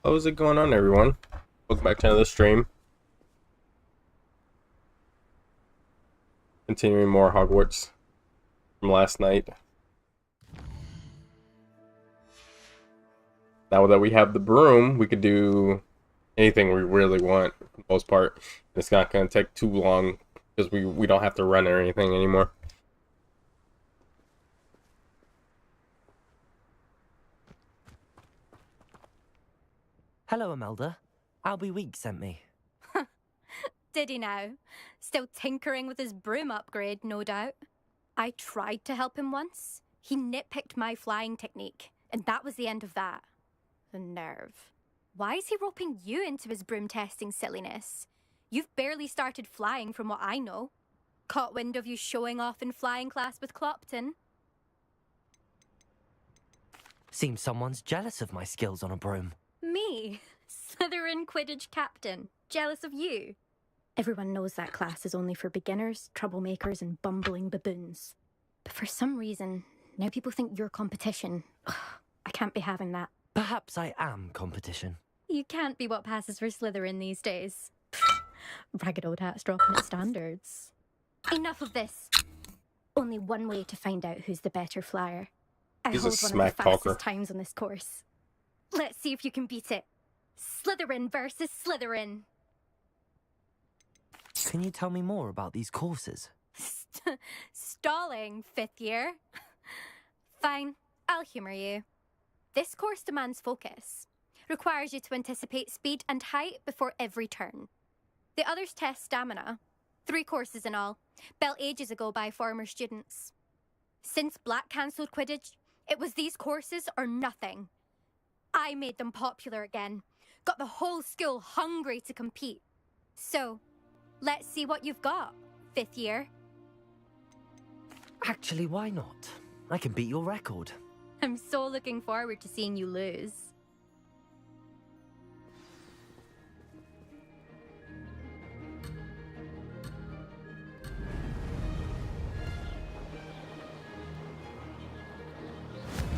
How's it going on, everyone? Welcome back to another stream. Continuing more Hogwarts from last night. Now that we have the broom, we could do anything we really want for the most part. It's not going to take too long because we don't have to run or anything anymore. Hello, Imelda. Albie Week sent me. Did he now? Still tinkering with his broom upgrade, no doubt. I tried to help him once. He nitpicked my flying technique, and that was the end of that. The nerve. Why is he roping you into his broom testing silliness? You've barely started flying from what I know. Caught wind of you showing off in flying class with Clopton. Seems someone's jealous of my skills on a broom. Me? Slytherin Quidditch captain. Jealous of you? Everyone knows that class is only for beginners, troublemakers, and bumbling baboons. But for some reason, now people think you're competition. Ugh, I can't be having that. Perhaps I am competition. You can't be what passes for Slytherin these days. Ragged old hat's dropping its standards. Enough of this. Only one way to find out who's the better flyer. I He's a hold one of smack the talker. fastest times on this course. Let's see if you can beat it. Slytherin versus Slytherin. Can you tell me more about these courses? Stalling, fifth year. Fine, I'll humour you. This course demands focus. Requires you to anticipate speed and height before every turn. The others test stamina. 3 courses in all, built ages ago by former students. Since Black cancelled Quidditch, it was these courses or nothing. I made them popular again. Got the whole school hungry to compete. So, let's see what you've got, fifth year. Actually, why not? I can beat your record. I'm so looking forward to seeing you lose.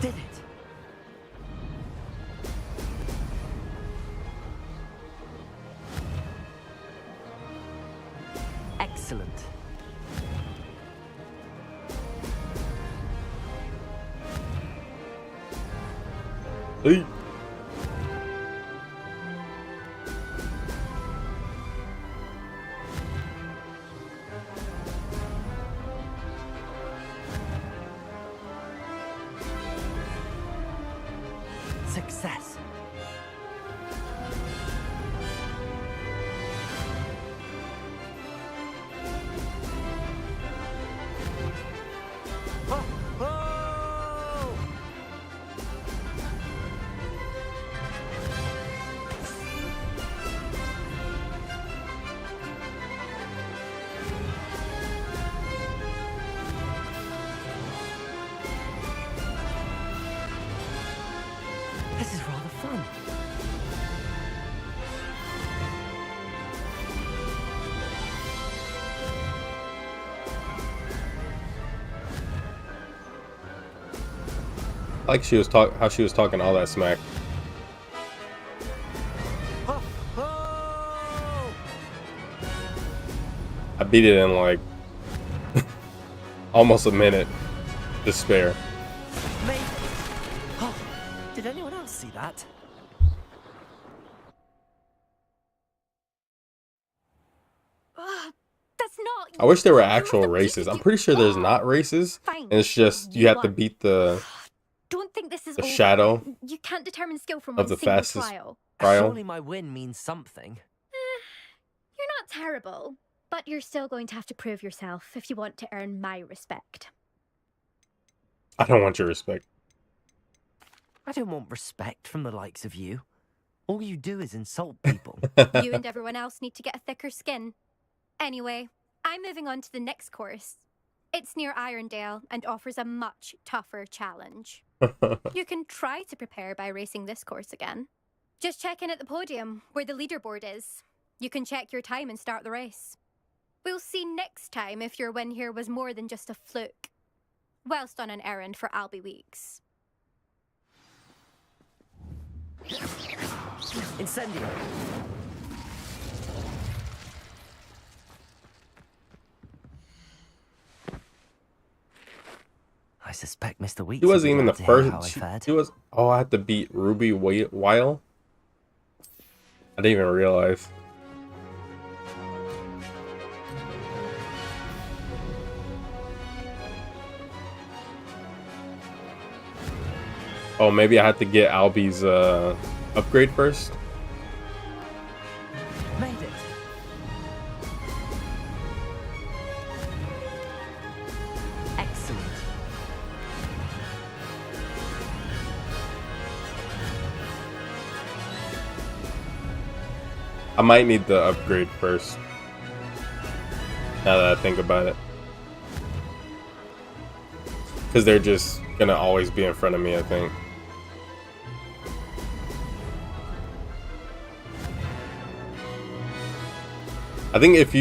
Did it? Excellent. Hey. Success. Oh! Oh! Like how she was talking all that smack. I beat it in like almost a minute to spare. Maybe. Oh, did anyone else see that? That's not. I wish there were You must actual have races. cheated. I'm pretty sure there's not races. Fine. And it's just you have to beat the Don't think this is the over. shadow You can't determine skill from of one the single fastest trial. trial. Surely my win means something. You're not terrible, but you're still going to have to prove yourself if you want to earn my respect. I don't want your respect. I don't want respect from the likes of you. All you do is insult people. You and everyone else need to get a thicker skin. Anyway, I'm moving on to the next course. It's near Irondale and offers a much tougher challenge. You can try to prepare by racing this course again. Just check in at the podium, where the leaderboard is. You can check your time and start the race. We'll see next time if your win here was more than just a fluke. Whilst on an errand for Albie Weeks. Incendio. I suspect Mr. Weeks. He wasn't even the first. How He was. Oh, I had to beat Ruby Weil. I didn't even realize. Oh, maybe I had to get Albie's upgrade first. Made it. Excellent. I might need the upgrade first. Now that I think about it. Because they're just gonna always be in front of me, I think. I think if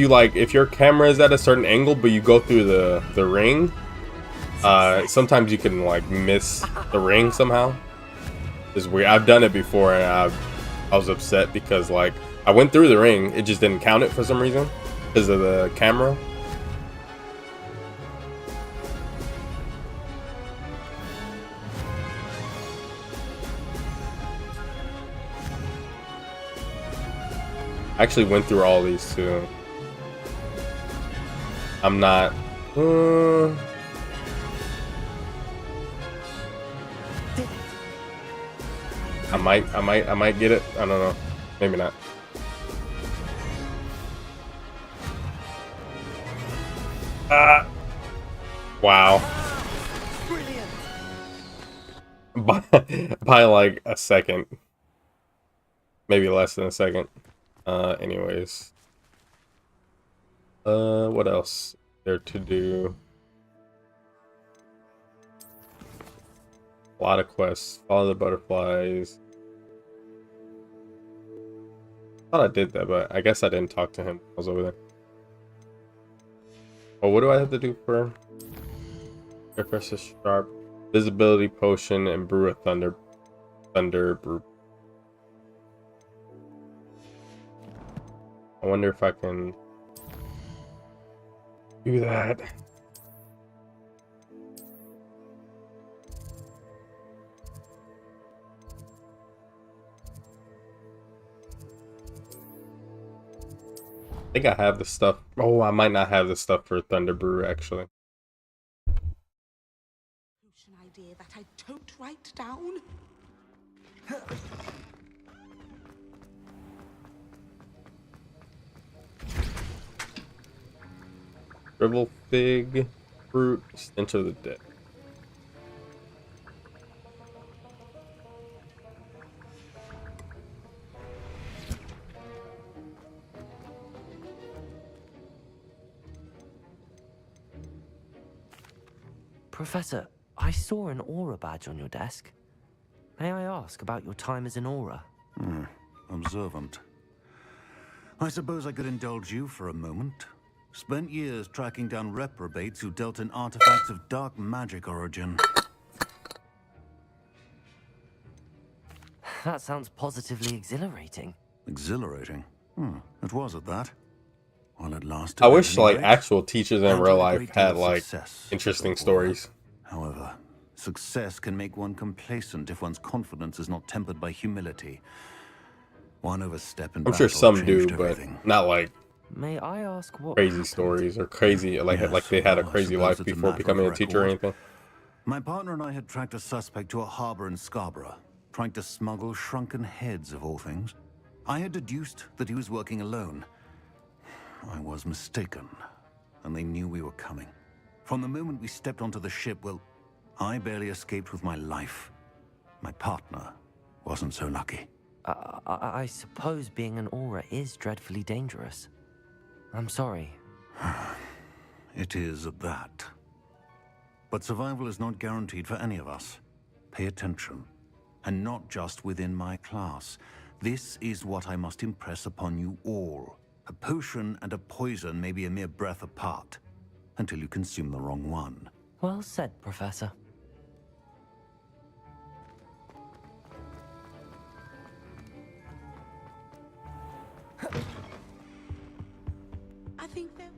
your camera is at a certain angle, but you go through the ring, sometimes you can like miss the ring somehow. It's weird. I've done it before, and I was upset because like I went through the ring, it just didn't count it for some reason because of the camera. I actually went through all these too. I'm not. I might get it. I don't know. Maybe not. Wow. Brilliant. By like a second. Maybe less than a second. Anyways. What else there to do? A lot of quests. Follow the butterflies. Thought I did that, but I guess I didn't talk to him when I was over there. Oh, what do I have to do for Refresh Sharp? Visibility potion and brew a thunder brew. I wonder if I can do that. I think I have the stuff. Oh, I might not have the stuff for Thunder Brew actually. An idea that I don't write down. Dribble fig, fruit, stench of the dead. Professor, I saw an aura badge on your desk. May I ask about your time as an aura? Observant. I suppose I could indulge you for a moment. Spent years tracking down reprobates who dealt in artifacts of dark magic origin. That sounds positively exhilarating. Exhilarating. It was at that. While it lasted. I at wish any like rate, actual teachers I in real enjoyed a life great deal had of like success, interesting so far. stories. However, success can make one complacent if one's confidence is not tempered by humility. One overstep in I'm sure battle some do, changed but everything. not like May I ask what crazy happened? stories or crazy like Yes, they had a well, I crazy suppose life it's a before matter of becoming a teacher or record. anything. My partner and I had tracked a suspect to a harbor in Scarborough, trying to smuggle shrunken heads of all things. I had deduced that he was working alone. I was mistaken, and they knew we were coming. From the moment we stepped onto the ship, well, I barely escaped with my life. My partner wasn't so lucky. I suppose being an aura is dreadfully dangerous. I'm sorry. It is that. But survival is not guaranteed for any of us. Pay attention. And not just within my class. This is what I must impress upon you all. A potion and a poison may be a mere breath apart, until you consume the wrong one. Well said, Professor. I think that.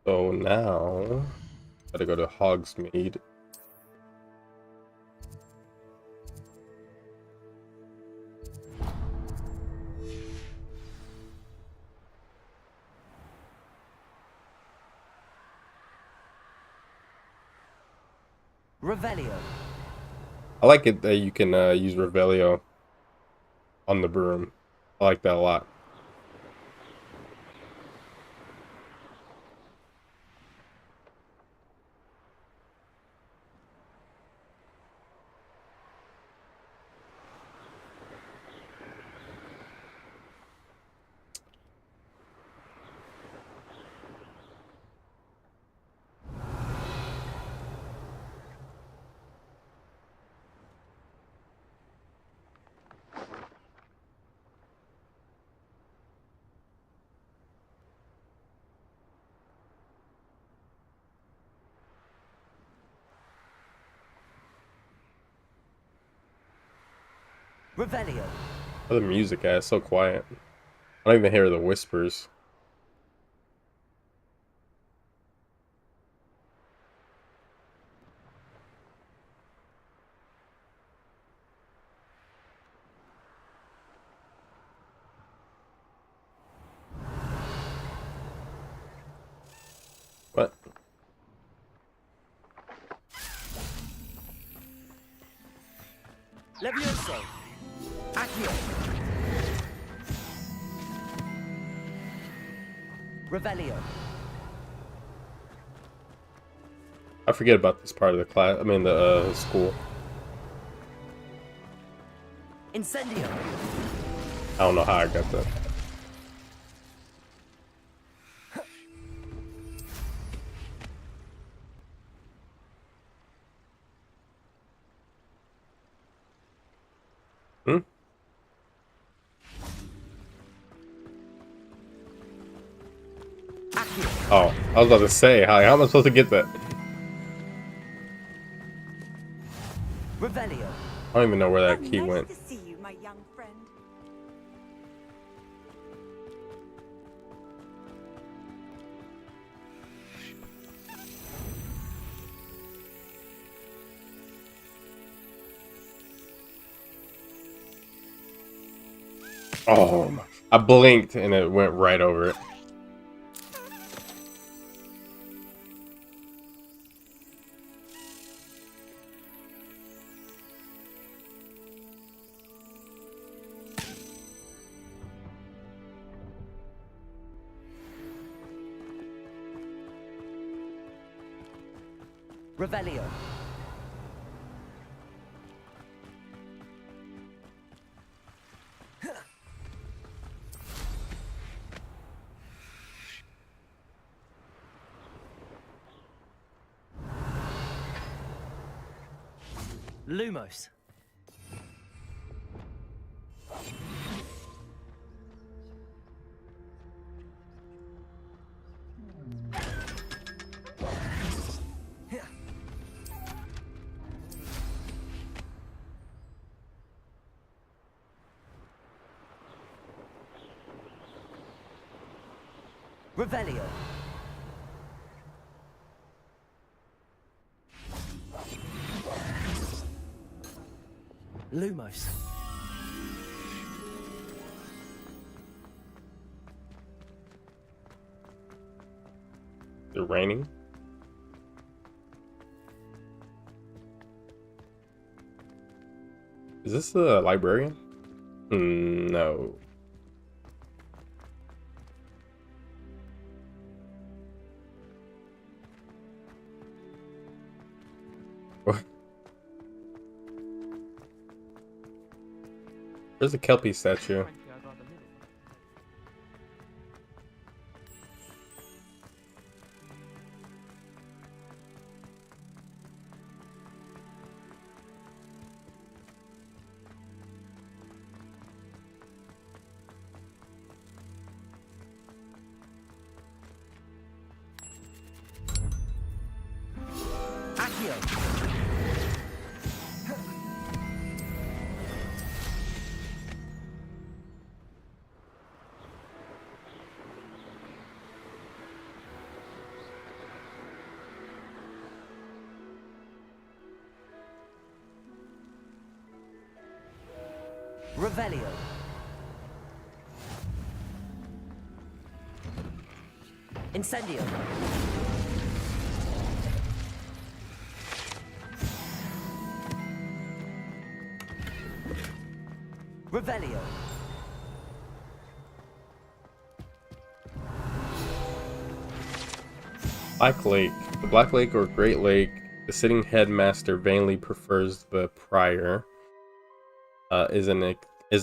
So now, gotta go to Hogsmeade. Revelio. I like it that you can use Revelio on the broom. I like that a lot. Revelio. Oh, the music is so quiet. I don't even hear the whispers. What? Levioso. Accio. Revelio. I forget about this part of the class. I mean, the school. Incendio. I don't know how I got that. Hmm? Accio. Oh, I was about to say, how am I supposed to get that? Revelio. I don't even know where that How key nice went. to see you, my young friend. Oh, I blinked and it went right over it. Revelio. Lumos. Revelio. Lumos. It's raining. Is this the librarian? No. What? There's a Kelpie statue. Accio. Revelio. Incendio. Revelio. Black Lake. The Black Lake or Great Lake, the sitting headmaster vainly prefers the prior, is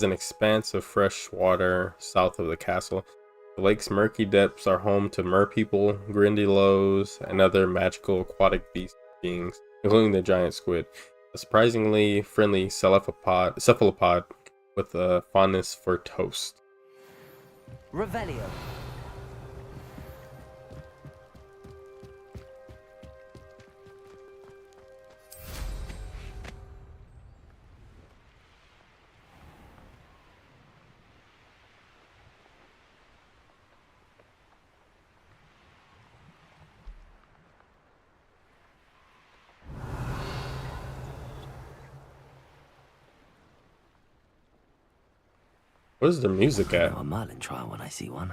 an expanse of fresh water south of the castle. The lake's murky depths are home to merpeople, grindylows, and other magical aquatic beings, including the giant squid. A surprisingly friendly cephalopod with a fondness for toast. Revelio. Where's the music at? A Merlin trial when I see one.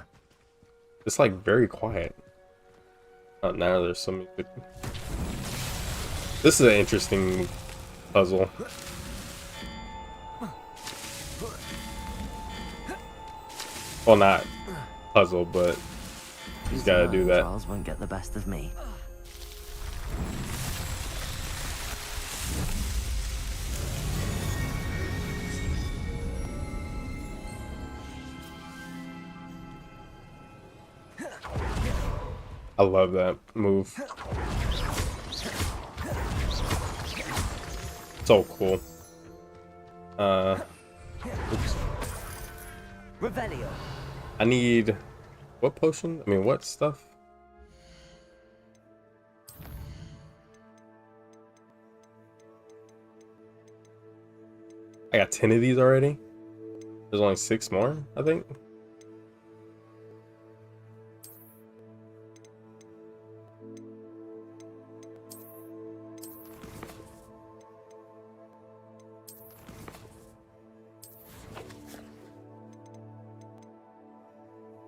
It's like very quiet. Oh, now there's some music. This is an interesting puzzle. Well, not puzzle, but you gotta do that. Trials won't get the best of me. I love that move. So cool. Oops. Revelio. I need what potion? I mean, what stuff? I got 10 of these already. There's only 6 more, I think.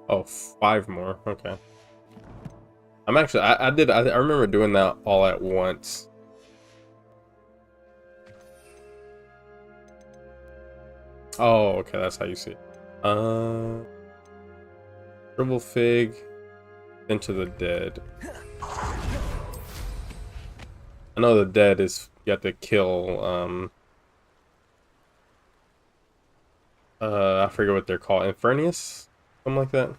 Oh, 5 more. Okay. I'm actually, I remember doing that all at once. Oh, okay, that's how you see it. Dribble Fig, Into the Dead. I know the dead is, you have to kill, I forget what they're called. Infernius? Something like that.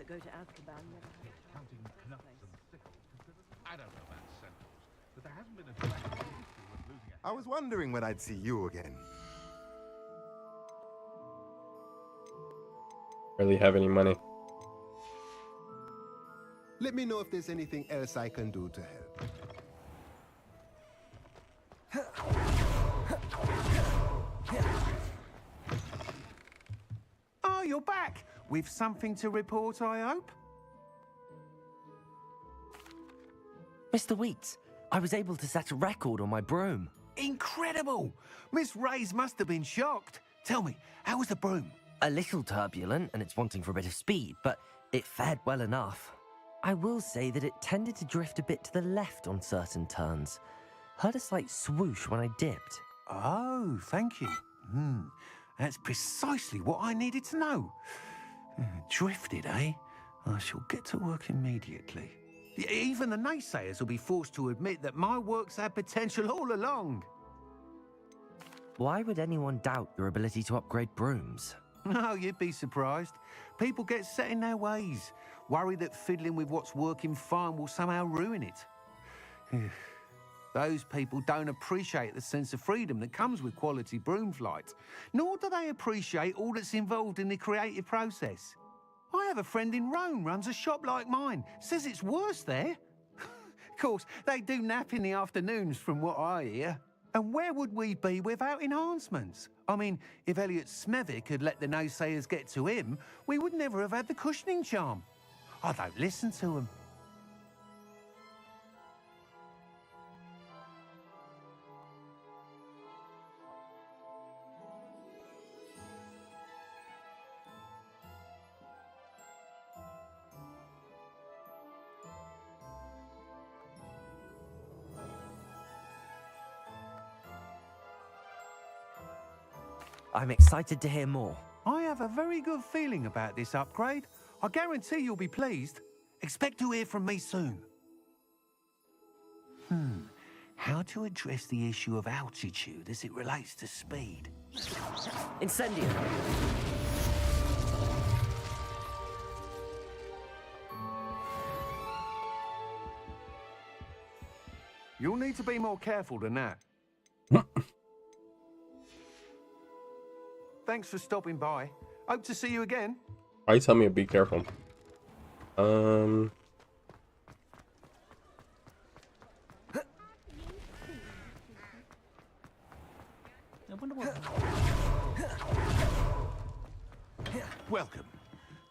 that go to Azkaban never had a chance. Counting knucks and sickles. I don't know about sentinels, but there hasn't been a dramatic history with losing a I was wondering when I'd see you again. Barely have any money. Let me know if there's anything else I can do to help. Oh, you're back! With something to report, I hope? Mr. Weeks, I was able to set a record on my broom. Incredible! Miss Rayes must have been shocked. Tell me, how was the broom? A little turbulent and it's wanting for a bit of speed, but it fared well enough. I will say that it tended to drift a bit to the left on certain turns. Heard a slight swoosh when I dipped. Oh, thank you. That's precisely what I needed to know. Drifted, eh? I shall get to work immediately. Even the naysayers will be forced to admit that my work's had potential all along. Why would anyone doubt your ability to upgrade brooms? No, you'd be surprised. People get set in their ways, worry that fiddling with what's working fine will somehow ruin it. Those people don't appreciate the sense of freedom that comes with quality broom flight, nor do they appreciate all that's involved in the creative process. I have a friend in Rome runs a shop like mine, says it's worse there. Of course, they do nap in the afternoons from what I hear. And where would we be without enhancements? I mean, if Elliot Smethwick had let the naysayers get to him, we would never have had the cushioning charm. I don't listen to them. I'm excited to hear more. I have a very good feeling about this upgrade. I guarantee you'll be pleased. Expect to hear from me soon. How to address the issue of altitude as it relates to speed? Incendio! You'll need to be more careful than that. Thanks for stopping by. Hope to see you again. Why you tell me to be careful? I wonder what... Welcome.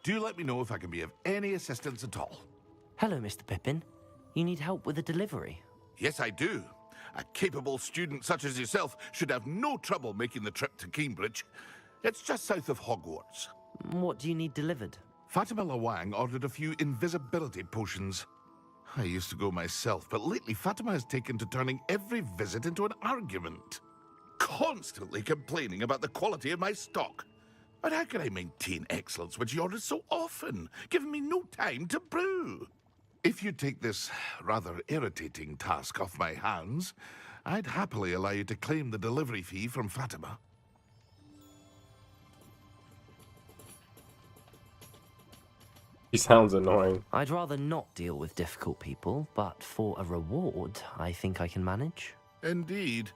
Do let me know if I can be of any assistance at all. Hello, Mr. Pippin. You need help with a delivery? Yes, I do. A capable student such as yourself should have no trouble making the trip to Cambridge. It's just south of Hogwarts. What do you need delivered? Fatima Lawang ordered a few invisibility potions. I used to go myself, but lately Fatima has taken to turning every visit into an argument. Constantly complaining about the quality of my stock. But how can I maintain excellence when she orders so often, giving me no time to brew? If you take this rather irritating task off my hands, I'd happily allow you to claim the delivery fee from Fatima. He sounds annoying. I'd rather not deal with difficult people, but for a reward, I think I can manage. Indeed.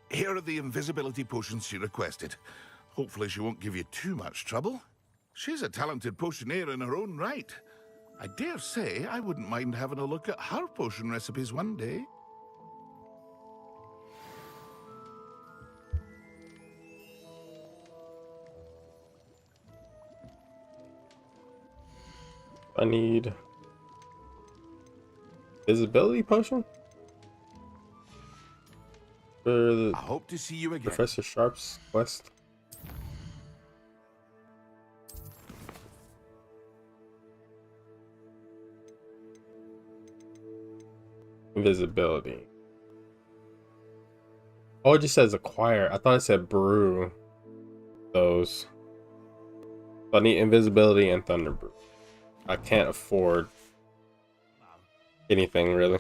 Here are the invisibility potions she requested. Hopefully she won't give you too much trouble. She's a talented potioneer in her own right. I dare say I wouldn't mind having a look at her potion recipes one day. I need visibility potion for the I hope to see you again. Professor Sharp's quest. Invisibility. Oh, it just says acquire. I thought it said brew those. So I need invisibility and thunder brew. I can't afford anything really.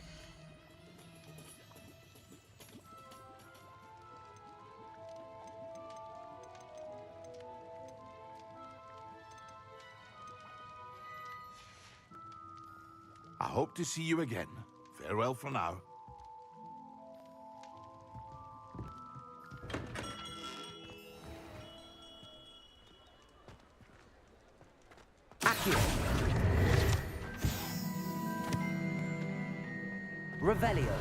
I hope to see you again. Farewell for now. Accio. Revelio.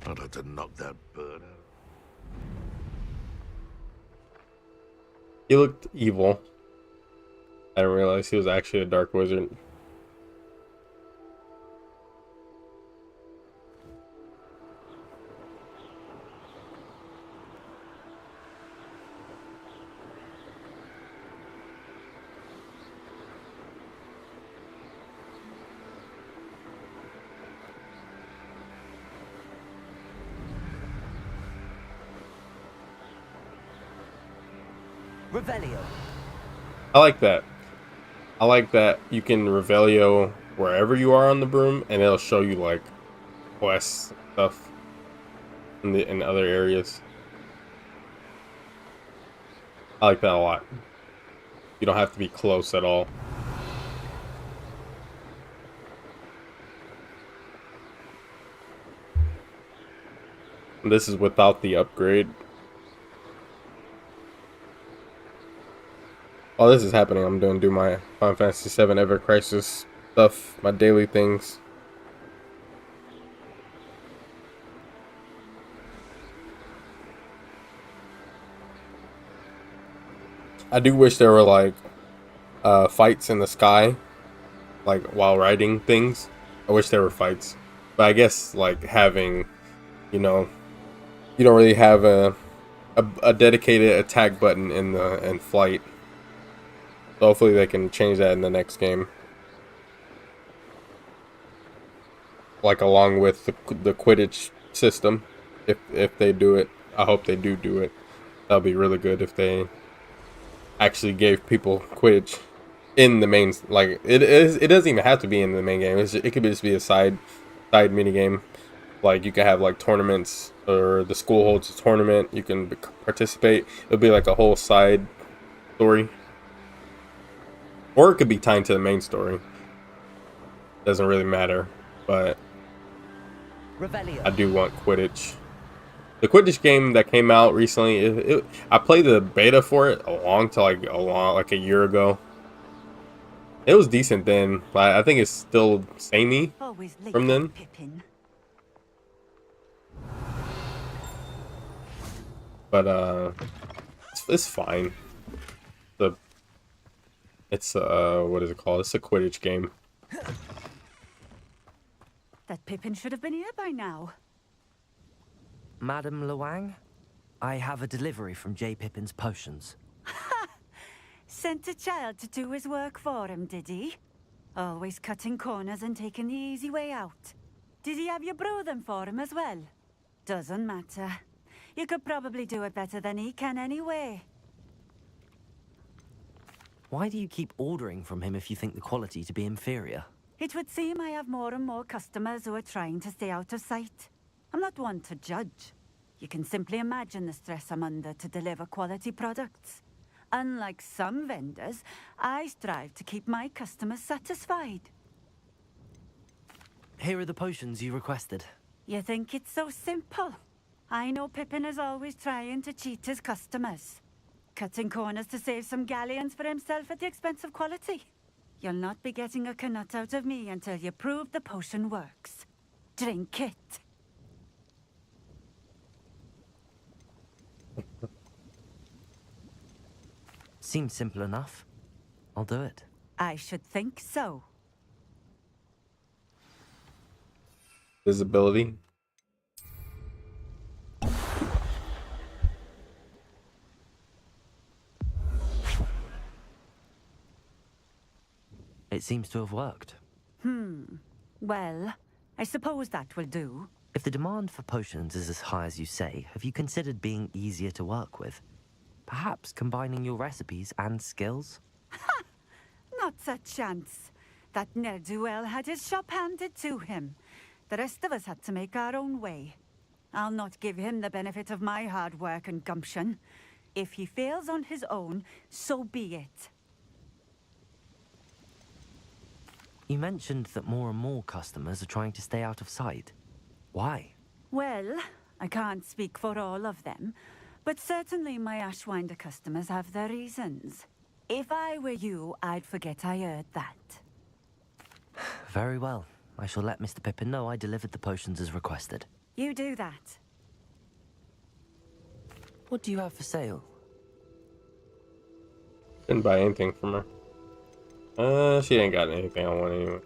I'd like to knock that bird out. He looked evil. I didn't realize he was actually a dark wizard. Revelio. I like that. I like that you can Revelio wherever you are on the broom, and it'll show you like quests stuff in other areas. I like that a lot. You don't have to be close at all. And this is without the upgrade. While this is happening, I'm going to do my Final Fantasy VII Ever Crisis stuff, my daily things. I do wish there were like fights in the sky, like while riding things. I wish there were fights, but I guess like having, you know, you don't really have a dedicated attack button in flight. So hopefully they can change that in the next game. Like along with the Quidditch system, if they do it. I hope they do it. That'll be really good if they actually gave people Quidditch in the main, like it doesn't even have to be in the main game. It could just be a side mini game. Like you can have like tournaments, or the school holds a tournament, you can participate. It'll be like a whole side story. Or it could be tied to the main story. Doesn't really matter, but Revelio. I do want Quidditch. The Quidditch game that came out recently, I played the beta for it like a year ago. It was decent then. I think it's still samey from then. Pippin. But it's fine. It's what is it called? It's a Quidditch game. That Pippin should have been here by now. Madam Luang, I have a delivery from J. Pippin's Potions. Sent a child to do his work for him, did he? Always cutting corners and taking the easy way out. Did he have you brew them for him as well? Doesn't matter. You could probably do it better than he can anyway. Why do you keep ordering from him if you think the quality to be inferior? It would seem I have more and more customers who are trying to stay out of sight. I'm not one to judge. You can simply imagine the stress I'm under to deliver quality products. Unlike some vendors, I strive to keep my customers satisfied. Here are the potions you requested. You think it's so simple? I know Pippin is always trying to cheat his customers. Cutting corners to save some galleons for himself at the expense of quality. You'll not be getting a canut out of me until you prove the potion works. Drink it. Seems simple enough. I'll do it. I should think so. Visibility. It seems to have worked. Well, I suppose that will do. If the demand for potions is as high as you say, have you considered being easier to work with? Perhaps combining your recipes and skills? Not a chance. That ne'er-do-well had his shop handed to him. The rest of us had to make our own way. I'll not give him the benefit of my hard work and gumption. If he fails on his own, so be it. You mentioned that more and more customers are trying to stay out of sight. Why? Well, I can't speak for all of them, but certainly my Ashwinder customers have their reasons. If I were you, I'd forget I heard that. Very well. I shall let Mr. Pippin know I delivered the potions as requested. You do that. What do you have for sale? Didn't buy anything from her. She ain't got anything I want anyway.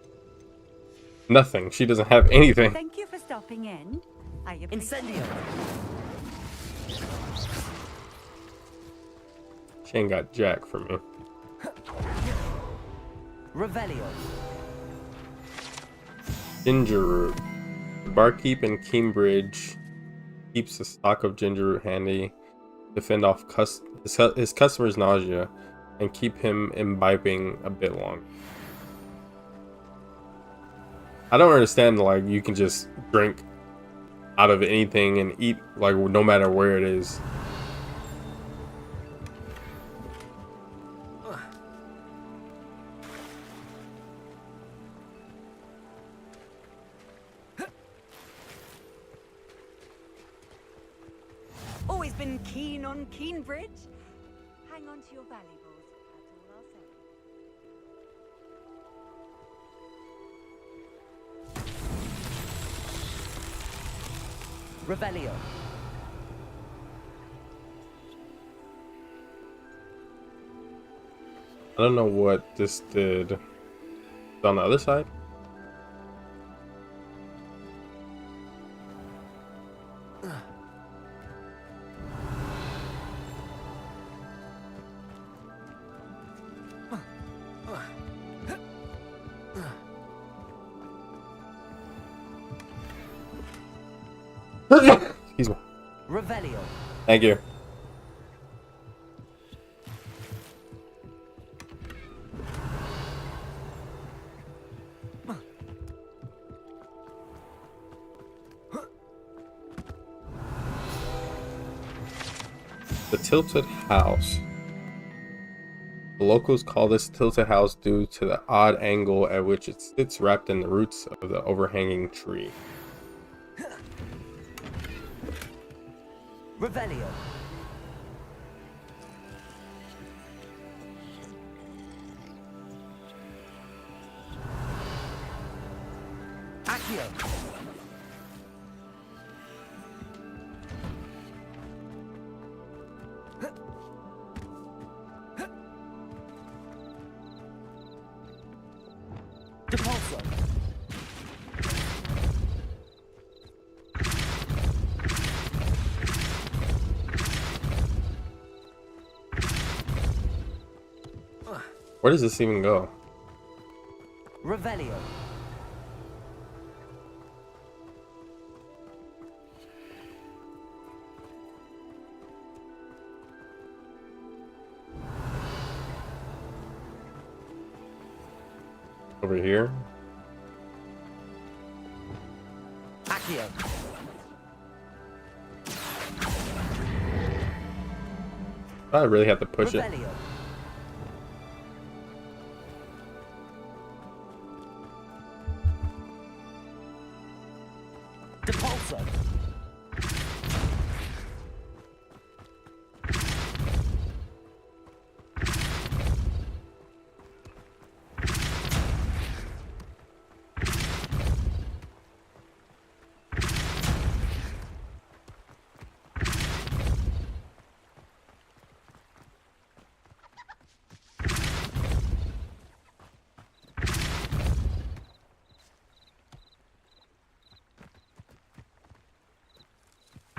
Nothing. She doesn't have anything. Thank you for stopping in. I appreciate Incendio! She ain't got jack for me. Revelio. Ginger root. The barkeep in Cambridge keeps a stock of ginger root handy to fend off his customers' nausea and keep him imbibing a bit long. I don't understand, like, you can just drink out of anything and eat, like, no matter where it is. Always been keen on Keenbridge. Hang on to your valuables. That's all I'll say. Revelio. I don't know what this did. It's on the other side? Excuse me. Revelio. Thank you. The Tilted House. The locals call this Tilted House due to the odd angle at which it sits wrapped in the roots of the overhanging tree. Revelio. Accio. Depulso. Where does this even go? Revelio. Over here? Accio. I really have to push it. Revelio. Depulso.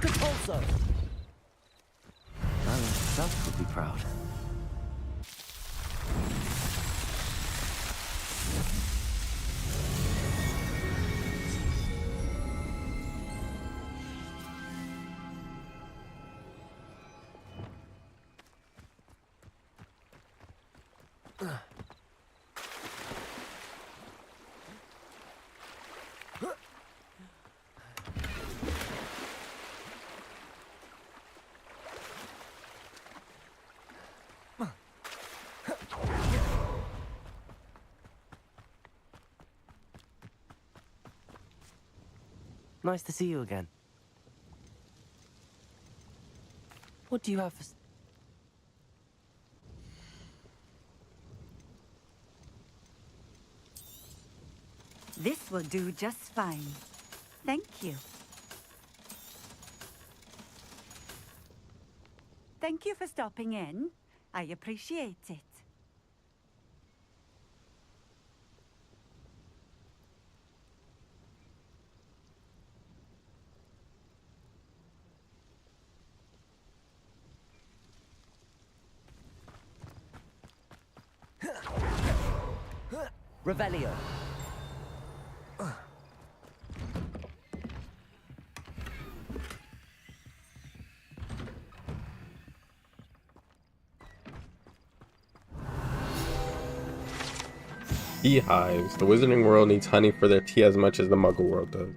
Depulso. I myself would be proud. Nice to see you again. What do you have for... This will do just fine. Thank you. Thank you for stopping in. I appreciate it. Revelio. Beehives. The wizarding world needs honey for their tea as much as the muggle world does.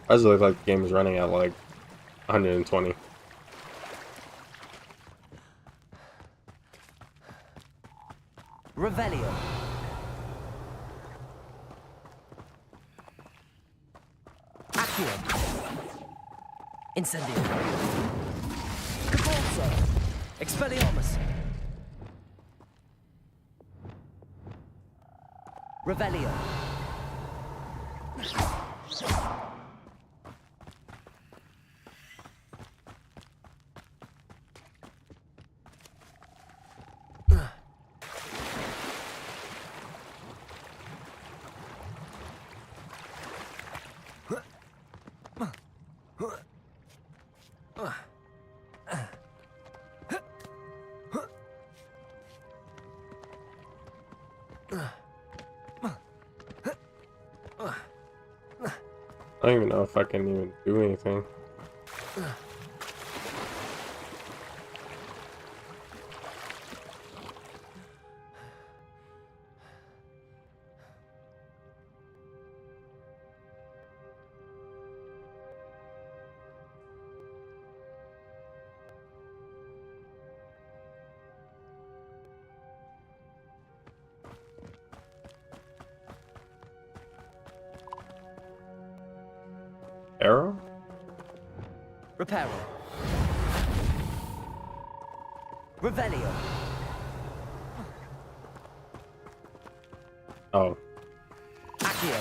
Does look like the game is running at like 120. Revelio. Accio. Incendio. Cabalso. Expelliarmus. Revelio. I don't even know if I can even do anything. Arrow? Reparo. Revelio. Oh. Accio.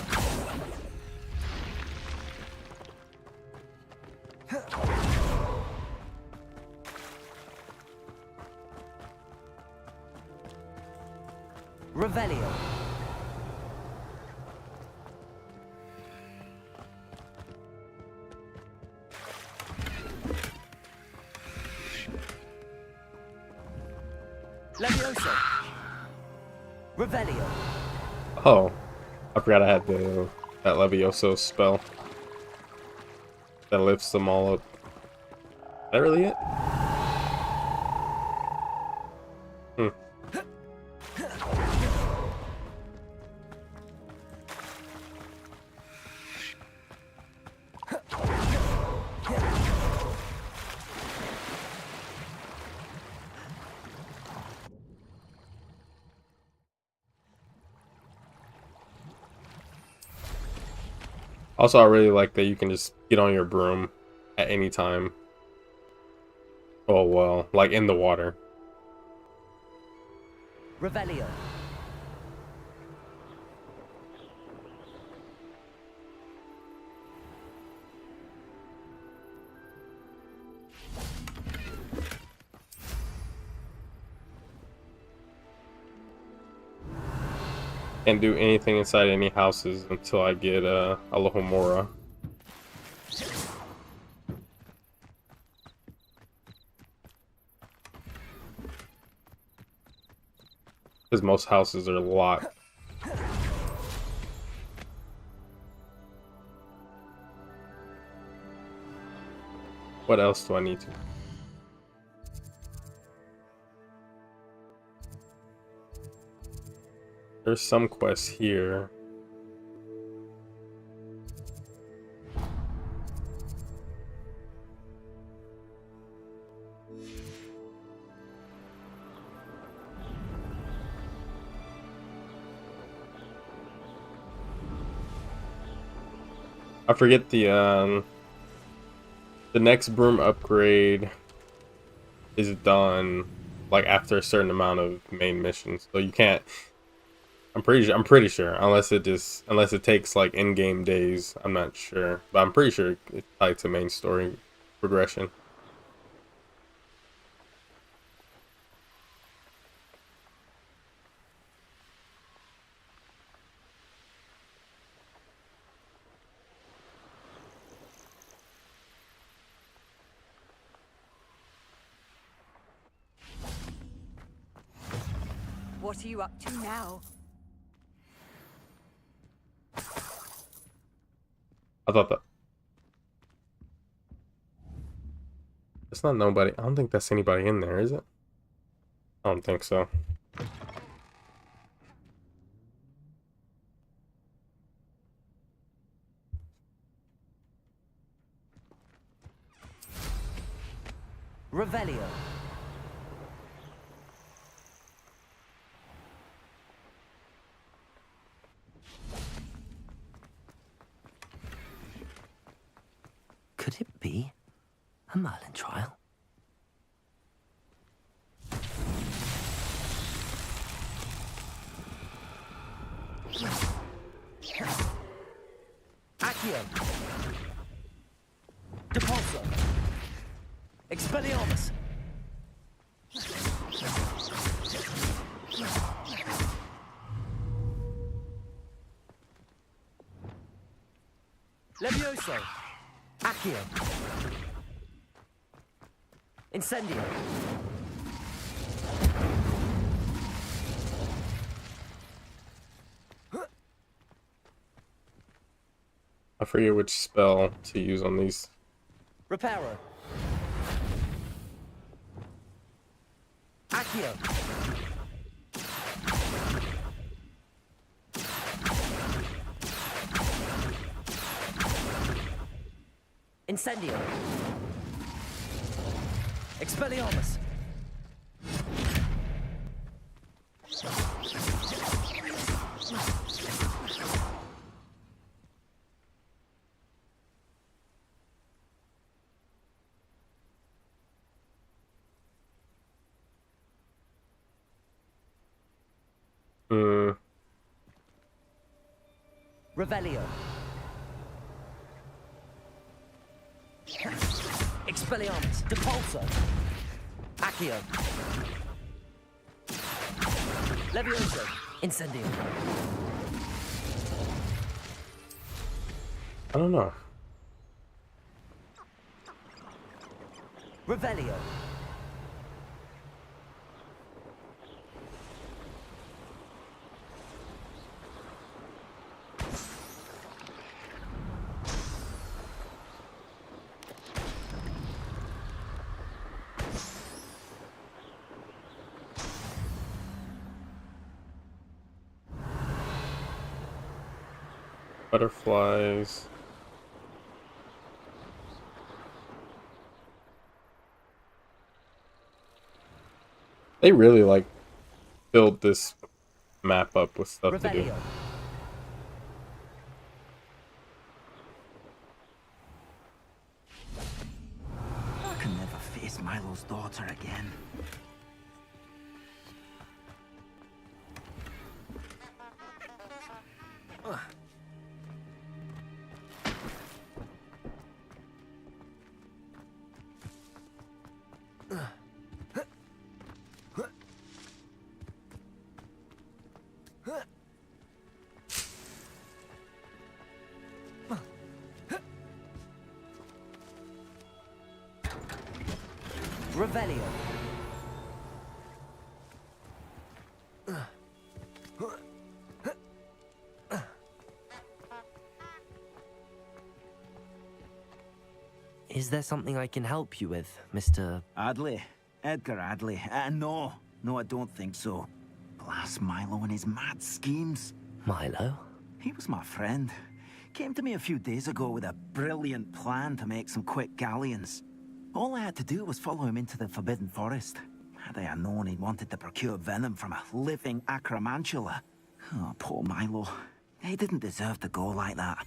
Revelio. Levioso. Revelio. Oh. I forgot I had that Levioso spell. That lifts them all up. Is that really it? Hmm. Also, I really like that you can just get on your broom at any time. Oh, well, like in the water. Revelio. Can't do anything inside any houses until I get Alohomora. Because most houses are locked. What else do I need to? There's some quests here. I forget the next broom upgrade is done like after a certain amount of main missions, so you can't. I'm pretty sure unless it takes like in-game days. I'm not sure, but I'm pretty sure it's tied to main story progression. What are you up to now? I thought that. It's not nobody. I don't think that's anybody in there, is it? I don't think so. Revelio. Could it be a Merlin trial? Accio. Depulso. Expelliarmus. Levioso. Accio. Incendio. I forget which spell to use on these. Reparo. Accio. Incendio. Expelliarmus. Revelio. Expelliarmus. Depulso. Accio. Levioso. Incendio. I don't know. Revelio. Butterflies. They really like filled this map up with stuff to do. Revelio. I can never face Milo's daughter again. Revelio. Is there something I can help you with, Mr. Adley? Edgar Adley? No, I don't think so. Blast Milo and his mad schemes. Milo? He was my friend. Came to me a few days ago with a brilliant plan to make some quick galleons. All I had to do was follow him into the Forbidden Forest. Had I known he wanted to procure venom from a living acromantula. Oh, poor Milo. He didn't deserve to go like that.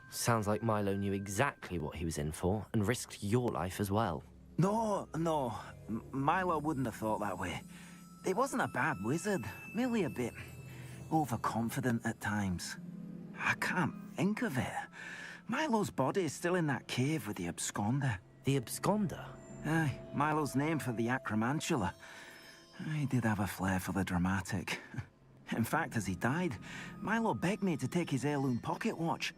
Sounds like Milo knew exactly what he was in for and risked your life as well. No. Milo wouldn't have thought that way. He wasn't a bad wizard, merely a bit overconfident at times. I can't think of it. Milo's body is still in that cave with the absconder. The absconder? Aye, Milo's name for the acromantula. He did have a flair for the dramatic. In fact, as he died, Milo begged me to take his heirloom pocket watch,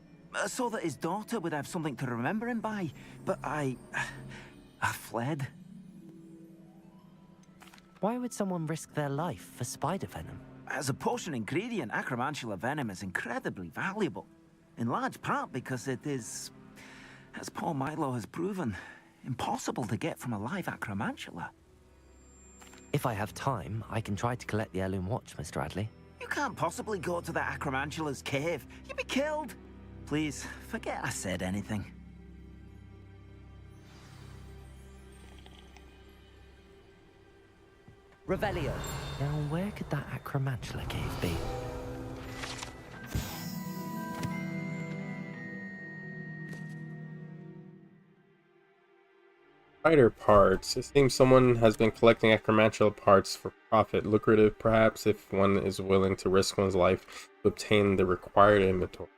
so that his daughter would have something to remember him by. But I fled. Why would someone risk their life for spider venom? As a potion ingredient, acromantula venom is incredibly valuable. In large part because it is, as poor Milo has proven, impossible to get from a live acromantula. If I have time, I can try to collect the heirloom watch, Mr. Adley. You can't possibly go to the acromantula's cave. You'd be killed. Please, forget I said anything. Revelio. Now, where could that acromantula cave be? Spider parts. It seems someone has been collecting acromantula parts for profit. Lucrative, perhaps, if one is willing to risk one's life to obtain the required inventory.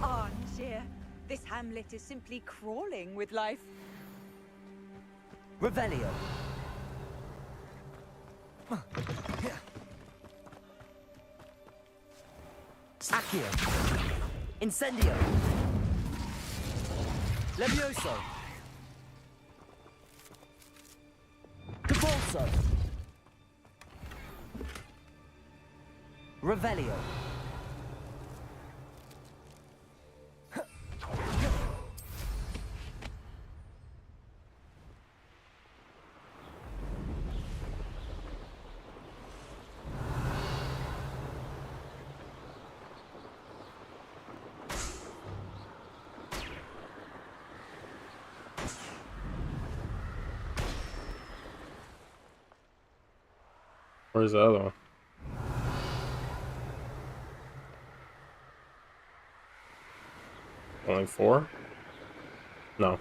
Oh, dear. This hamlet is simply crawling with life. Revelio. Accio. Incendio. Levioso. Convulso. Revelio. Where's the other one? Only 4? No.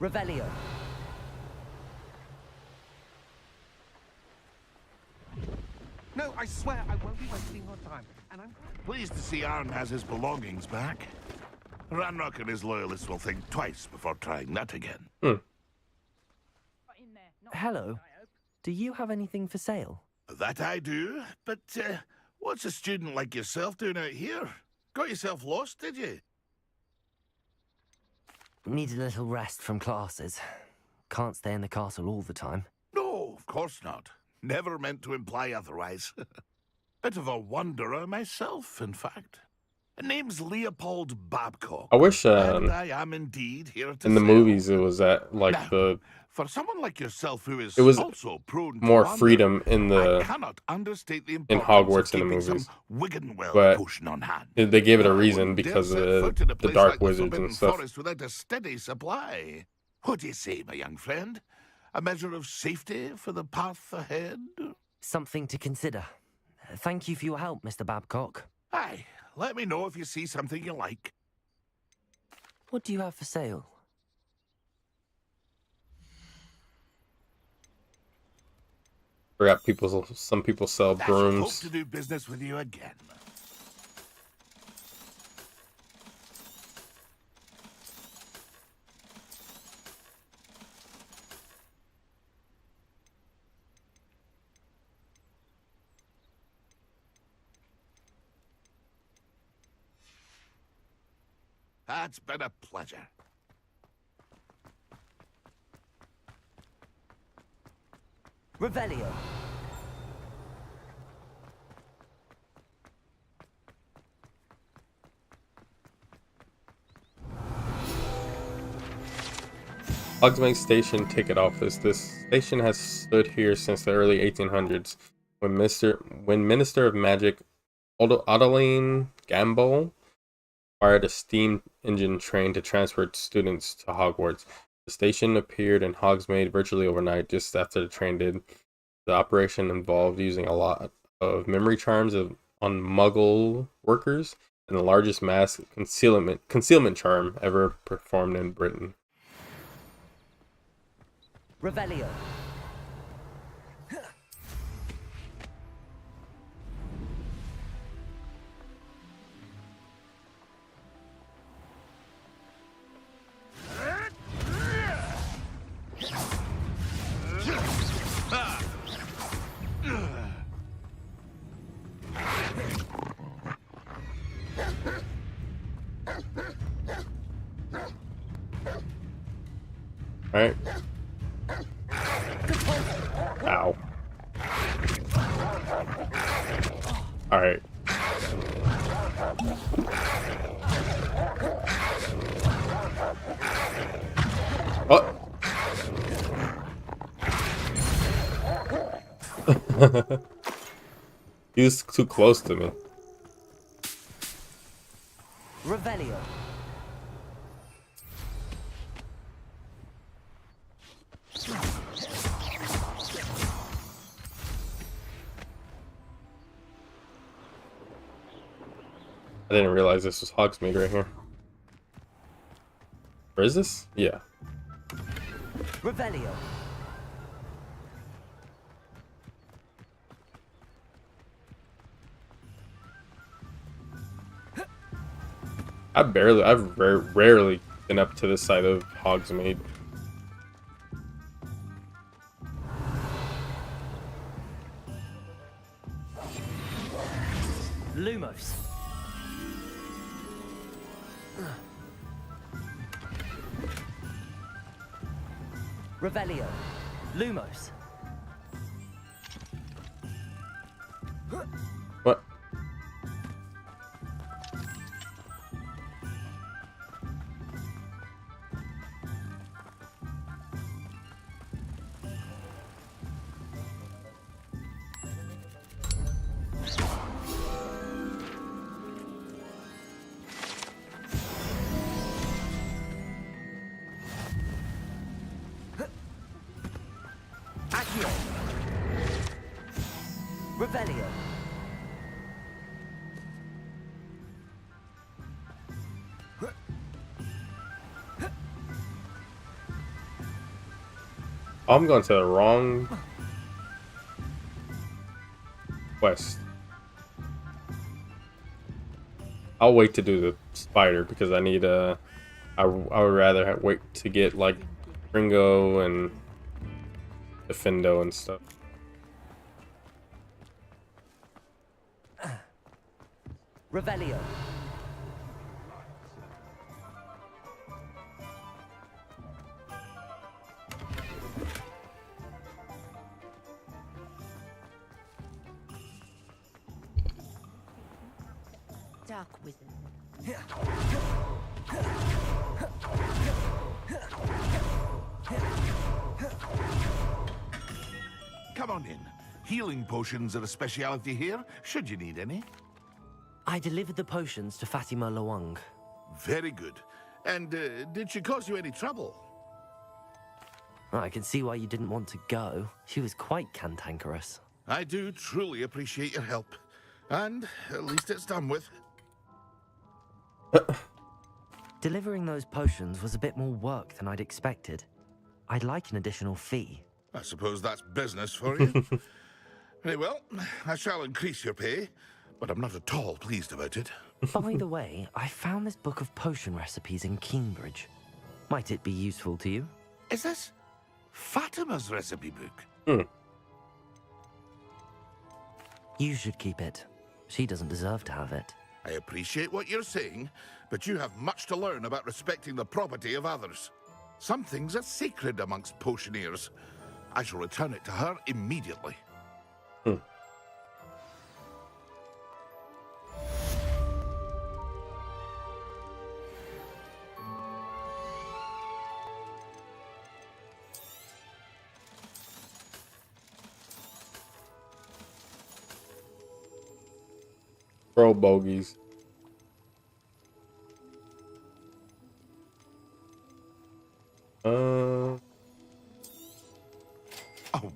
Revelio. No, I swear I won't be wasting your time. And I'm Pleased to see Arn has his belongings back. Ranrock and his loyalists will think twice before trying that again. Hello. Do you have anything for sale? That I do, but what's a student like yourself doing out here? Got yourself lost, did you? Need a little rest from classes. Can't stay in the castle all the time. No, of course not. Never meant to imply otherwise. Bit of a wanderer myself, in fact. Name's Leopold Babcock. I wish and I am indeed here to in the sell. movies it was at like Now, for someone like yourself who is it was also prone to more wander, freedom in I cannot understate the in importance Hogwarts of in the keeping movies, some Wiggenweld but potion on hand. they gave it a I reason wouldn't dare because of set foot in a the place dark like the wizards Forbidden and stuff. Forest without a steady supply. What do you say, my young friend? A measure of safety for the path ahead? Something to consider. Thank you for your help, Mr. Babcock. Aye, let me know if you see something you like. What do you have for sale? Forgot some people sell I should brooms. hope to do business with you again. It's been a pleasure. Revelio. Hogsmeade Station Ticket Office. This station has stood here since the early 1800s, when Minister of Magic Adeline Gamble acquired a steam engine train to transport students to Hogwarts. The station appeared in Hogsmeade virtually overnight, just after the train did. The operation involved using a lot of memory charms on Muggle workers, and the largest mass concealment charm ever performed in Britain. Revelio. All right. Ow. All right. Oh. He was too close to me. Revelio. I didn't realize this was Hogsmeade right here. Or is this? Yeah. Revelio. I've rarely been up to this side of Hogsmeade. Lumos. Revelio. Lumos. What? Accio. Revelio. I'm going to the wrong quest. I'll wait to do the spider because I need I would rather wait to get like Ringo and Defendo and stuff. Revelio. Dark wizard. Come on in. Healing potions are a speciality here, should you need any. I delivered the potions to Fatima Lawang. Very good. And did she cause you any trouble? I can see why you didn't want to go. She was quite cantankerous. I do truly appreciate your help. And at least it's done with. Delivering those potions was a bit more work than I'd expected. I'd like an additional fee. I suppose that's business for you. Very well, I shall increase your pay, but I'm not at all pleased about it. By the way, I found this book of potion recipes in Cambridge. Might it be useful to you? Is this Fatima's recipe book? Hmm. You should keep it. She doesn't deserve to have it. I appreciate what you're saying, but you have much to learn about respecting the property of others. Some things are sacred amongst potioneers. I shall return it to her immediately. Hmm. Throw bogeys. A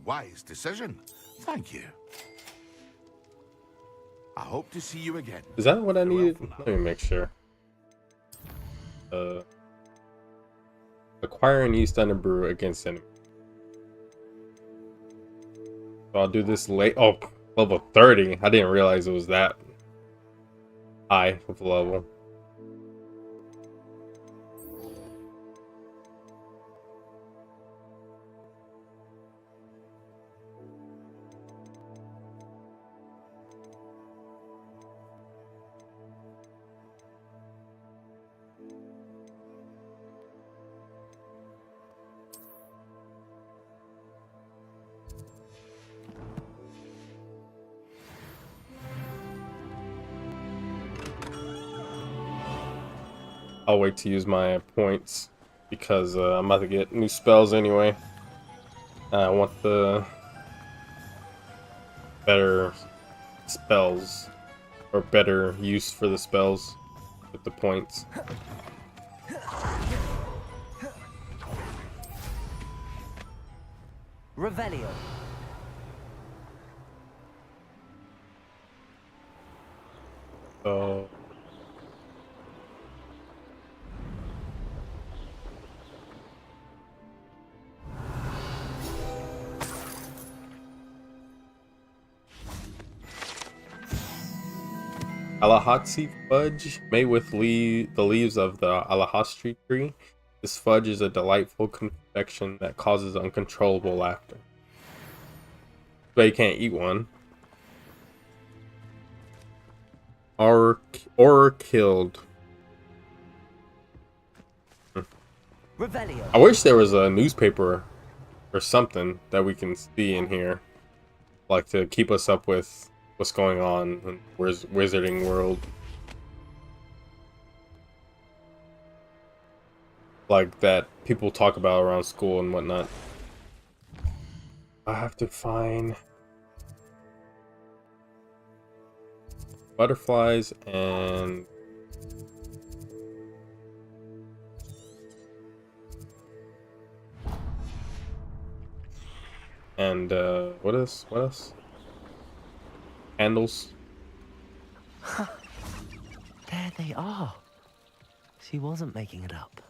wise decision. Thank you. I hope to see you again. Is that what I needed? Let me make sure. Acquire and use Thunder Brew against enemy. So I'll do this late. Oh, level 30. I didn't realize it was that high of a level. I'll wait to use my points because I'm about to get new spells anyway. I want the better spells or better use for the spells with the points. Revelio. So Alahotsi fudge, made with the leaves of the Alahostri tree. This fudge is a delightful confection that causes uncontrollable laughter. But you can't eat one. Or killed. Revelio. I wish there was a newspaper or something that we can see in here, like to keep us up with what's going on in Wizarding World. Like that people talk about around school and whatnot. I have to find butterflies and what else? Candles. There they are. She wasn't making it up.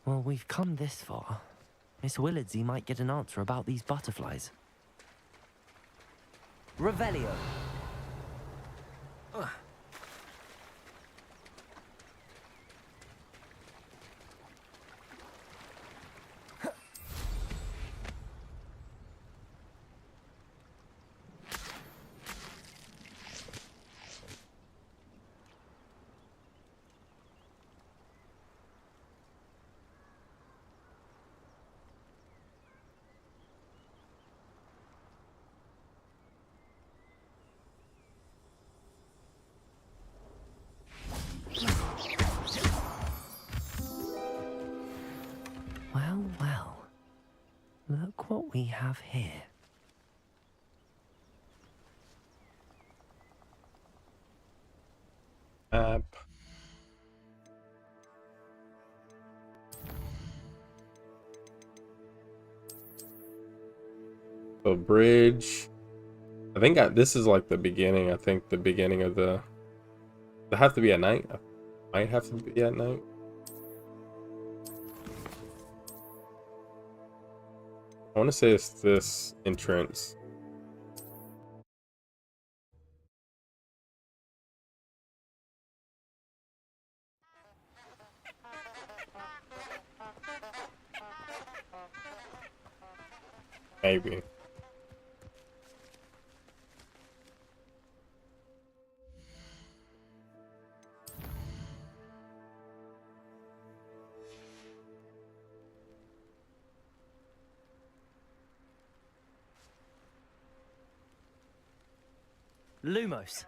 Well, we've come this far. Miss Willardsey might get an answer about these butterflies. Revelio. Well, well. Look what we have here. Map. The bridge. I think this is like the beginning. I think the beginning of the. Does it have to be at night? Might have to be at night. I want to say it's this entrance. Maybe. Lumos.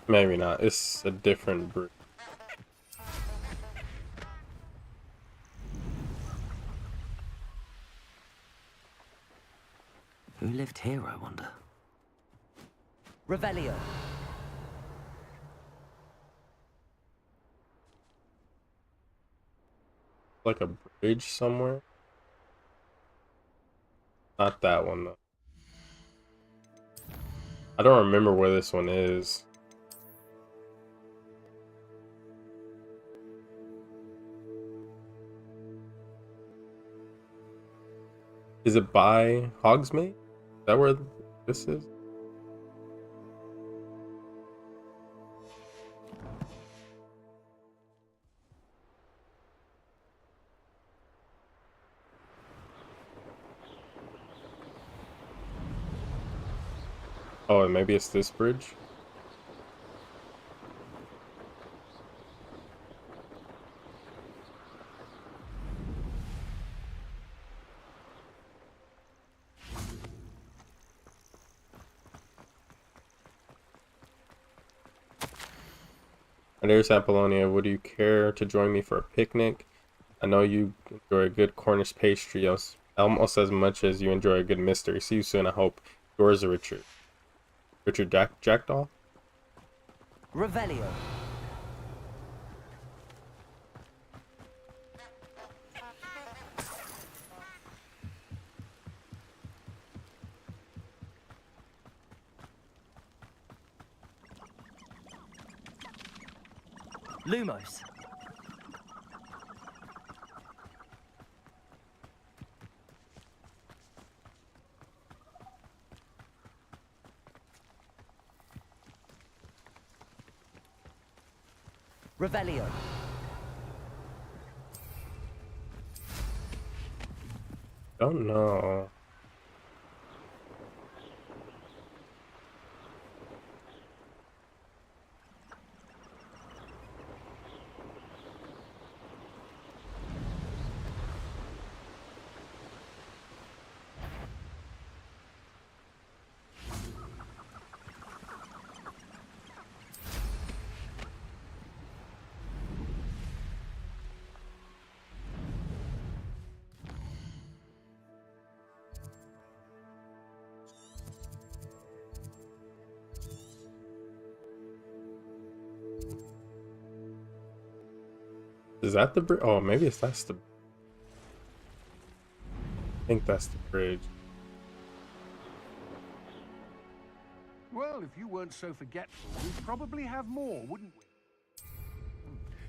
Maybe not. It's a different bridge. Who lived here, I wonder? Revelio. Like a bridge somewhere. Not that one though. I don't remember where this one is. Is it by Hogsmeade? Is that where this is? Oh, and maybe it's this bridge? And there's Apollonia. Would you care to join me for a picnic? I know you enjoy a good Cornish pastry almost as much as you enjoy a good mystery. See you soon, I hope. Yours, Richard. Richard Jackdaw? Revelio. Lumos. Revelio. Don't know. Is that the bridge? Oh, maybe that's the... I think that's the bridge. Well, if you weren't so forgetful, we'd probably have more, wouldn't we?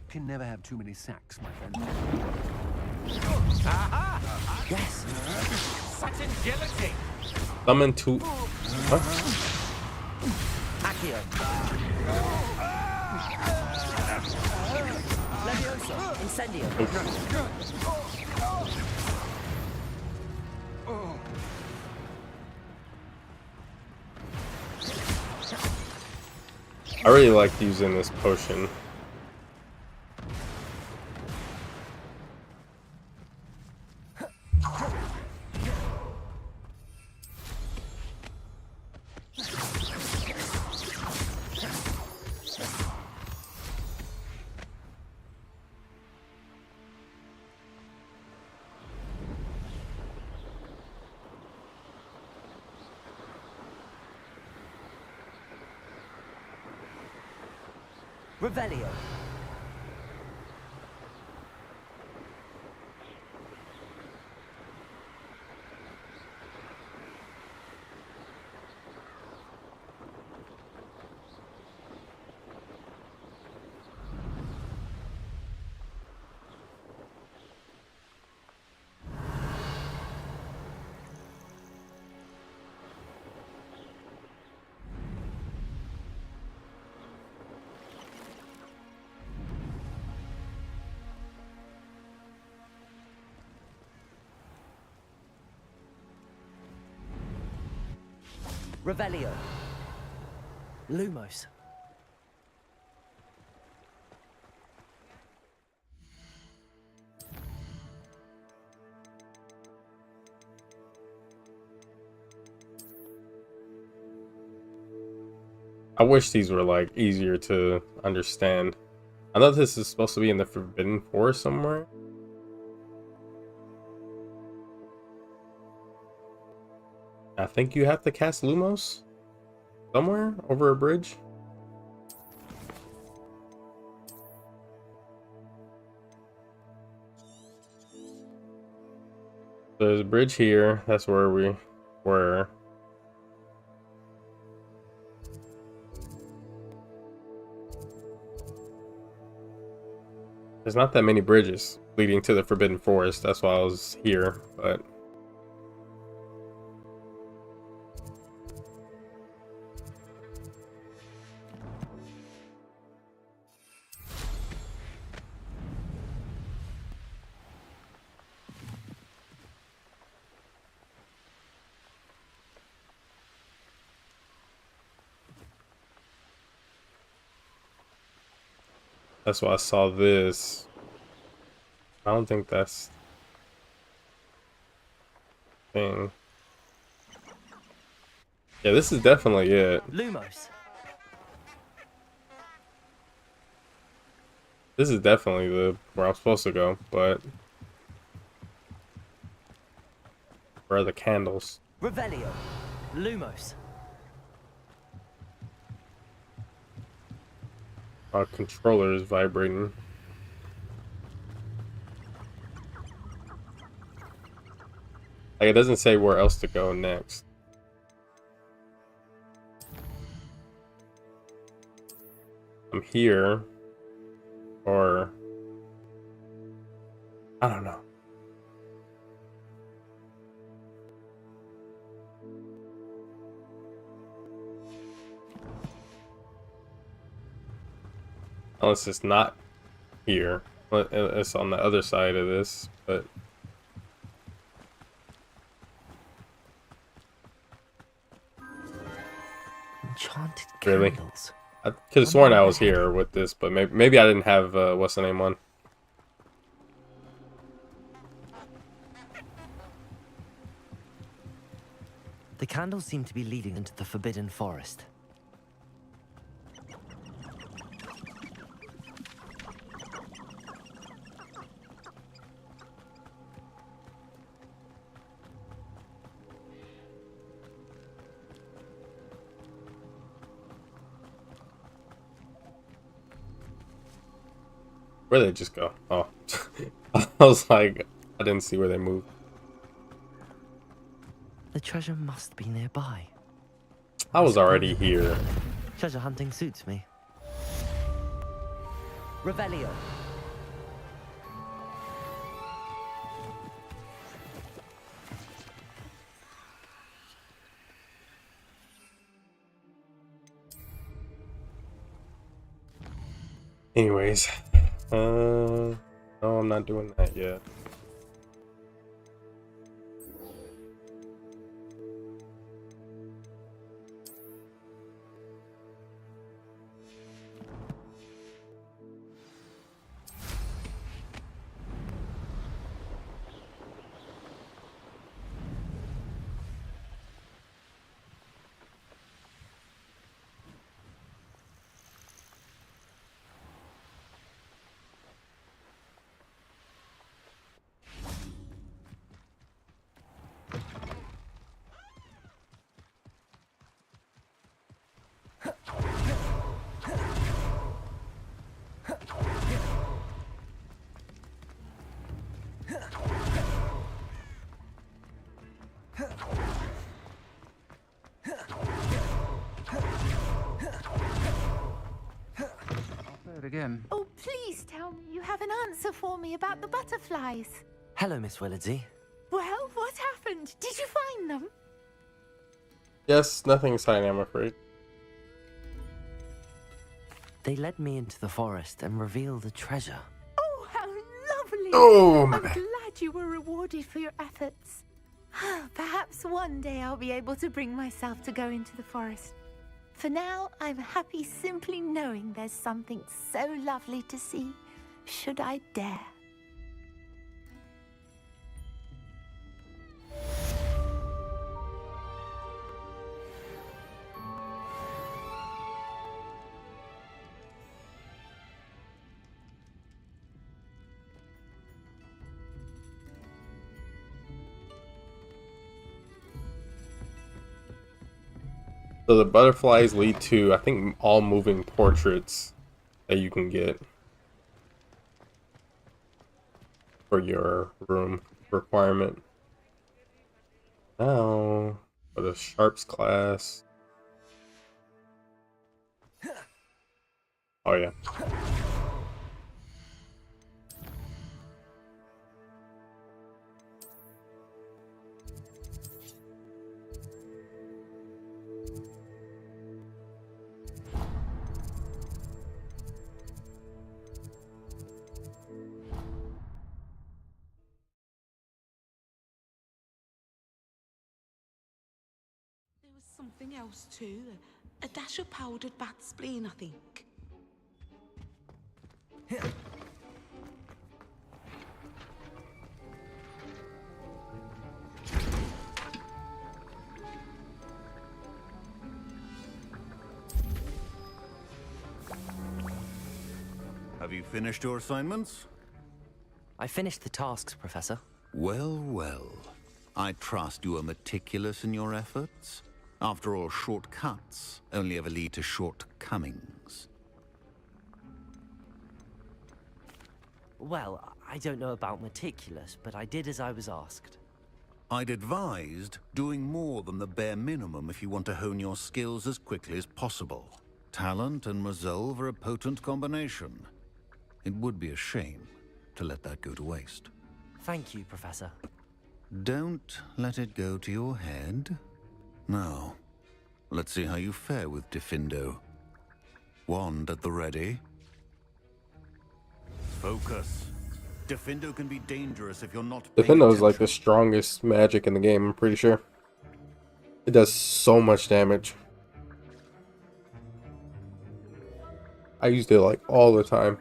Can never have too many sacks, my friend. Yes. Such agility! Summon to... What? Accio. Levioso. Incendio. I really liked using this potion. Revelio. Revelio. Lumos. I wish these were like easier to understand. I know this is supposed to be in the Forbidden Forest somewhere. I think you have to cast Lumos somewhere over a bridge. There's a bridge here. That's where we were. There's not that many bridges leading to the Forbidden Forest. That's why I was here, but that's why I saw this. I don't think that's thing. Yeah, this is definitely it. Lumos. This is definitely the where I'm supposed to go, but where are the candles? Revelio. Lumos. Our controller is vibrating. Like, it doesn't say where else to go next. I'm here, or I don't know. Unless it's not here. It's on the other side of this, but Enchanted really? candles. I could have sworn I was here with this, but maybe I didn't have what's the name on. The candles seem to be leading into the Forbidden Forest. Where'd they just go? Oh. I was like, I didn't see where they moved. The treasure must be nearby. I was already here. Treasure hunting suits me. Revelio. Anyways, no, I'm not doing that yet. Again. Oh, please tell me you have an answer for me about the butterflies. Hello, Miss Willardsey. Well, what happened? Did you find them? Yes, nothing exciting, I'm afraid. They led me into the forest and revealed a treasure. Oh, how lovely! Oh, my I'm bad. glad you were rewarded for your efforts. Perhaps one day I'll be able to bring myself to go into the forest. For now, I'm happy simply knowing there's something so lovely to see, should I dare. So the butterflies lead to, I think, all moving portraits that you can get for your room requirement. Now, for the Sharps class. Oh yeah. Something else too. A dash of powdered bat spleen, I think. Have you finished your assignments? I finished the tasks, Professor. Well, well. I trust you are meticulous in your efforts. After all, shortcuts only ever lead to shortcomings. Well, I don't know about meticulous, but I did as I was asked. I'd advised doing more than the bare minimum if you want to hone your skills as quickly as possible. Talent and resolve are a potent combination. It would be a shame to let that go to waste. Thank you, Professor. Don't let it go to your head. Now, let's see how you fare with Diffindo. Wand at the ready. Focus. Diffindo can be dangerous if you're not paying Diffindo's like attention. the strongest magic in the game, I'm pretty sure. It does so much damage. I used it like all the time.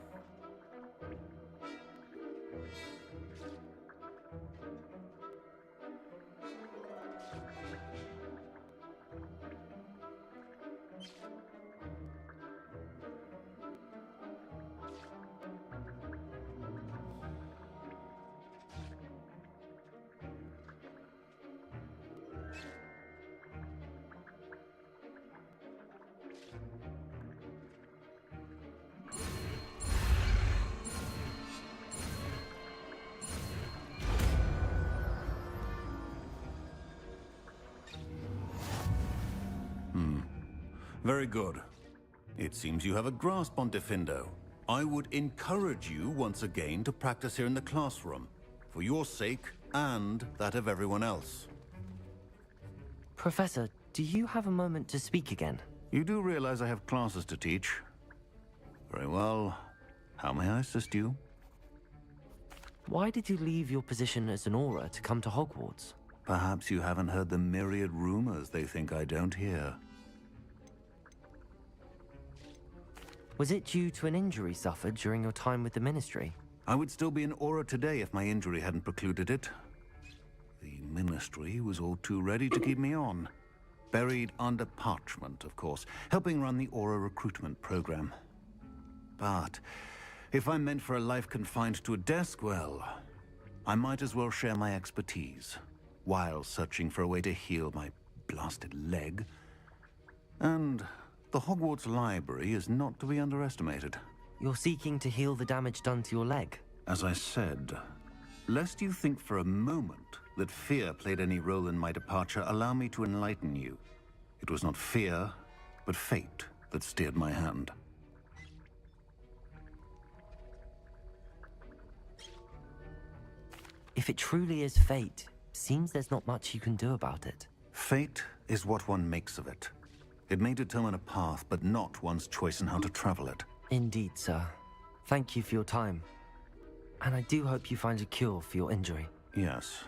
Very good. It seems you have a grasp on Diffindo. I would encourage you once again to practice here in the classroom, for your sake and that of everyone else. Professor, do you have a moment to speak again? You do realize I have classes to teach. Very well. How may I assist you? Why did you leave your position as an Auror to come to Hogwarts? Perhaps you haven't heard the myriad rumors they think I don't hear. Was it due to an injury suffered during your time with the Ministry? I would still be an Auror today if my injury hadn't precluded it. The Ministry was all too ready to keep me on. Buried under parchment, of course, helping run the Auror recruitment program. But if I'm meant for a life confined to a desk, well, I might as well share my expertise while searching for a way to heal my blasted leg. And the Hogwarts library is not to be underestimated. You're seeking to heal the damage done to your leg? As I said, lest you think for a moment that fear played any role in my departure, allow me to enlighten you. It was not fear, but fate that steered my hand. If it truly is fate, seems there's not much you can do about it. Fate is what one makes of it. It may determine a path, but not one's choice in how to travel it. Indeed, sir. Thank you for your time. And I do hope you find a cure for your injury. Yes.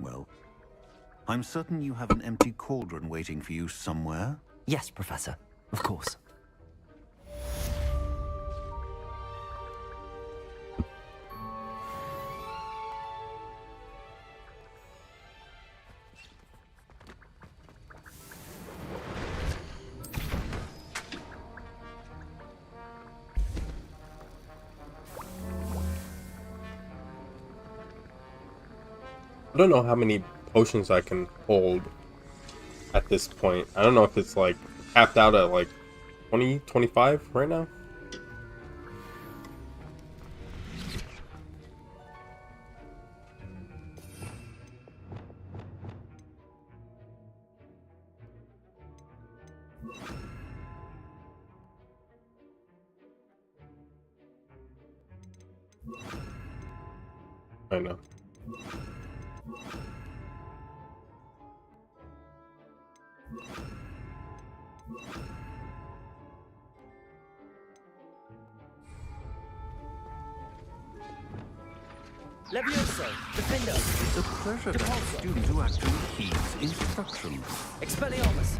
Well, I'm certain you have an empty cauldron waiting for you somewhere. Yes, Professor. Of course. I don't know how many potions I can hold at this point. I don't know if it's like capped out at like 20, 25 right now. I know. Levioso, Defender, It's a pleasure to have a student who actually heeds instructions. Expelliarmus.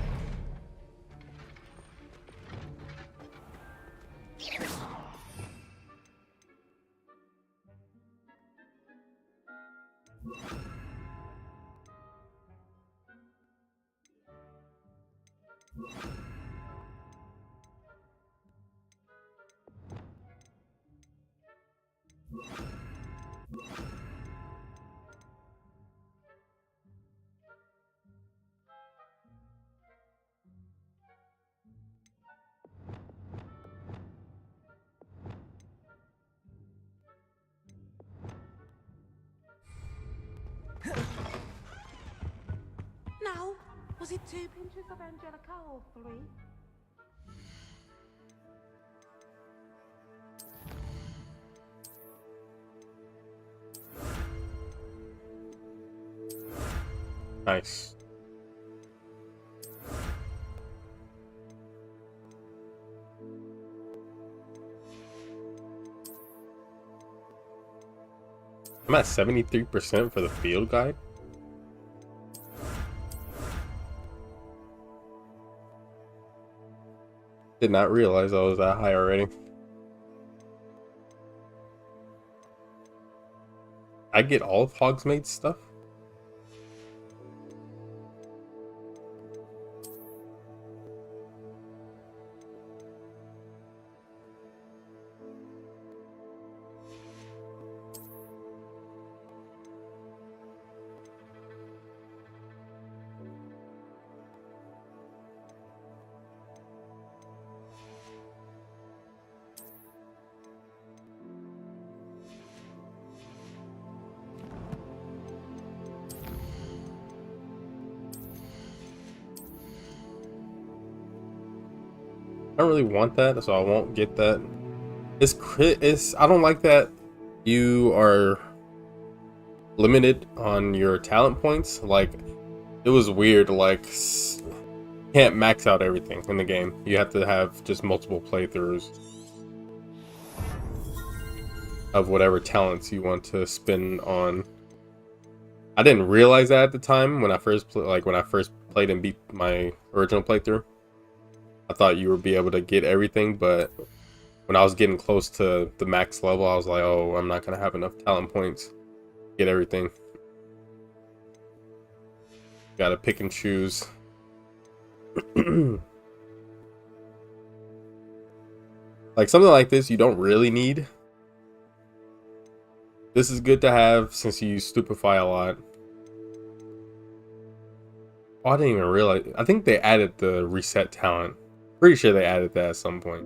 Now, was it 2 pinches of Angelica or 3? Nice. I'm at 73% for the field guide. Did not realize I was that high already. I get all of Hogsmeade's stuff? I don't really want that, so I won't get that. It's I don't like that you are limited on your talent points. Like, it was weird, like, can't max out everything in the game. You have to have just multiple playthroughs of whatever talents you want to spin on. I didn't realize that at the time when I first played and beat my original playthrough. I thought you would be able to get everything, but when I was getting close to the max level, I was like, oh, I'm not gonna have enough talent points to get everything. Gotta pick and choose. Like, something like this you don't really need. This is good to have since you stupefy a lot. Oh, I didn't even realize. I think they added the reset talent. Pretty sure they added that at some point.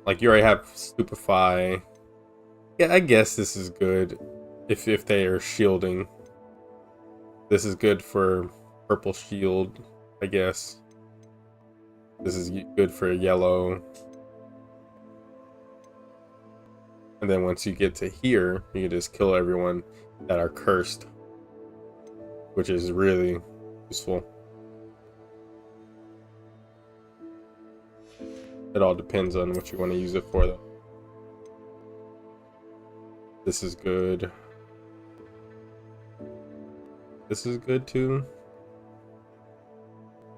Like, you already have stupefy. Yeah, I guess this is good if they are shielding. This is good for purple shield, I guess. This is good for yellow. And then once you get to here, you can just kill everyone that are cursed, which is really useful. It all depends on what you want to use it for, though. This is good. This is good too.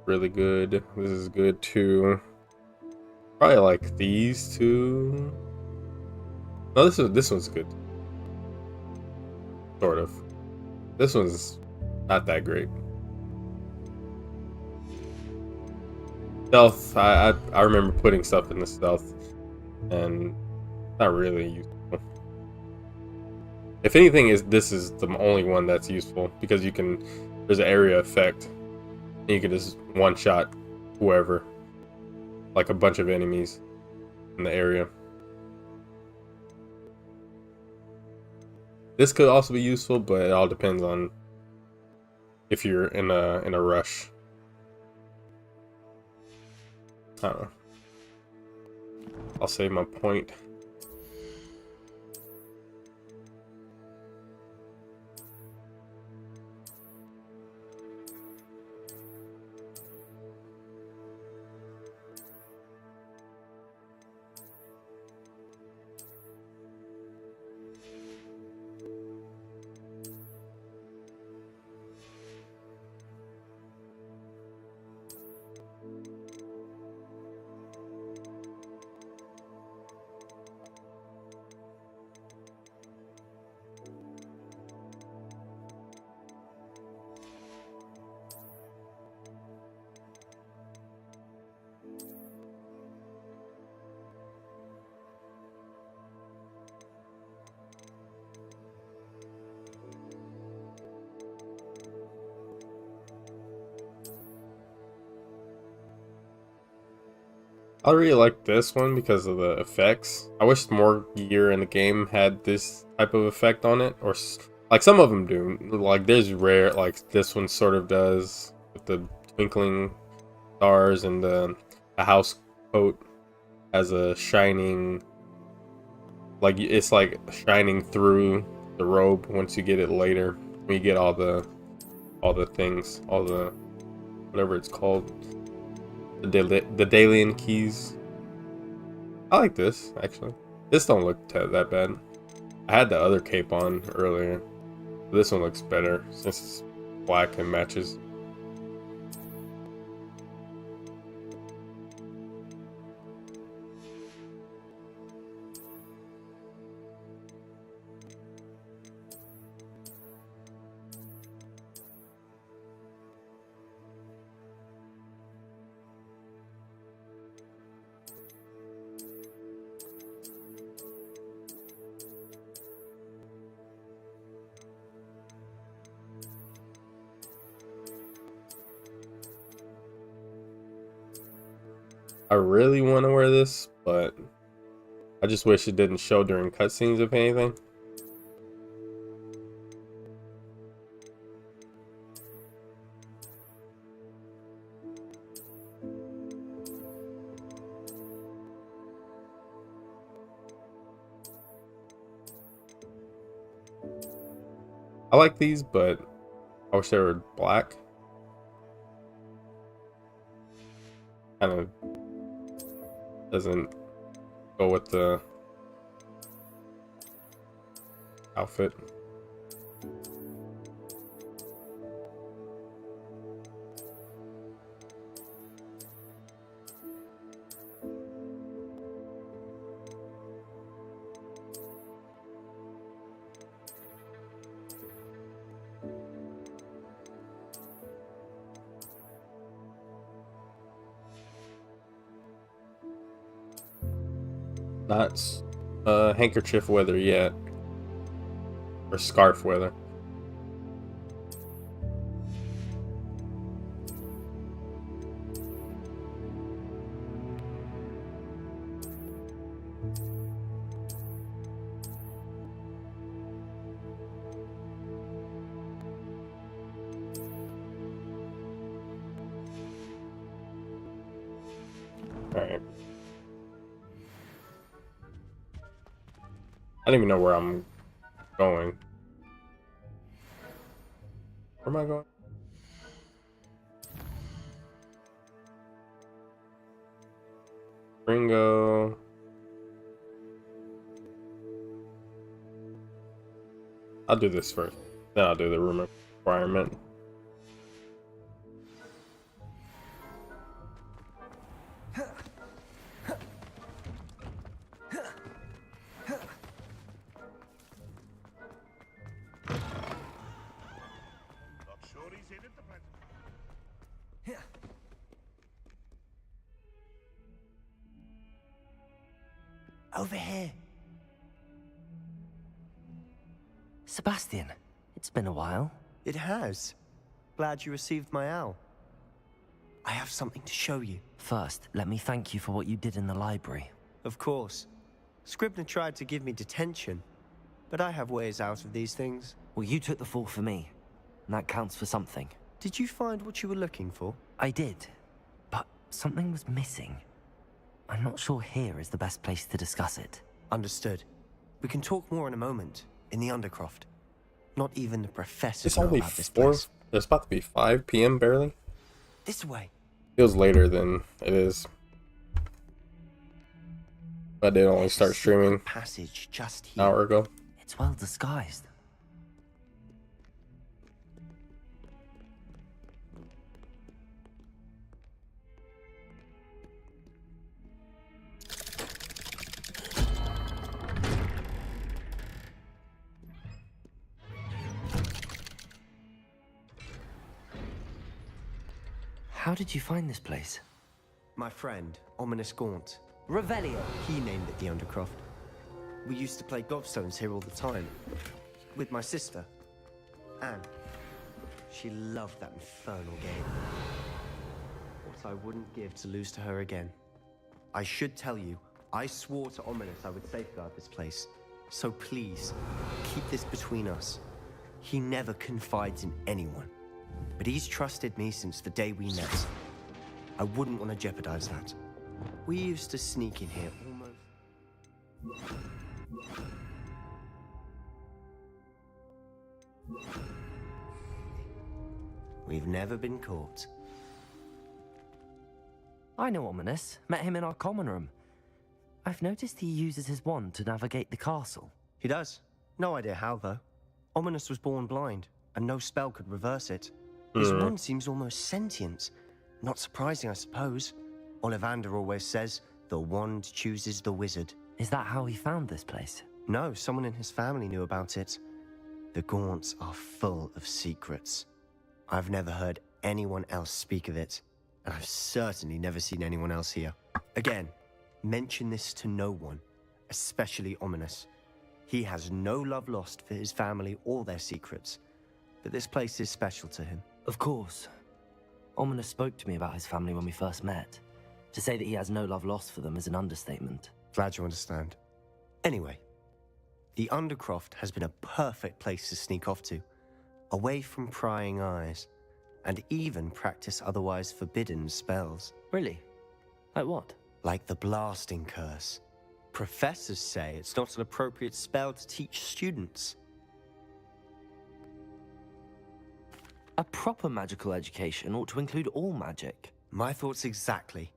Really good. This is good too. Probably like these two. No, this one's good. Sort of. This one's not that great. Stealth. I remember putting stuff in the stealth, and not really useful. If anything, this is the only one that's useful because you can. There's an area effect, and you can just one shot whoever, like a bunch of enemies in the area. This could also be useful, but it all depends on if you're in a rush. I don't know. I'll save my point. I really like this one because of the effects. I wish more gear in the game had this type of effect on it, or like some of them do. Like there's rare, like this one sort of does with the twinkling stars, and the house coat has a shining, like it's like shining through the robe once you get it later. When you get all the things, all the whatever it's called. The Dalian keys. I like this, actually. This don't look that bad. I had the other cape on earlier. This one looks better since it's black and matches. I really want to wear this, but I just wish it didn't show during cutscenes, if anything. I like these, but I wish they were black. Kind of doesn't go with the outfit. Not handkerchief weather yet, or scarf weather. All right. I don't even know where I'm going. Where am I going? Ringo. I'll do this first. Then I'll do the rumor requirement. Over here. Sebastian, it's been a while. It has. Glad you received my owl. I have something to show you. First, let me thank you for what you did in the library. Of course. Scribner tried to give me detention, but I have ways out of these things. Well, you took the fall for me, and that counts for something. Did you find what you were looking for? I did, but something was missing. I'm not sure here is the best place to discuss it. Understood. We can talk more in a moment, in the Undercroft. Not even the professor It's know only about this 4. place. It's about to be 5 p.m. barely. This way. Feels later than it is. I did only start streaming Passage just an here. hour ago. It's well disguised. How did you find this place? My friend, Ominous Gaunt. Revelio. He named it the Undercroft. We used to play gobstones here all the time. With my sister, Anne. She loved that infernal game. What I wouldn't give to lose to her again. I should tell you, I swore to Ominous I would safeguard this place. So please, keep this between us. He never confides in anyone. But he's trusted me since the day we met. I wouldn't want to jeopardize that. We used to sneak in here almost... We've never been caught. I know Ominous. Met him in our common room. I've noticed he uses his wand to navigate the castle. He does. No idea how, though. Ominous was born blind, and no spell could reverse it. His wand seems almost sentient. Not surprising, I suppose. Ollivander always says, the wand chooses the wizard. Is that how he found this place? No, someone in his family knew about it. The Gaunts are full of secrets. I've never heard anyone else speak of it, and I've certainly never seen anyone else here. Again, mention this to no one, especially Ominous. He has no love lost for his family or their secrets, but this place is special to him. Of course. Ominous spoke to me about his family when we first met. To say that he has no love lost for them is an understatement. Glad you understand. Anyway, the Undercroft has been a perfect place to sneak off to, away from prying eyes, and even practice otherwise forbidden spells. Really? Like what? Like the blasting curse. Professors say it's not an appropriate spell to teach students. A proper magical education ought to include all magic. My thoughts exactly.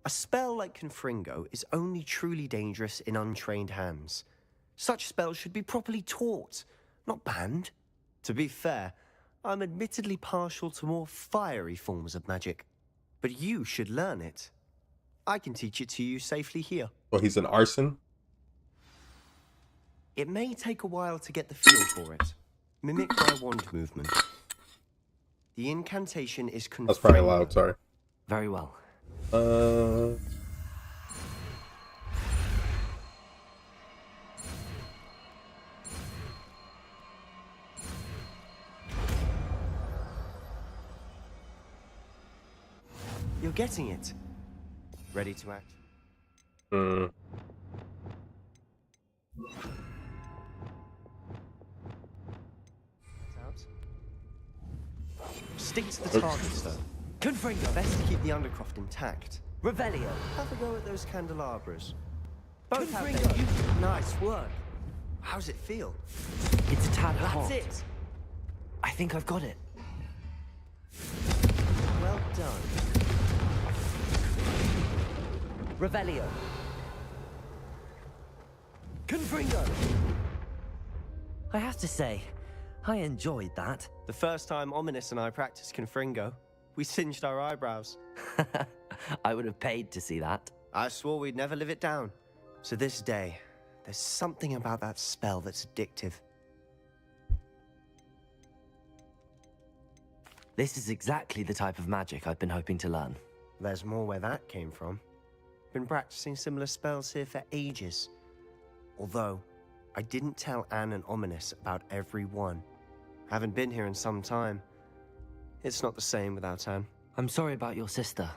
A spell like Confringo is only truly dangerous in untrained hands. Such spells should be properly taught, not banned. To be fair, I'm admittedly partial to more fiery forms of magic. But you should learn it. I can teach it to you safely here. Well, he's an arson. It may take a while to get the feel for it. Mimic my wand movement. The incantation is Confringo. That's probably loud, sorry. Very well. You're getting it. Ready to act? Out. Stick to the targets, though. Confringo. Best to keep the Undercroft intact. Revelio. Have a go at those candelabras. Both have Confringo. their nice work. How's it feel? It's a tad hot. That's it. I think I've got it. Well done. Revelio. Confringo. I have to say, I enjoyed that. The first time Ominous and I practiced Confringo, we singed our eyebrows. I would have paid to see that. I swore we'd never live it down. So this day, there's something about that spell that's addictive. This is exactly the type of magic I've been hoping to learn. There's more where that came from. Been practicing similar spells here for ages. Although, I didn't tell Anne and Ominous about every one. Haven't been here in some time. It's not the same without Anne. I'm sorry about your sister.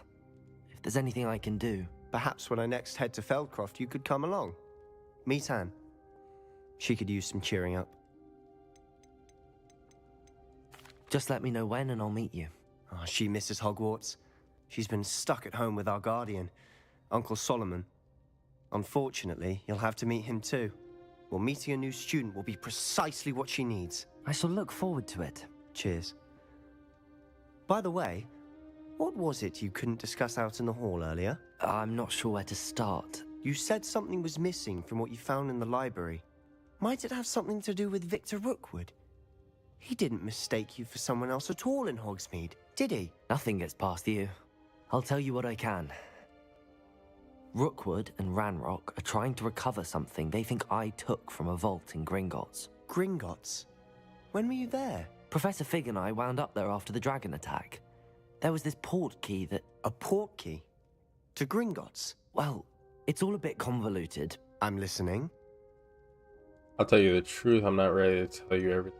If there's anything I can do... Perhaps when I next head to Feldcroft, you could come along. Meet Anne. She could use some cheering up. Just let me know when and I'll meet you. Oh, she misses Hogwarts. She's been stuck at home with our guardian, Uncle Solomon. Unfortunately, you'll have to meet him too. Well, meeting a new student will be precisely what she needs. I shall look forward to it. Cheers. By the way, what was it you couldn't discuss out in the hall earlier? I'm not sure where to start. You said something was missing from what you found in the library. Might it have something to do with Victor Rookwood? He didn't mistake you for someone else at all in Hogsmeade, did he? Nothing gets past you. I'll tell you what I can. Rookwood and Ranrock are trying to recover something they think I took from a vault in Gringotts. Gringotts? When were you there? Professor Fig and I wound up there after the dragon attack. There was this port key that... A port key? To Gringotts? Well, it's all a bit convoluted. I'm listening. I'll tell you the truth, I'm not ready to tell you everything.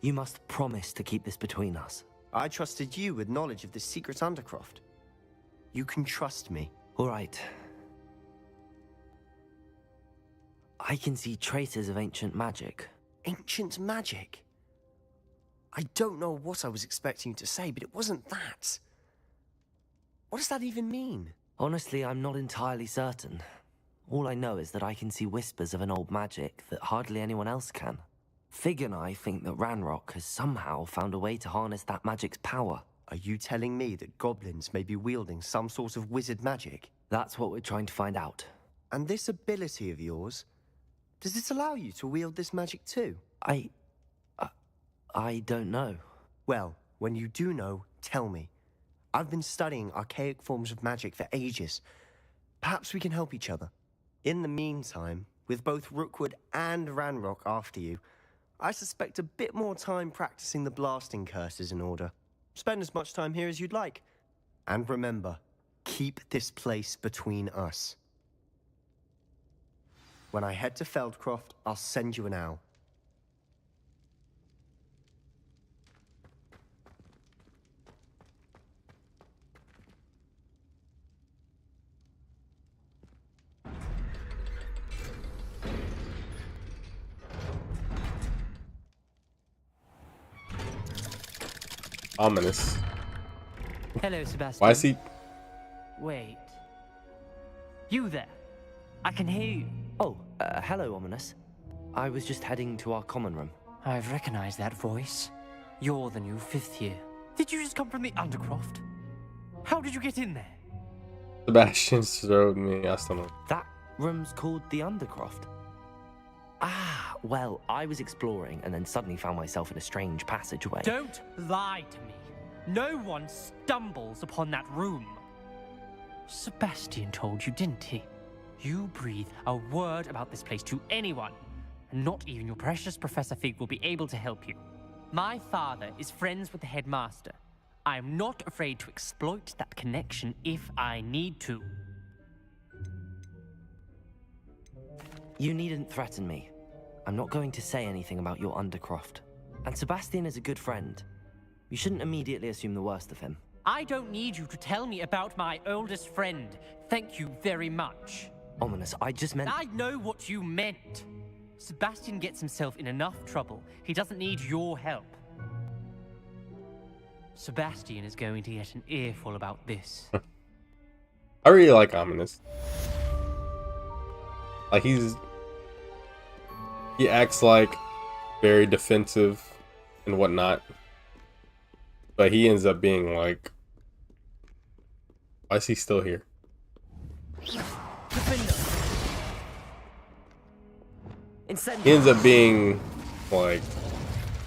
You must promise to keep this between us. I trusted you with knowledge of this secret Undercroft. You can trust me. All right. I can see traces of ancient magic. Ancient magic? I don't know what I was expecting you to say, but it wasn't that. What does that even mean? Honestly, I'm not entirely certain. All I know is that I can see whispers of an old magic that hardly anyone else can. Fig and I think that Ranrock has somehow found a way to harness that magic's power. Are you telling me that goblins may be wielding some sort of wizard magic? That's what we're trying to find out. And this ability of yours, does it allow you to wield this magic too? I don't know. Well, when you do know, tell me. I've been studying archaic forms of magic for ages. Perhaps we can help each other. In the meantime, with both Rookwood and Ranrock after you, I suspect a bit more time practicing the blasting curse is in order. Spend as much time here as you'd like. And remember, keep this place between us. When I head to Feldcroft, I'll send you an owl. Ominous. Hello, Sebastian. Why is he... Wait. You there? I can hear you. Oh, hello, Ominous. I was just heading to our common room. I've recognized that voice. You're the new 5th year. Did you just come from the Undercroft? How did you get in there? Sebastian showed me. I still know. That room's called the Undercroft. Ah, well, I was exploring and then suddenly found myself in a strange passageway. Don't lie to me. No one stumbles upon that room. Sebastian told you, didn't he? You breathe a word about this place to anyone, and not even your precious Professor Fig will be able to help you. My father is friends with the headmaster. I am not afraid to exploit that connection if I need to. You needn't threaten me. I'm not going to say anything about your Undercroft. And Sebastian is a good friend. You shouldn't immediately assume the worst of him. I don't need you to tell me about my oldest friend. Thank you very much. Ominous, I just meant... I know what you meant. Sebastian gets himself in enough trouble. He doesn't need your help. Sebastian is going to get an earful about this. I really like Ominous. Like, he acts like very defensive and whatnot, but he ends up being like, why is he still here? He ends up being like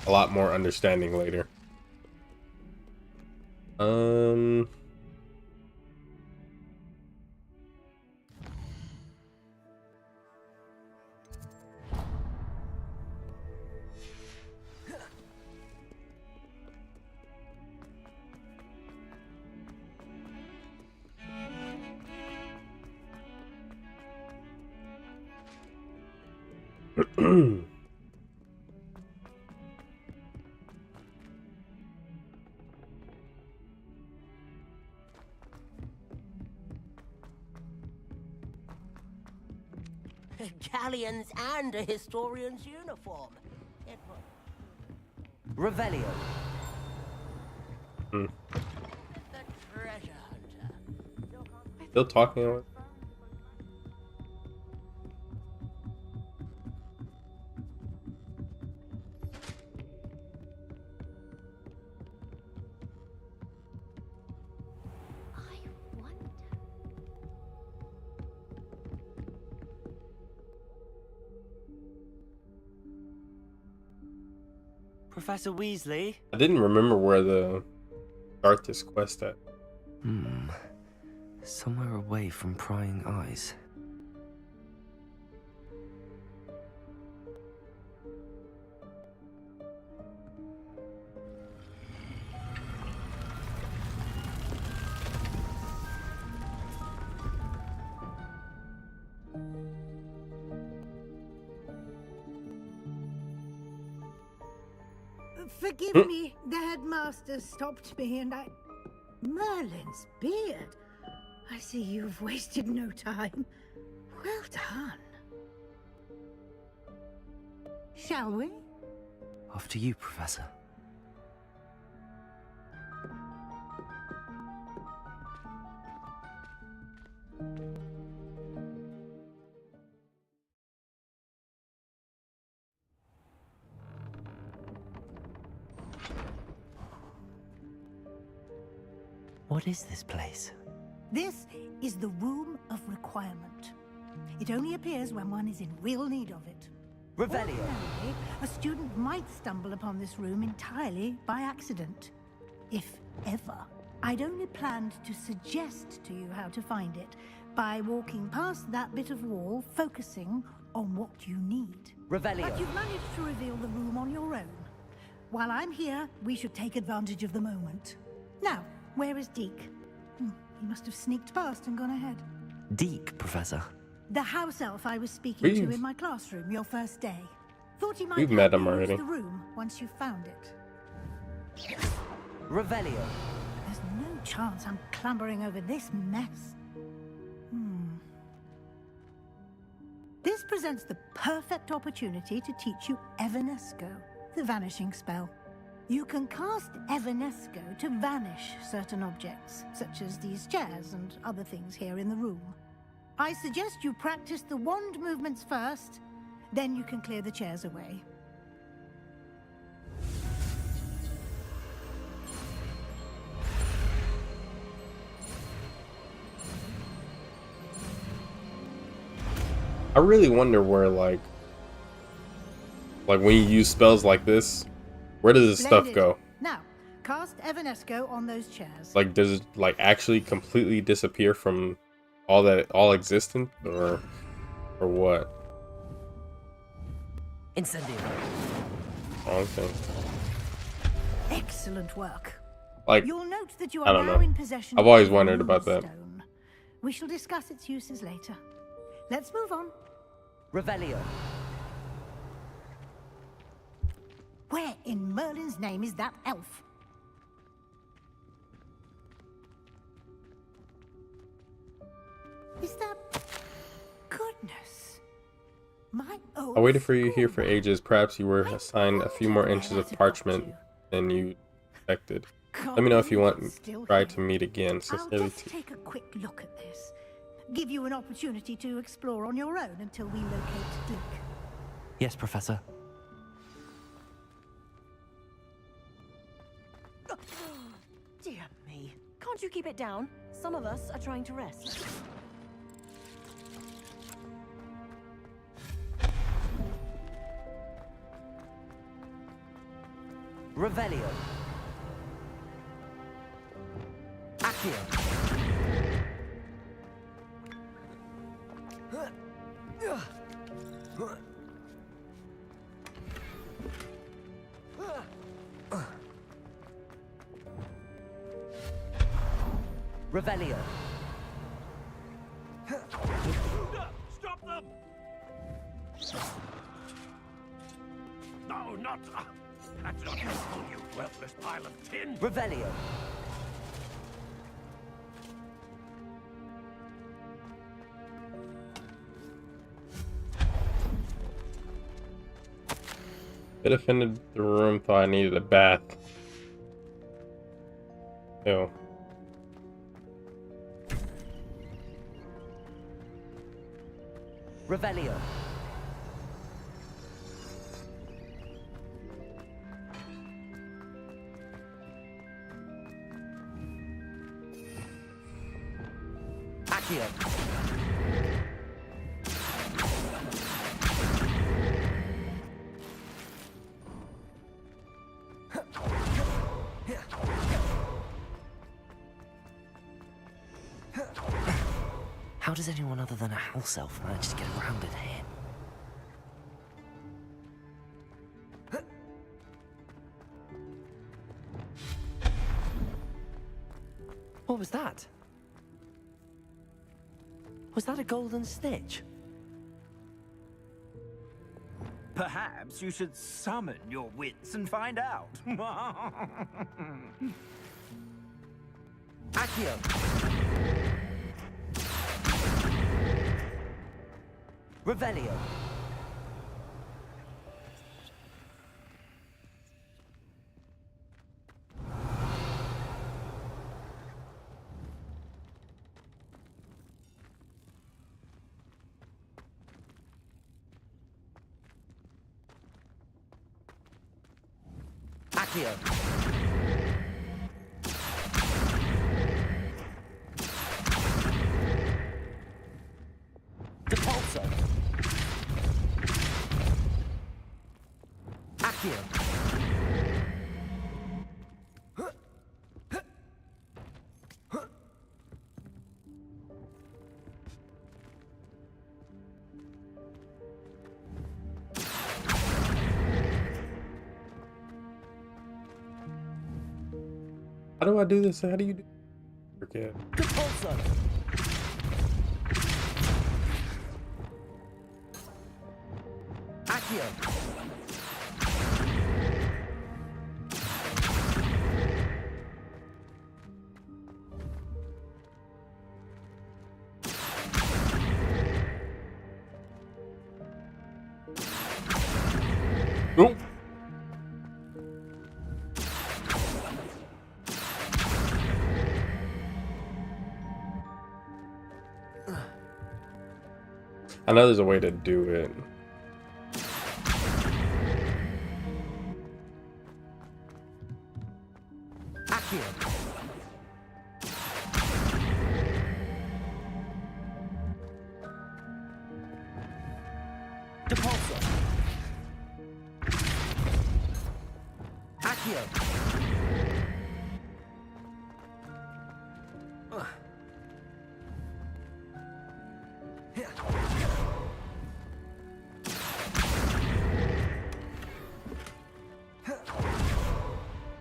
a lot more understanding later. Galleons and a historian's uniform. Revelio. Hmm. The treasure hunter. Still talking about it? Professor Weasley? I didn't remember where the start this quest at. Somewhere away from prying eyes. Forgive me, the headmaster stopped me and I... Merlin's beard. I see you've wasted no time. Well done. Shall we? After you, Professor. What is this place? This is the Room of Requirement. It only appears when one is in real need of it. Revelio. Ordinarily, a student might stumble upon this room entirely by accident. If ever. I'd only planned to suggest to you how to find it by walking past that bit of wall, focusing on what you need. Revelio. But you've managed to reveal the room on your own. While I'm here, we should take advantage of the moment. Now, where is Deke? He must have sneaked past and gone ahead. Deke, Professor. The house elf I was speaking to in my classroom your first day. Thought he might We've met help him you already. use the room once you found it. Revelio. There's no chance I'm clambering over this mess. This presents the perfect opportunity to teach you Evanesco, the vanishing spell. You can cast Evanesco to vanish certain objects, such as these chairs and other things here in the room. I suggest you practice the wand movements first, then you can clear the chairs away. I really wonder where, like when you use spells like this, where does this stuff Splendid. go? Now, cast Evanesco on those chairs. Like, does it like actually completely disappear from all existent, or what? Incendio. Wrong thing. Excellent work. Like, You'll note that you I are don't now know. in possession I've of always the wondered about that. Moonstone. We shall discuss its uses later. Let's move on. Revelio. Where in Merlin's name is that elf? Is that... Goodness. My old I waited for you here for ages. Perhaps you were assigned a few more inches of parchment than you expected. Let me know if you want try to meet again. I'll Sincerely, just take a quick look at this. Give you an opportunity to explore on your own until we locate Deke. Yes, Professor. Dear me. Can't you keep it down? Some of us are trying to rest. Revelio. Accio. Revelio. Stop them! No, not... That's not useful, you worthless pile of tin! Revelio. It offended the room, thought I needed a bath. Ew. Revelio. Accio. How does anyone other than a house elf manage to get around in here? What was that? Was that a golden stitch? Perhaps you should summon your wits and find out. Accio. Revelio. Accio. Depulso. Accio. How do I do this? How do you do? Forget. Depulso. Accio. Nope. I know there's a way to do it. Accio. Depulso. Accio.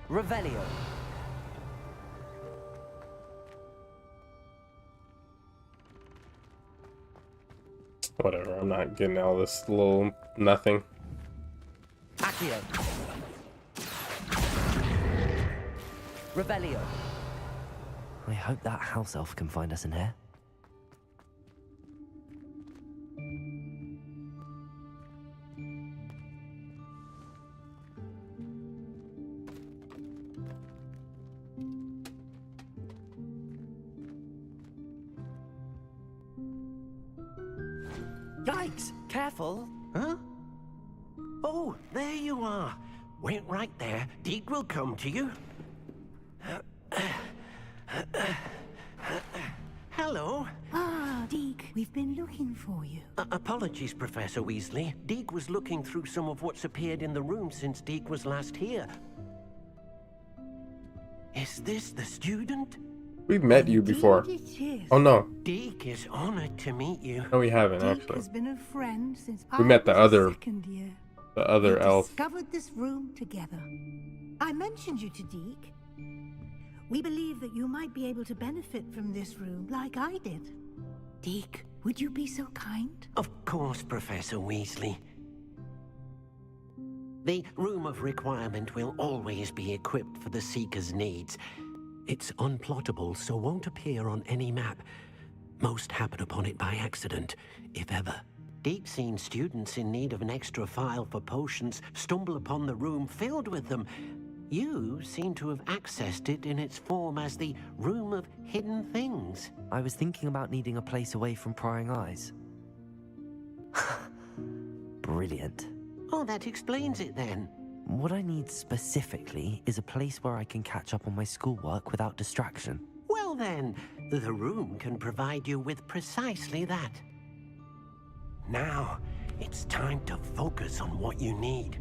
Revelio. Whatever, I'm not getting all this little nothing. Accio. Revelio. I hope that house elf can find us in here. Yikes! Careful! Huh? Oh, there you are. Wait right there. Deke will come to you. Hello. Ah, Deke, we've been looking for you. Apologies, Professor Weasley. Deke was looking through some of what's appeared in the room since Deke was last here. Is this the student? We've met you before. Indeed it is. Oh no. Deek is honored to meet you. No, we haven't Deek actually. has been a friend since We I met the was other- in second year. The other We elf. discovered this room together. I mentioned you to Deek. We believe that you might be able to benefit from this room like I did. Deek, would you be so kind? Of course, Professor Weasley. The Room of Requirement will always be equipped for the Seeker's needs. It's unplottable, so won't appear on any map. Most happen upon it by accident, if ever. Deep-seen students in need of an extra file for potions stumble upon the room filled with them. You seem to have accessed it in its form as the Room of Hidden Things. I was thinking about needing a place away from prying eyes. Brilliant. Oh, that explains it then. What I need specifically is a place where I can catch up on my schoolwork without distraction. Well then, the room can provide you with precisely that. Now, it's time to focus on what you need.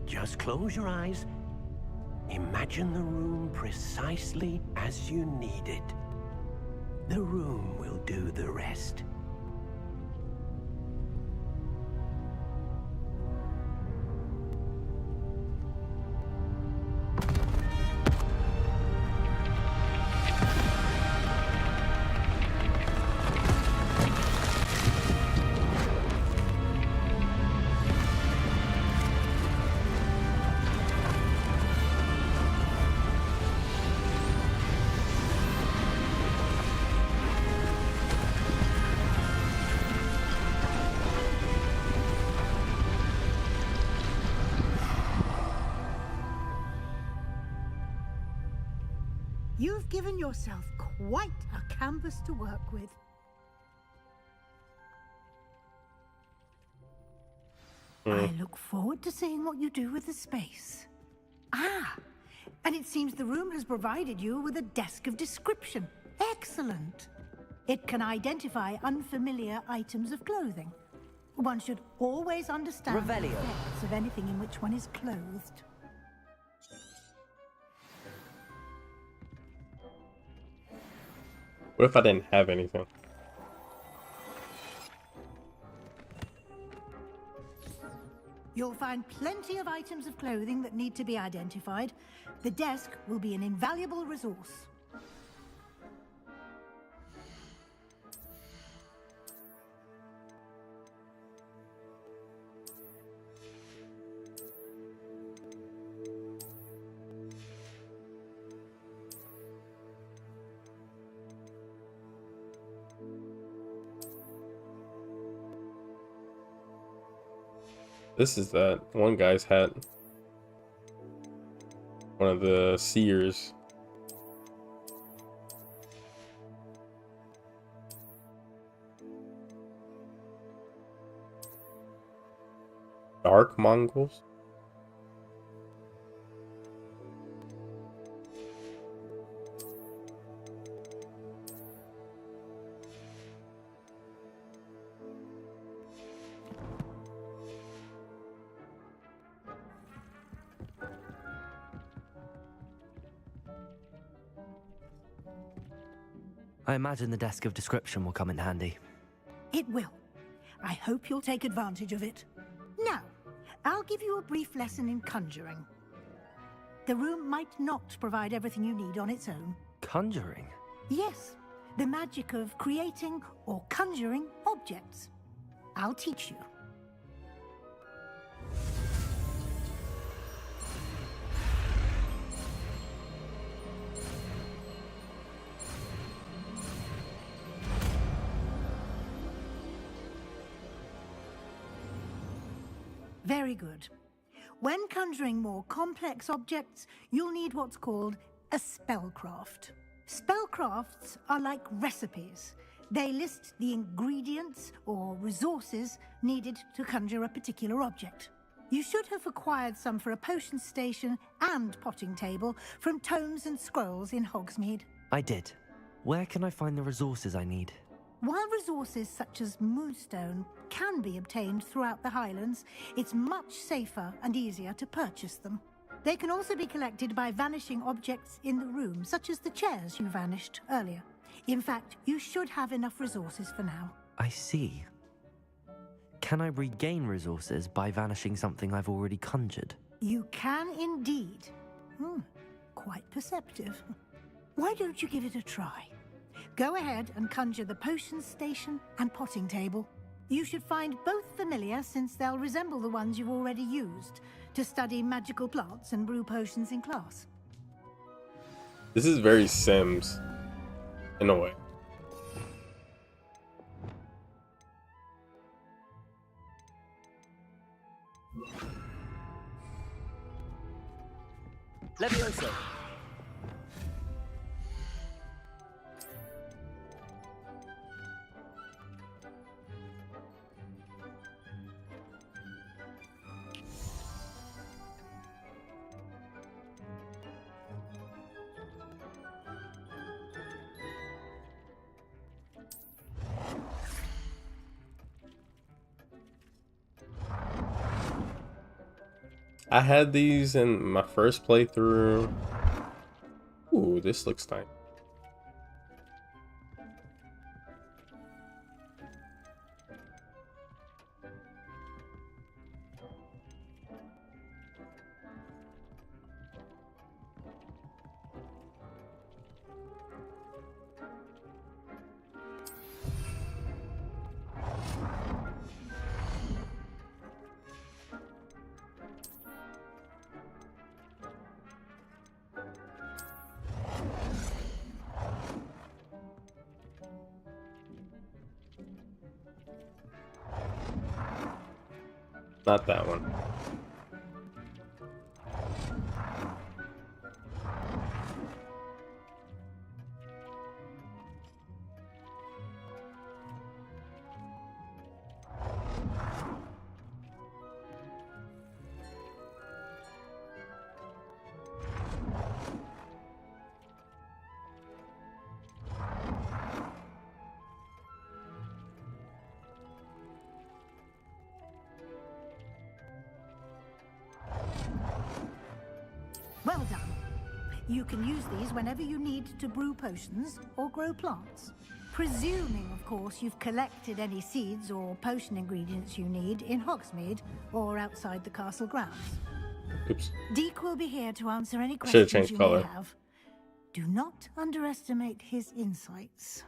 Just close your eyes. Imagine the room precisely as you need it. The room will do the rest. You've given yourself quite a canvas to work with. I look forward to seeing what you do with the space. Ah, and it seems the room has provided you with a desk of description. Excellent. It can identify unfamiliar items of clothing. One should always understand the Revelio. effects of anything in which one is clothed. What if I didn't have anything? You'll find plenty of items of clothing that need to be identified. The desk will be an invaluable resource. This is that one guy's hat. One of the seers. Dark Mongols? I imagine the desk of description will come in handy. It will. I hope you'll take advantage of it. Now, I'll give you a brief lesson in conjuring. The room might not provide everything you need on its own. Conjuring? Yes, the magic of creating or conjuring objects. I'll teach you. Very good. When conjuring more complex objects, you'll need what's called a spellcraft. Spellcrafts are like recipes. They list the ingredients or resources needed to conjure a particular object. You should have acquired some for a potion station and potting table from tomes and scrolls in Hogsmeade. I did. Where can I find the resources I need? While resources such as moonstone can be obtained throughout the Highlands, it's much safer and easier to purchase them. They can also be collected by vanishing objects in the room, such as the chairs you vanished earlier. In fact, you should have enough resources for now. I see. Can I regain resources by vanishing something I've already conjured? You can indeed. Quite perceptive. Why don't you give it a try? Go ahead and conjure the potions station and potting table. You should find both familiar, since they'll resemble the ones you've already used to study magical plants and brew potions in class. This is very Sims, in a way. Levioso. I had these in my first playthrough. Ooh, this looks nice. Not that one. Well done. You can use these whenever you need to brew potions or grow plants. Presuming, of course, you've collected any seeds or potion ingredients you need in Hogsmeade or outside the castle grounds. Oops. Deek will be here to answer any Should've questions changed you color. may have. Do not underestimate his insights.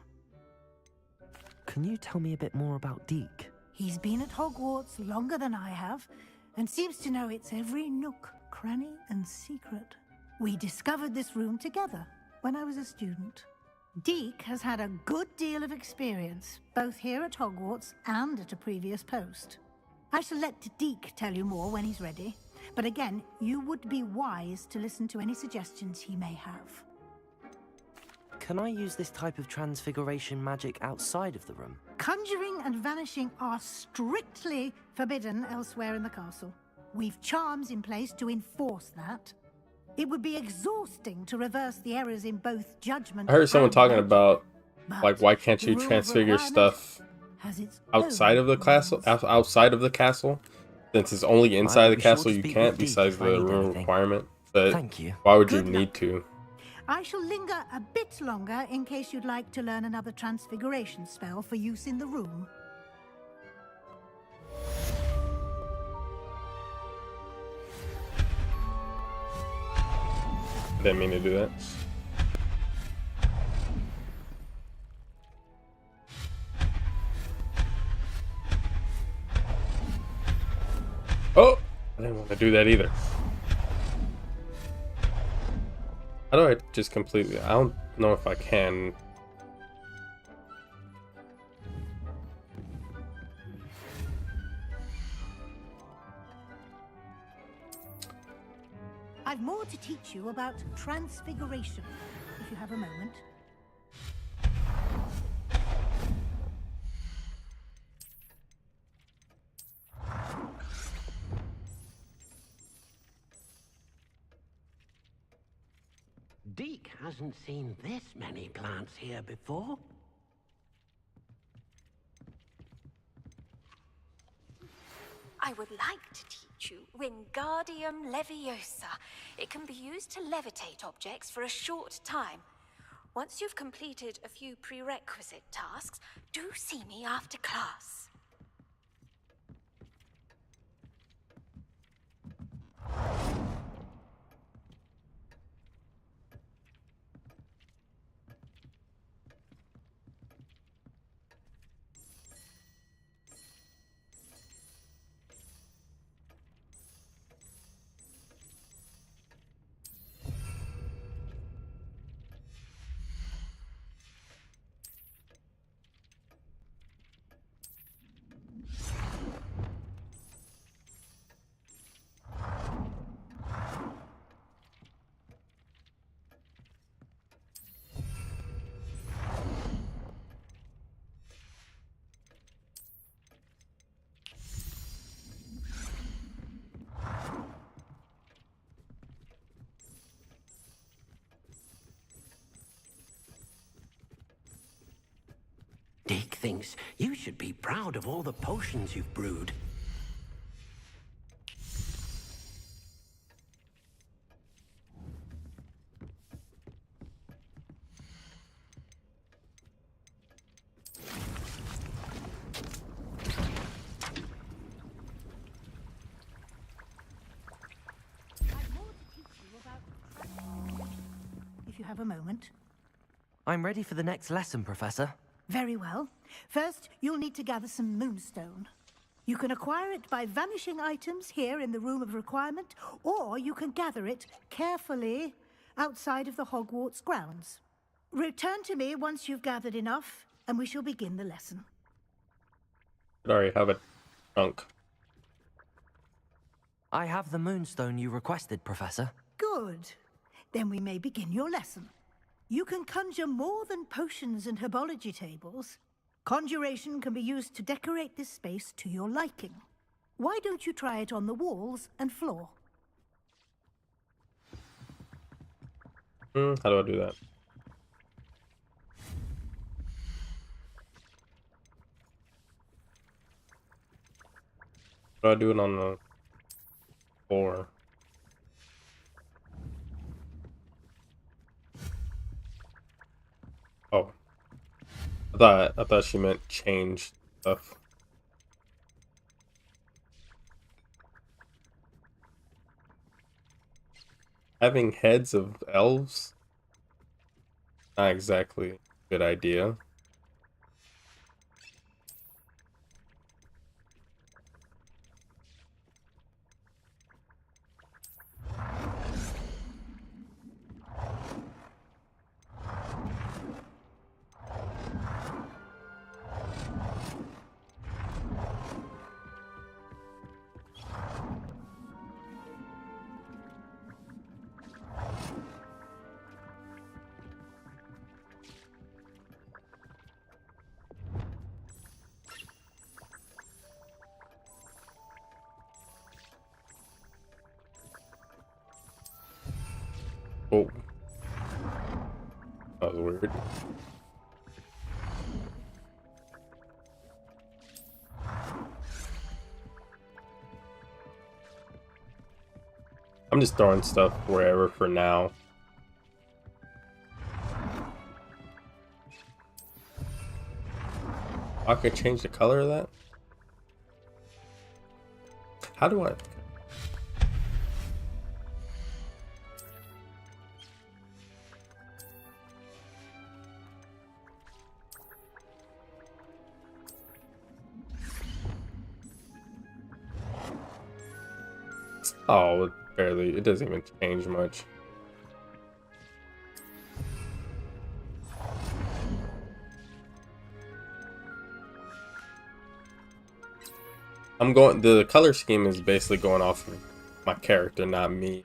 Can you tell me a bit more about Deek? He's been at Hogwarts longer than I have, and seems to know its every nook, cranny, and secret. We discovered this room together when I was a student. Deek has had a good deal of experience, both here at Hogwarts and at a previous post. I shall let Deek tell you more when he's ready, but again, you would be wise to listen to any suggestions he may have. Can I use this type of transfiguration magic outside of the room? Conjuring and vanishing are strictly forbidden elsewhere in the castle. We've charms in place to enforce that. It would be exhausting to reverse the errors in both judgment. I heard someone and talking magic. about, But like, why can't you the rule of transfigure requirement stuff has its outside own of the castle? Outside of the castle, since it's only inside I'll the be sure castle, to you speak can't. with Deek Besides if I the need room anything. requirement, but Thank you. why would you Good need luck. to? I shall linger a bit longer in case you'd like to learn another transfiguration spell for use in the room. I didn't mean to do that. Oh! I didn't want to do that either. How do I just completely... I don't know if I can... I've more to teach you about transfiguration, if you have a moment. Deek hasn't seen this many plants here before. I would like to teach you Wingardium Leviosa. It can be used to levitate objects for a short time. Once you've completed a few prerequisite tasks, do see me after class. Dick thinks you should be proud of all the potions you've brewed. If you have a moment. I'm ready for the next lesson, Professor. Very well. First, you'll need to gather some moonstone. You can acquire it by vanishing items here in the Room of Requirement, or you can gather it carefully outside of the Hogwarts grounds. Return to me once you've gathered enough, and we shall begin the lesson. Sorry, have a chunk. I have the moonstone you requested, Professor. Good. Then we may begin your lesson. You can conjure more than potions and herbology tables. Conjuration can be used to decorate this space to your liking. Why don't you try it on the walls and floor? How do I do that? How do I do it on the floor? Oh, I thought she meant change stuff. Having heads of elves? Not exactly a good idea. Oh. That was weird. I'm just throwing stuff wherever for now. I could change the color of that? How do I? Oh, it barely, it doesn't even change much. The color scheme is basically going off of my character, not me.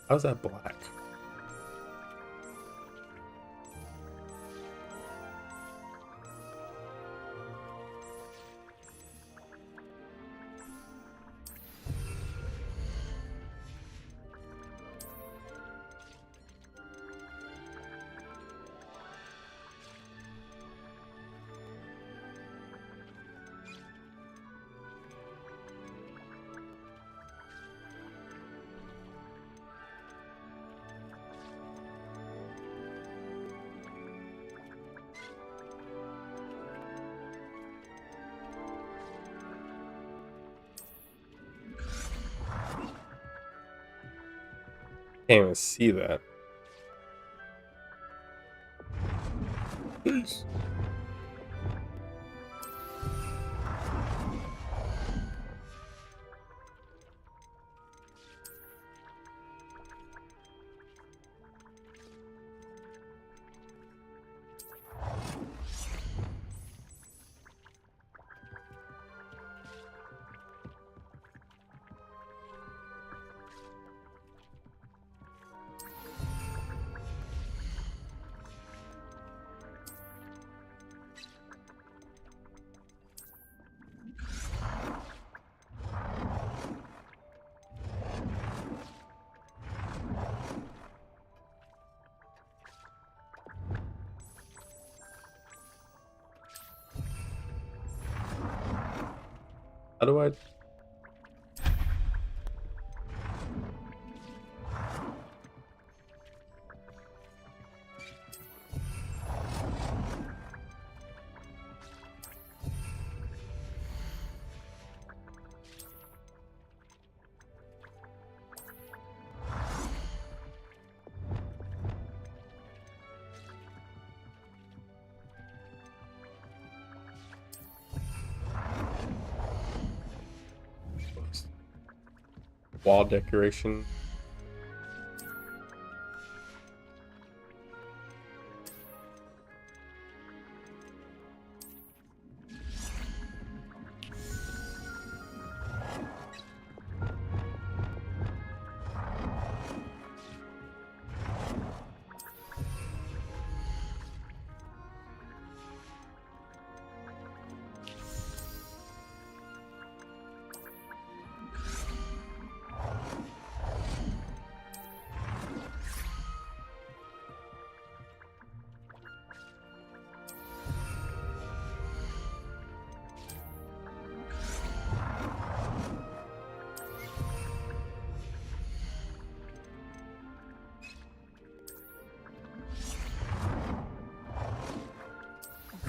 How's that black? can't even see that. Peace. How do I? Wall decoration.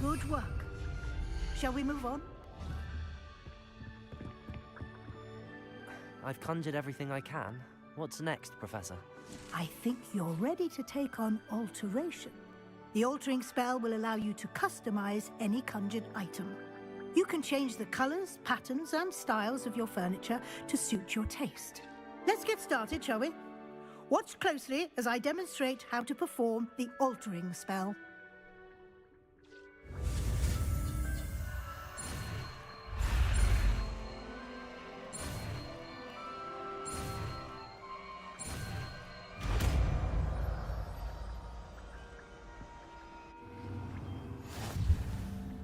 Good work. Shall we move on? I've conjured everything I can. What's next, Professor? I think you're ready to take on alteration. The altering spell will allow you to customize any conjured item. You can change the colors, patterns, and styles of your furniture to suit your taste. Let's get started, shall we? Watch closely as I demonstrate how to perform the altering spell.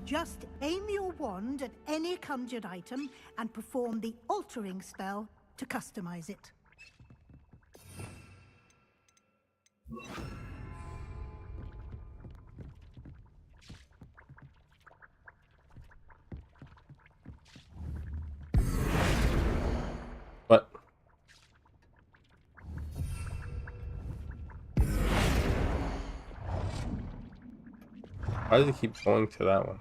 Just aim your wand at any conjured item and perform the altering spell to customize it. What? Why does it keep going to that one?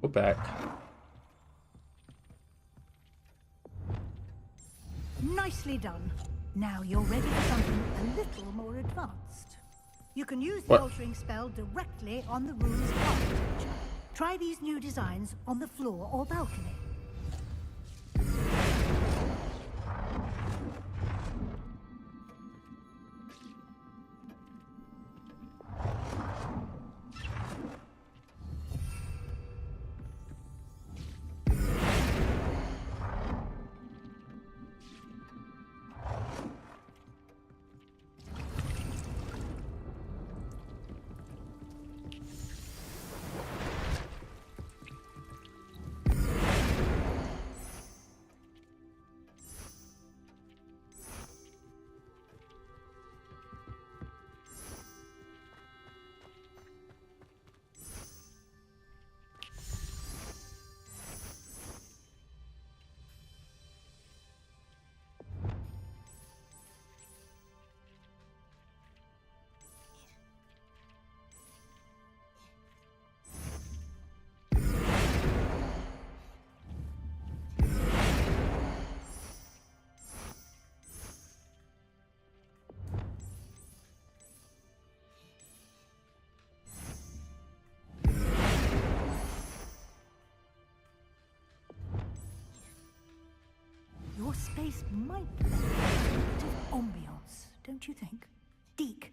Go back. Nicely done. Now you're ready for something a little more advanced. You can use the altering spell directly on the room's architecture. Try these new designs on the floor or balcony. space might benefit from a bit of ambiance, don't you think? Deke,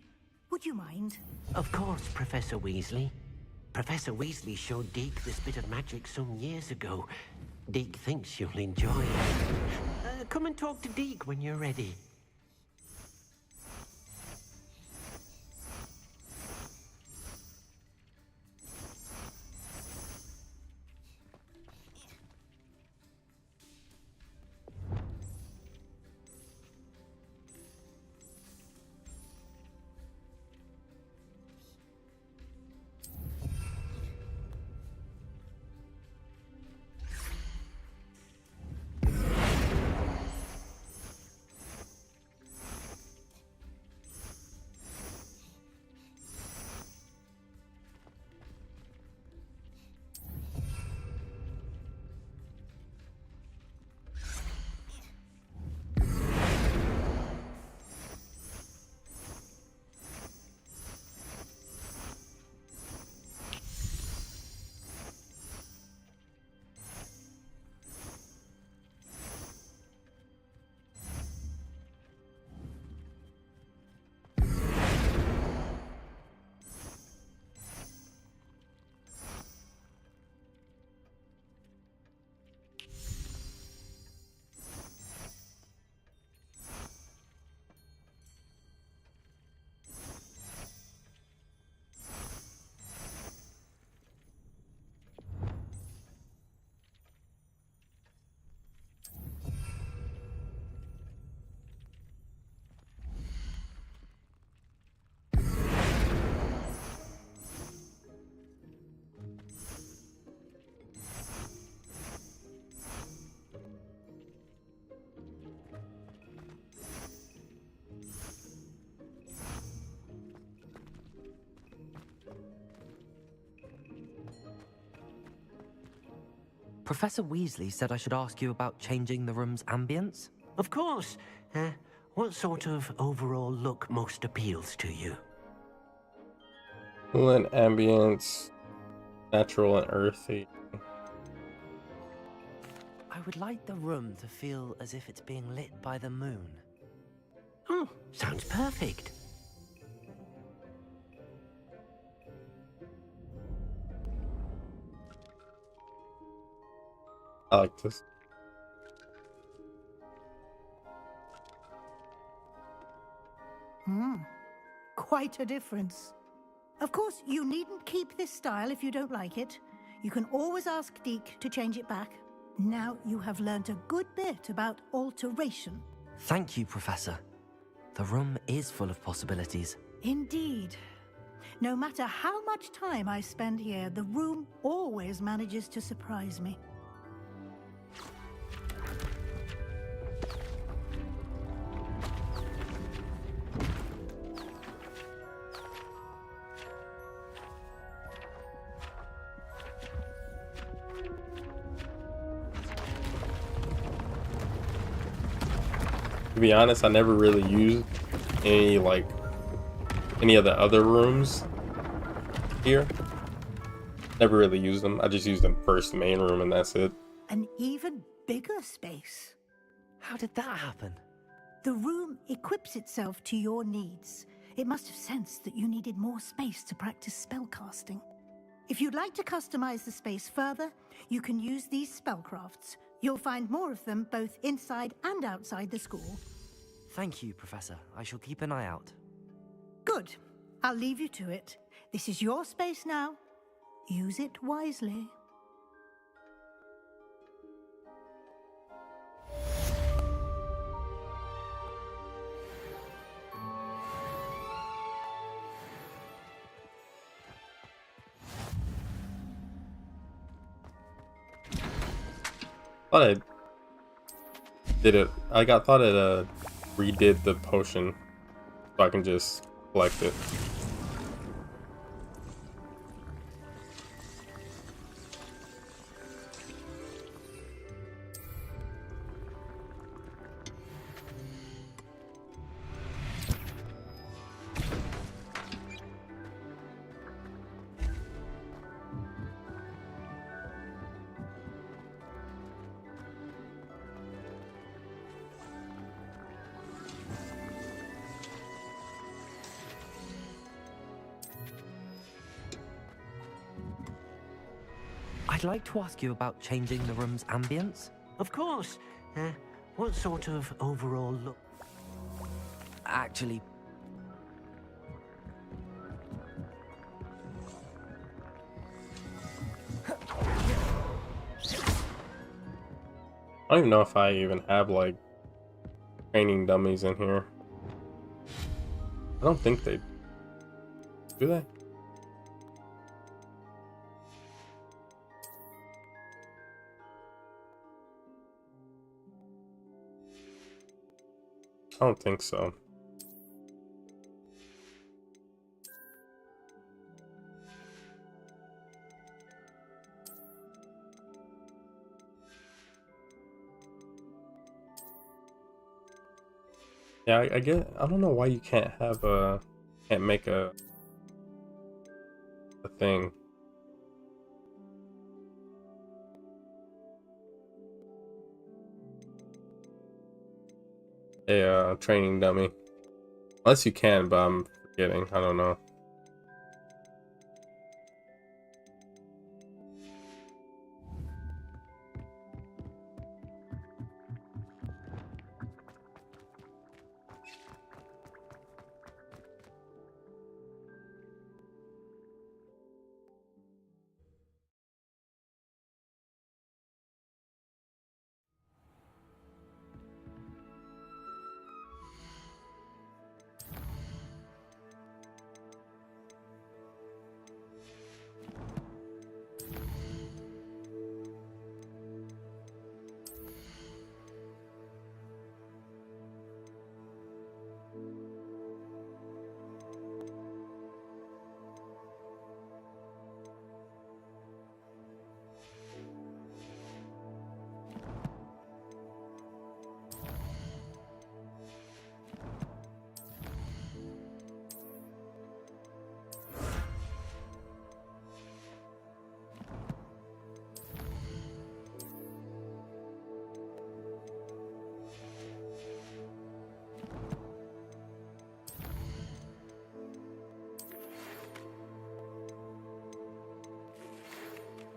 would you mind? Of course, Professor Weasley. Professor Weasley showed Deke this bit of magic some years ago. Deke thinks you'll enjoy it. Come and talk to Deke when you're ready. Professor Weasley said I should ask you about changing the room's ambience? Of course. What sort of overall look most appeals to you? Coolant ambience, natural and earthy. I would like the room to feel as if it's being lit by the moon. Oh, sounds perfect. I like this. Quite a difference. Of course, you needn't keep this style if you don't like it. You can always ask Deke to change it back. Now you have learnt a good bit about alteration. Thank you, Professor. The room is full of possibilities. Indeed. No matter how much time I spend here, the room always manages to surprise me. To be honest, I never really used any of the other rooms here. Never really used them. I just used the first main room and that's it. An even bigger space. How did that happen? The room equips itself to your needs. It must have sensed that you needed more space to practice spellcasting. If you'd like to customize the space further, you can use these spellcrafts. You'll find more of them both inside and outside the school. Thank you, Professor. I shall keep an eye out. Good. I'll leave you to it. This is your space now. Use it wisely. Thought I did it. Thought it redid the potion, so I can just collect it. I'd like to ask you about changing the room's ambience. Of course. What sort of overall look? Actually, I don't even know if I even have like training dummies in here. I don't think they do they? I don't think so. Yeah, I get. I don't know why you can't have can't make a thing. A training dummy. Unless you can, but I'm forgetting. I don't know.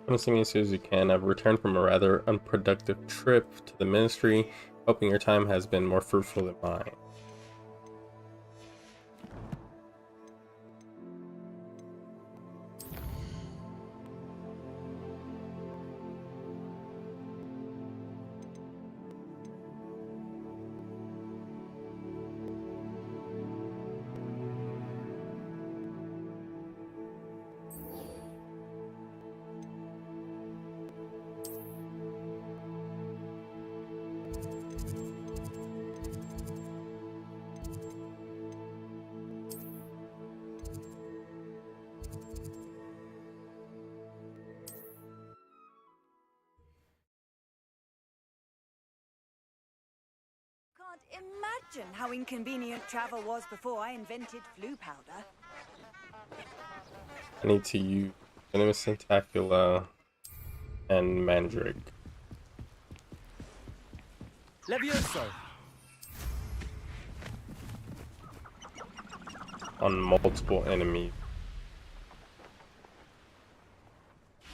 Promising me as soon as you can. I've returned from a rather unproductive trip to the ministry, hoping your time has been more fruitful than mine. Can't imagine how inconvenient travel was before I invented flu powder. I need to use Venomous Tentacula and Mandrake Levioso! on multiple enemies.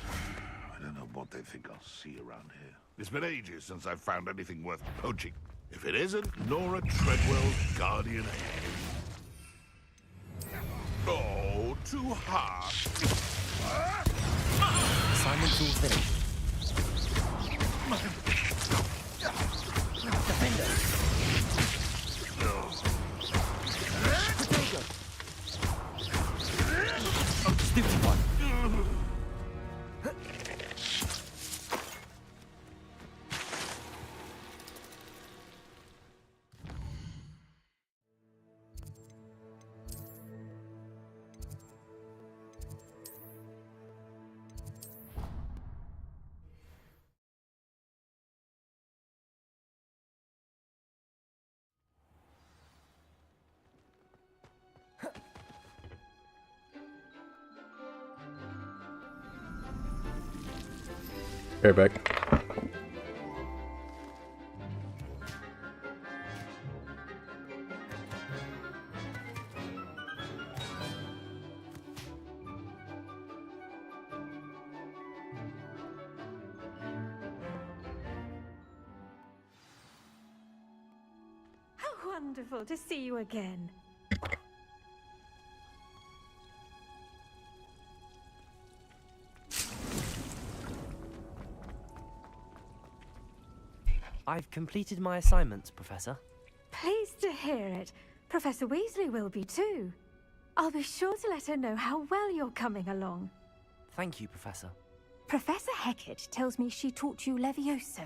I don't know what they think I'll see around here. It's been ages since I've found anything worth poaching. If it isn't Nora Treadwell's guardian angel. Oh, too harsh. Simon's all finished. Defender! Protego! Stupid one! Right back. wonderful to see you again. I've completed my assignments, Professor. Pleased to hear it. Professor Weasley will be too. I'll be sure to let her know how well you're coming along. Thank you, Professor. Professor Hecat tells me she taught you Levioso,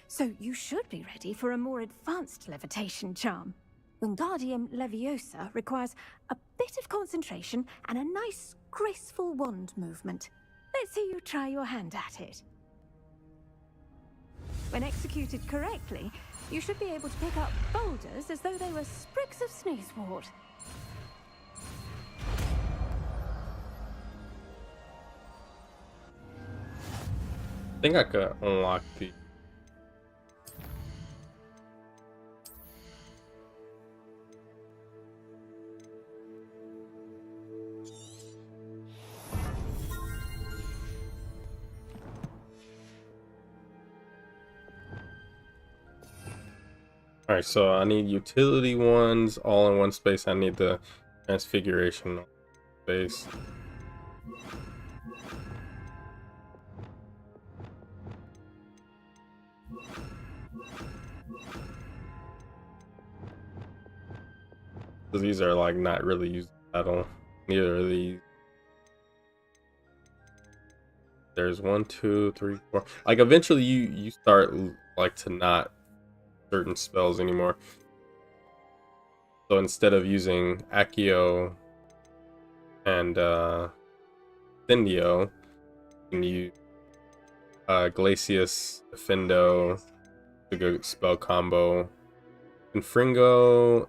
so you should be ready for a more advanced levitation charm. Wingardium Leviosa requires a bit of concentration and a nice, graceful wand movement. Let's see you try your hand at it. When executed correctly, you should be able to pick up boulders as though they were sprigs of sneezewort. I think I could unlock the... Alright, so I need utility ones all in one space. I need the transfiguration space. These are like not really used at all. Neither of these. There's 1, 2, 3, 4. Like eventually you start like to not certain spells anymore. So instead of using Accio and Incendio, you can use Glacius, Defendo, a good spell combo, Confringo.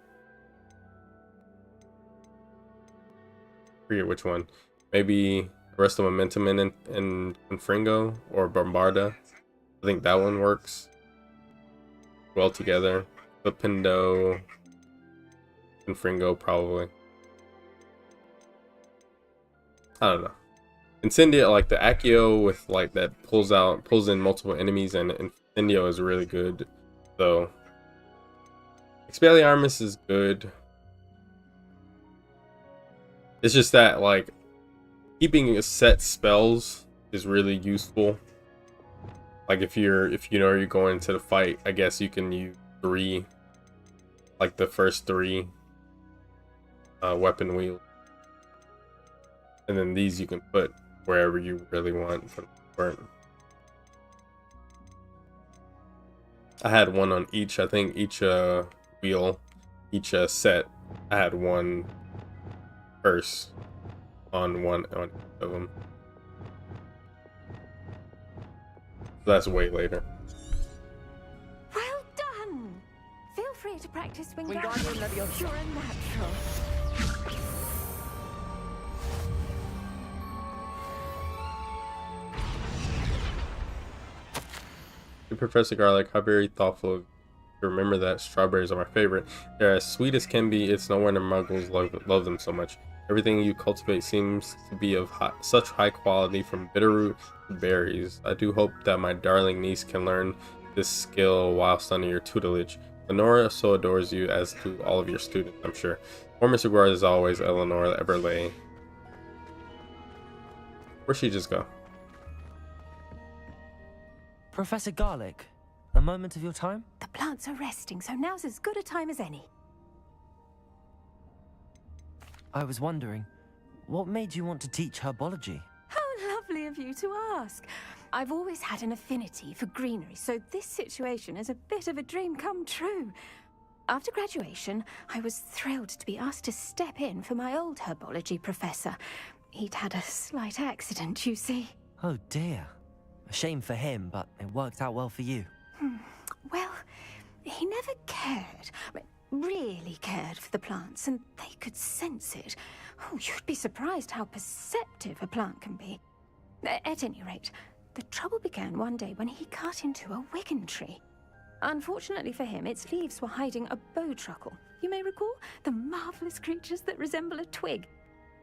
Forget which one. Maybe Arrest of Momentum in Confringo or Bombarda. I think that one works well together. Flipendo, Confringo probably. I don't know. Incendio, like the Accio with like that pulls in multiple enemies, and Incendio is really good. So Expelliarmus is good. It's just that like keeping a set spells is really useful. Like if you know you're going into the fight, I guess you can use 3, like the first 3 weapon wheels, and then these you can put wherever you really want for the part. I had one on each. I think each wheel, each set, I had one purse on one of them. That's way later. Well done! Feel free to practice Wingardium Wingardium Leviosa. pure and natural. Professor Garlic, how very thoughtful of you. Remember that strawberries are my favorite. They're as sweet as can be. It's no wonder muggles love them so much. Everything you cultivate seems to be of such high quality, from bitterroot to berries. I do hope that my darling niece can learn this skill whilst under your tutelage. Lenora so adores you, as do all of your students, I'm sure. Warmest regards as always, Eleanor Everlay. Where'd she just go? Professor Garlic, a moment of your time? The plants are resting, so now's as good a time as any. I was wondering, what made you want to teach herbology? How lovely of you to ask. I've always had an affinity for greenery, so this situation is a bit of a dream come true. After graduation, I was thrilled to be asked to step in for my old herbology professor. He'd had a slight accident, you see. Oh dear. A shame for him, but it worked out well for you. Well, he never cared. Really cared for the plants, and they could sense it. Oh, you'd be surprised how perceptive a plant can be. At any rate, the trouble began one day when he cut into a wigan tree. Unfortunately for him, its leaves were hiding a bowtruckle. You may recall the marvelous creatures that resemble a twig.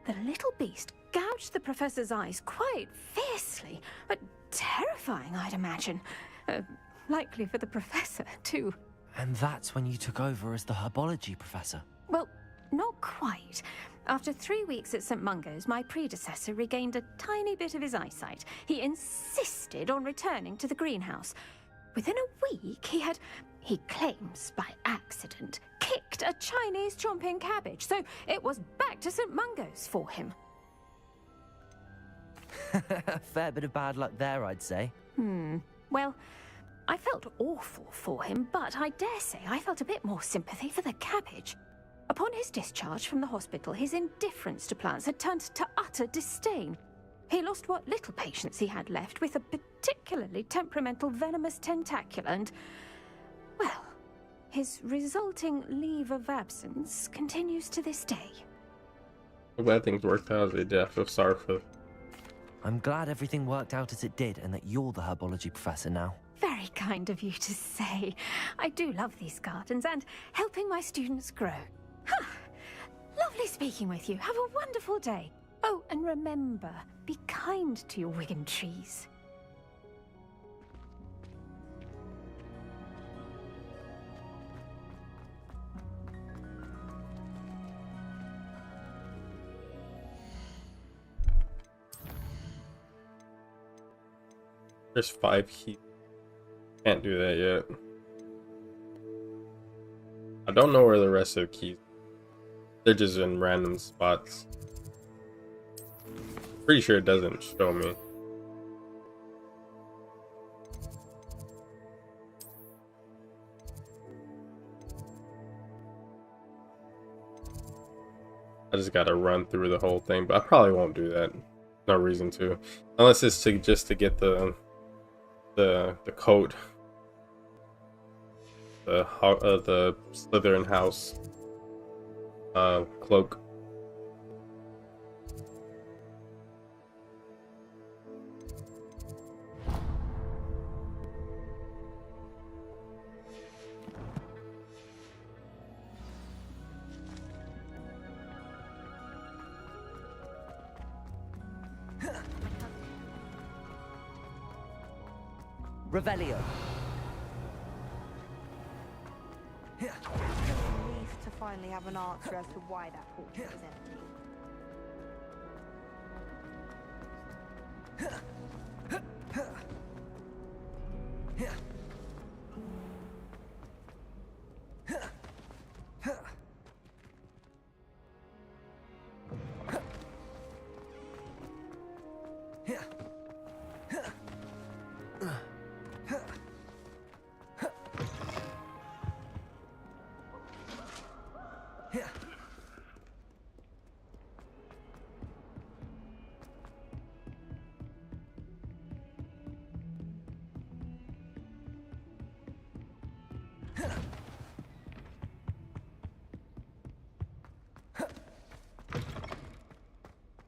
The little beast gouged the professor's eyes quite fiercely, but terrifying, I'd imagine. Likely for the professor, too. And that's when you took over as the herbology professor? Well, not quite. After 3 weeks at St. Mungo's, my predecessor regained a tiny bit of his eyesight. He insisted on returning to the greenhouse. Within a week, he claims by accident, kicked a Chinese chomping cabbage. So it was back to St. Mungo's for him. Fair bit of bad luck there, I'd say. Well, I felt awful for him, but I dare say I felt a bit more sympathy for the cabbage. Upon his discharge from the hospital, his indifference to plants had turned to utter disdain. He lost what little patience he had left with a particularly temperamental venomous tentacula and, well, his resulting leave of absence continues to this day. I'm glad things worked out as they did. I feel sorry for... I'm glad everything worked out as it did and that you're the herbology professor now. Very kind of you to say. I do love these gardens and helping my students grow. Lovely speaking with you. Have a wonderful day. Oh, and remember, be kind to your Wigan trees. There's 5 keys. Can't do that yet. I don't know where the rest of the keys. They're just in random spots. Pretty sure it doesn't show me. I just gotta run through the whole thing, but I probably won't do that. No reason to, unless it's just to get the coat, the Slytherin house cloak. Revelio. Relieved to finally have an answer as to why that portrait was empty.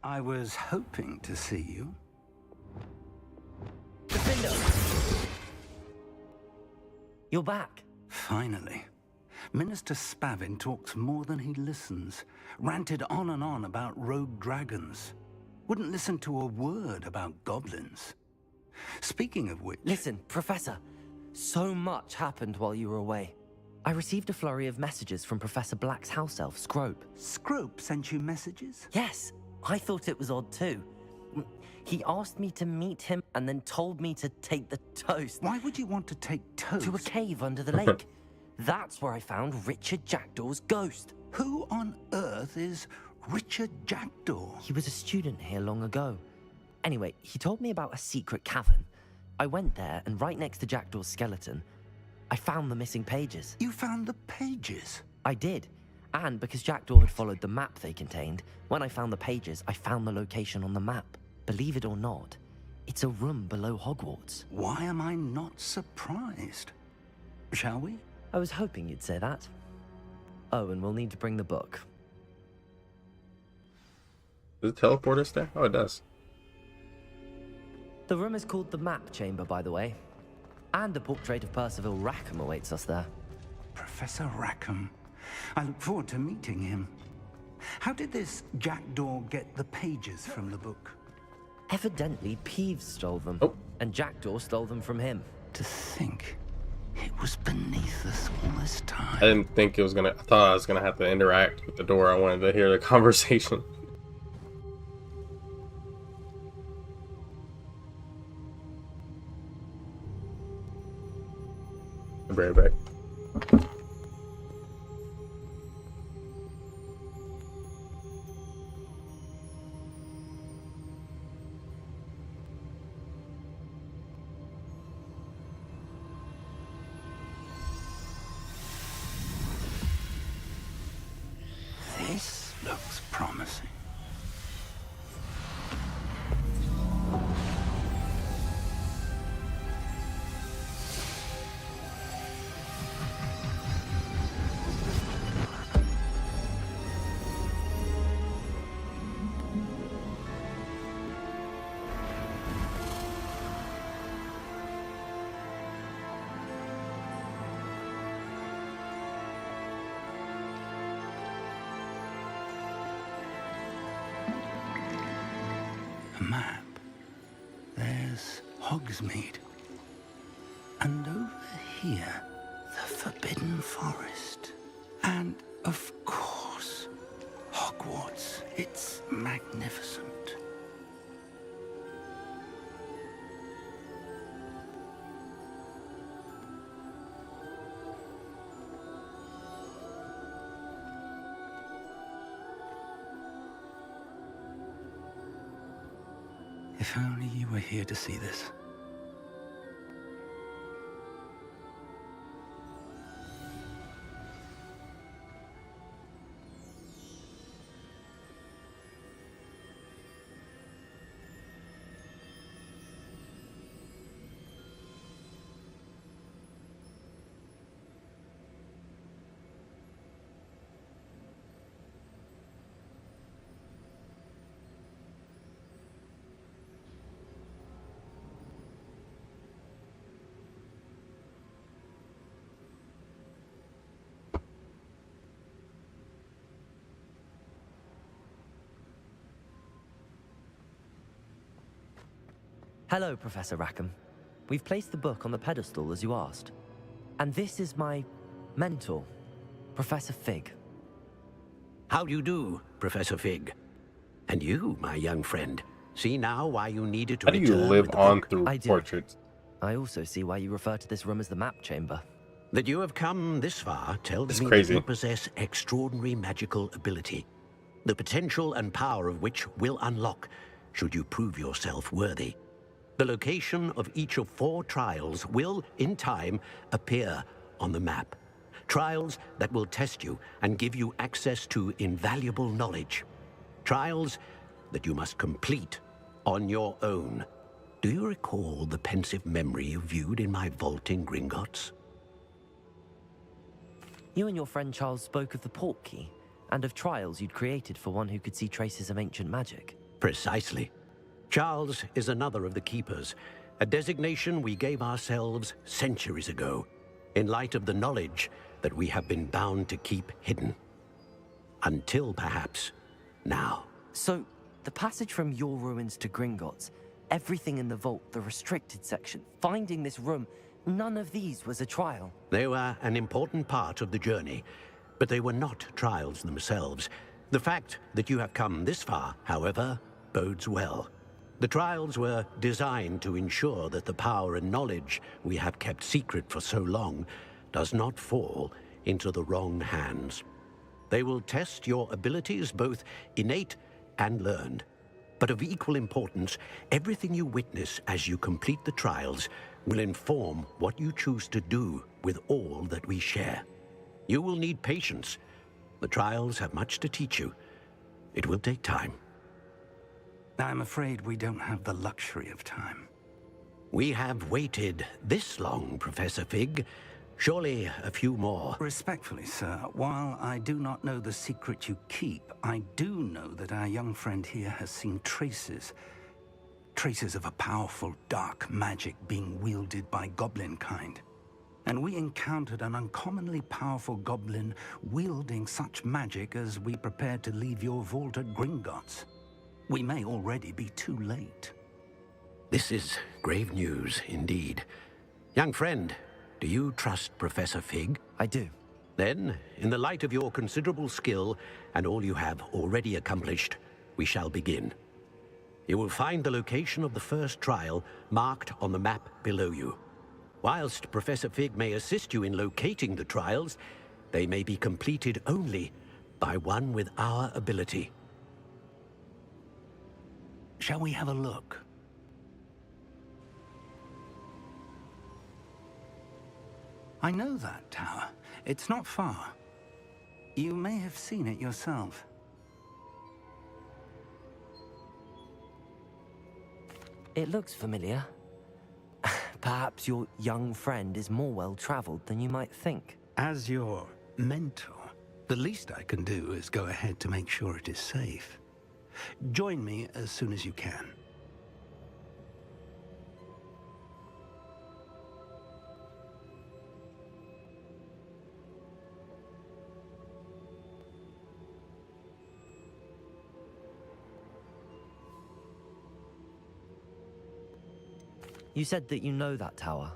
I was hoping to see you. You're back. Finally. Minister Spavin talks more than he listens. Ranted on and on about rogue dragons. Wouldn't listen to a word about goblins. Speaking of which... Listen, Professor. So much happened while you were away. I received a flurry of messages from Professor Black's house elf, Scrope. Scrope sent you messages? Yes. I thought it was odd too. He asked me to meet him and then told me to take the toast. Why would you want to take toast? To a cave under the lake. That's where I found Richard Jackdaw's ghost. Who on earth is Richard Jackdaw? He was a student here long ago. Anyway, he told me about a secret cavern. I went there, and right next to Jackdaw's skeleton, I found the missing pages. You found the pages? I did. And because Jackdaw had followed the map they contained, when I found the pages, I found the location on the map. Believe it or not, it's a room below Hogwarts. Why am I not surprised? Shall we? I was hoping you'd say that. Oh, and we'll need to bring the book. Does it teleport us there? Oh, it does. The room is called the Map Chamber, by the way. And a portrait of Percival Rackham awaits us there. Professor Rackham. I look forward to meeting him. How did this Jackdaw get the pages from the book? Evidently, Peeves stole them. And Jackdaw stole them from him. To think, It was beneath us all this time. I didn't think it was gonna. I thought I was gonna have to interact with the door. I wanted to hear the conversation. I'll be right back. This looks promising. A map. There's Hogsmeade. And over here, the Forbidden Forest. And, of course, Hogwarts. It's magnificent. If only you were here to see this. Hello, Professor Rackham. We've placed the book on the pedestal as you asked. And this is my mentor, Professor Fig. How do you do, Professor Fig? And you, my young friend, see now why you needed to How do you return live with the on book? through I do. portraits? I also see why you refer to this room as the map chamber. That you have come this far tells It's me crazy. that you possess extraordinary magical ability, the potential and power of which will unlock should you prove yourself worthy. The location of each of 4 trials will, in time, appear on the map. Trials that will test you and give you access to invaluable knowledge. Trials that you must complete on your own. Do you recall the pensive memory you viewed in my vault in Gringotts? You and your friend Charles spoke of the port key and of trials you'd created for one who could see traces of ancient magic. Precisely. Charles is another of the Keepers, a designation we gave ourselves centuries ago, in light of the knowledge that we have been bound to keep hidden. Until, perhaps, now. So, the passage from your ruins to Gringotts, everything in the vault, the restricted section, finding this room, none of these was a trial. They were an important part of the journey, but they were not trials themselves. The fact that you have come this far, however, bodes well. The trials were designed to ensure that the power and knowledge we have kept secret for so long does not fall into the wrong hands. They will test your abilities, both innate and learned. But of equal importance, everything you witness as you complete the trials will inform what you choose to do with all that we share. You will need patience. The trials have much to teach you. It will take time. I'm afraid we don't have the luxury of time. We have waited this long, Professor Fig. Surely a few more. Respectfully, sir, while I do not know the secret you keep, I do know that our young friend here has seen traces of a powerful dark magic being wielded by goblin kind. And we encountered an uncommonly powerful goblin wielding such magic as we prepared to leave your vault at Gringotts. We may already be too late. This is grave news indeed. Young friend, Do you trust Professor Fig? I do. Then, in the light of your considerable skill and all you have already accomplished, we shall begin. You will find the location of the first trial marked on the map below you. Whilst Professor Fig may assist you in locating the trials, they may be completed only by one with our ability. Shall we have a look? I know that tower. It's not far. You may have seen it yourself. It looks familiar. Perhaps your young friend is more well-traveled than you might think. As your mentor, the least I can do is go ahead to make sure it is safe. Join me as soon as you can. You said that you know that tower.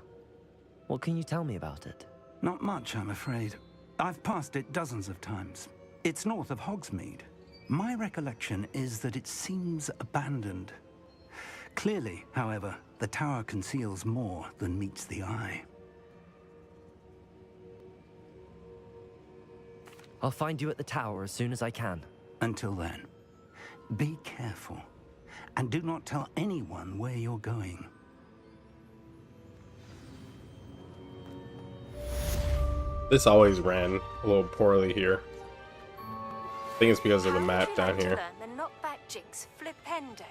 What can you tell me about it? Not much, I'm afraid. I've passed it dozens of times. It's north of Hogsmeade. My recollection is that it seems abandoned. Clearly, however, the tower conceals more than meets the eye. I'll find you at the tower as soon as I can. Until then, be careful, and do not tell anyone where you're going. This always ran a little poorly here. I think it's because of the map down here. The knockback jinx flipendo.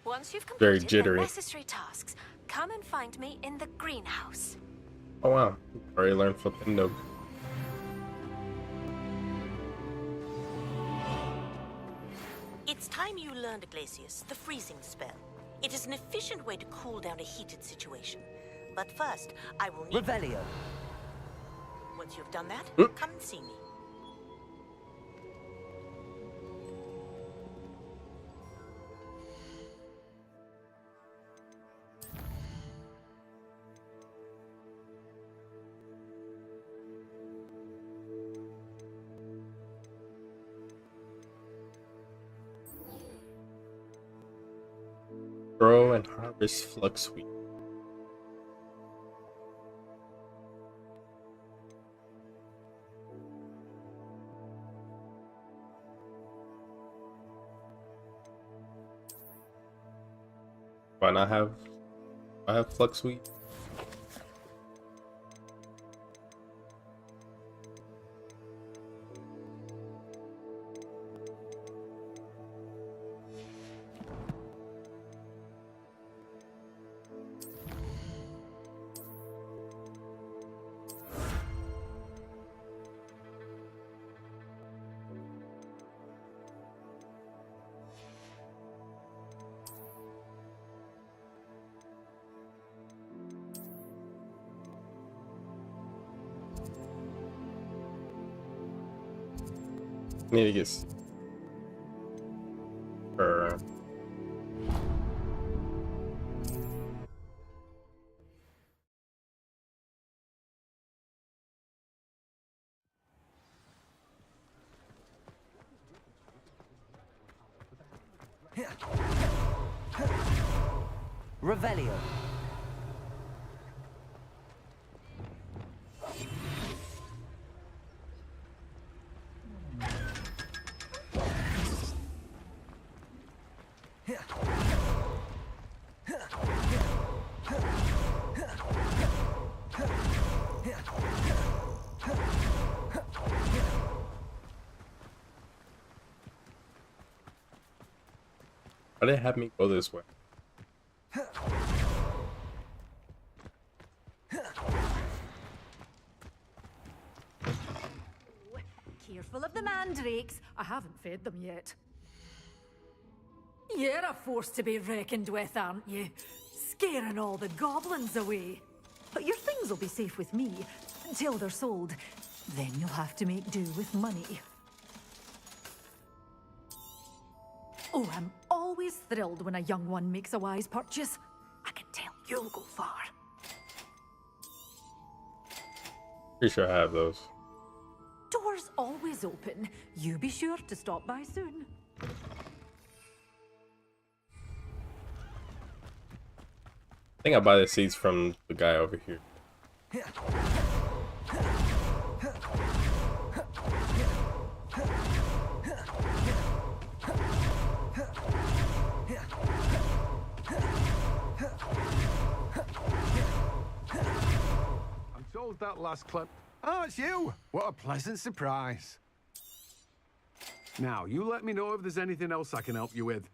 Once you've Very completed the jittery. necessary tasks, come and find me in the greenhouse. Oh wow, already learned Flipendo. It's time you learned, Glacius, the freezing spell. It is an efficient way to cool down a heated situation. But first, I will need... Revelio. Once you've done that, come and see me. Grow and harvest flux wheat. Why not have? I have flux wheat. Need to get Revelio. Why did it have me go this way? Careful of the mandrakes. I haven't fed them yet. You're a force to be reckoned with, aren't you? Scaring all the goblins away. But your things will be safe with me until they're sold. Then you'll have to make do with money. Oh, I'm always thrilled when a young one makes a wise purchase. I can tell you'll go far. Pretty sure I have those. Doors always open. You be sure to stop by soon. I think I buy the seeds from the guy over here. I'm told that last clip. Oh, it's you! What a pleasant surprise. Now, you let me know if there's anything else I can help you with.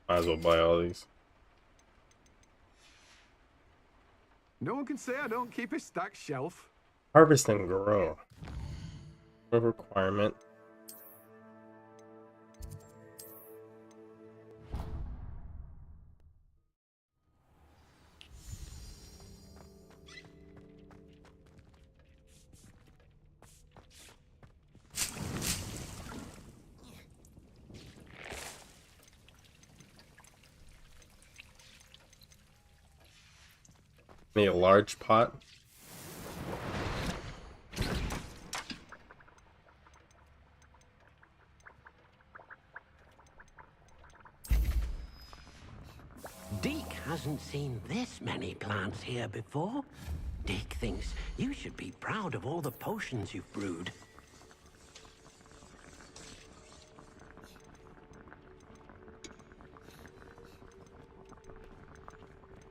Might as well buy all these. No one can say I don't keep a stacked shelf. Harvest and grow. No requirement. Need a large pot. Deke hasn't seen this many plants here before. Deke thinks you should be proud of all the potions you've brewed.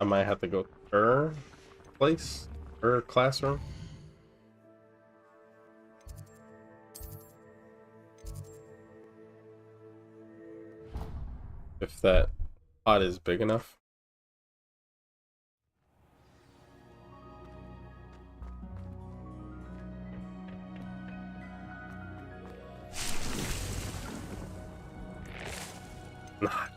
I might have to go to her place, her classroom. If that pot is big enough. Not.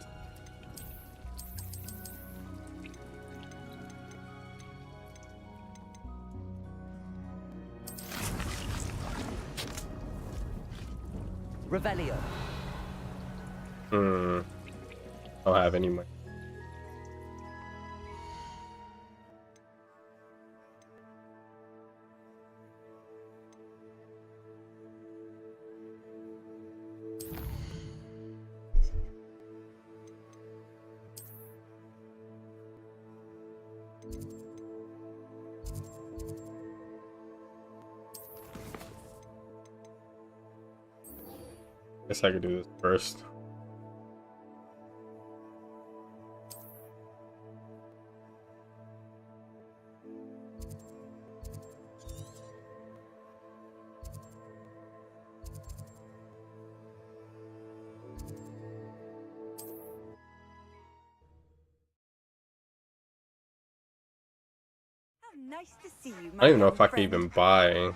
Revelio. I don't have any money. Guess I could do this first. How nice to see you, I don't even know if I can even buy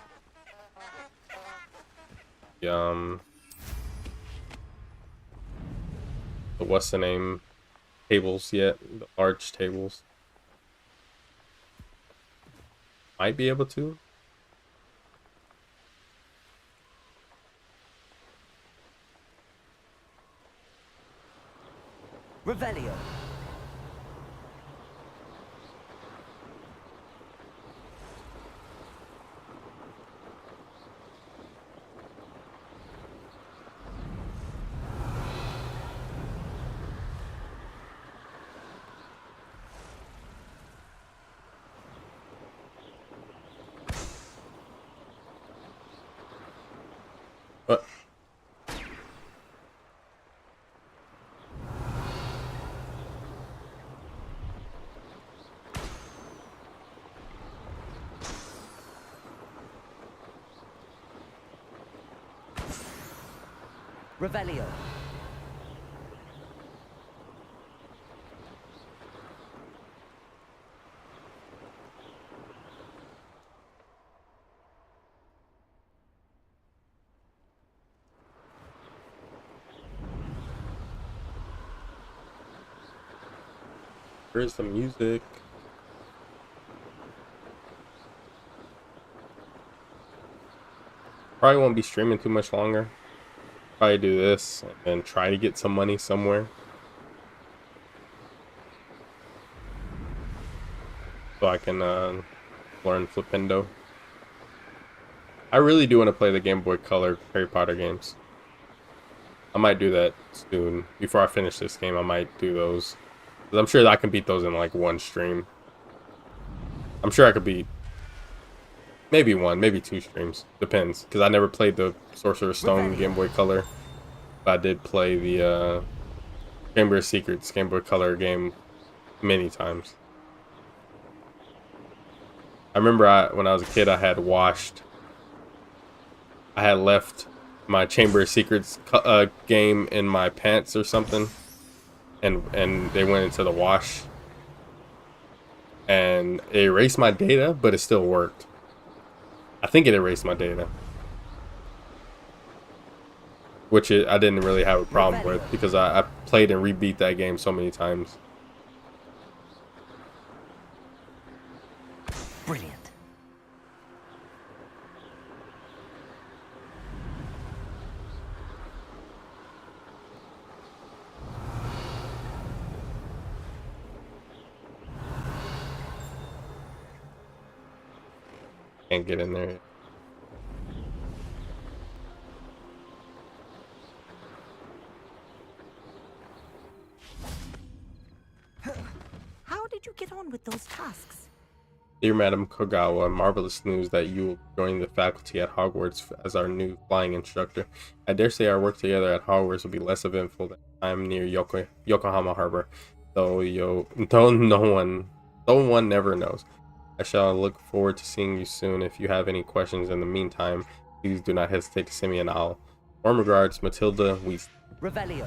the what's the name tables yet, the arch tables. Might be able to. Revelio. What? Revelio. Where's the music? Probably won't be streaming too much longer. Probably do this and then try to get some money somewhere. I can learn Flipendo. I really do want to play the Game Boy Color Harry Potter games. I might do that soon. Before I finish this game, I might do those. 'Cause I'm sure that I can beat those in like one stream. I'm sure I could beat maybe one, maybe two streams. Depends. Because I never played the Sorcerer's Stone Game Boy Color. But I did play the Chamber of Secrets Game Boy Color game many times. I remember when I was a kid, I had left my Chamber of Secrets game in my pants or something, and they went into the wash, and it erased my data, but it still worked. I think it erased my data, which I didn't really have a problem with because I played and rebeat that game so many times. Brilliant. Can't get in there. How did you get on with those tasks? Dear Madam Kogawa, marvelous news that you will join the faculty at Hogwarts as our new flying instructor. I dare say our work together at Hogwarts will be less eventful than time near Yokohama Harbor, though no one never knows. I shall look forward to seeing you soon. If you have any questions in the meantime, please do not hesitate to send me an owl. Warm regards, Matilda Weasley. Revelio.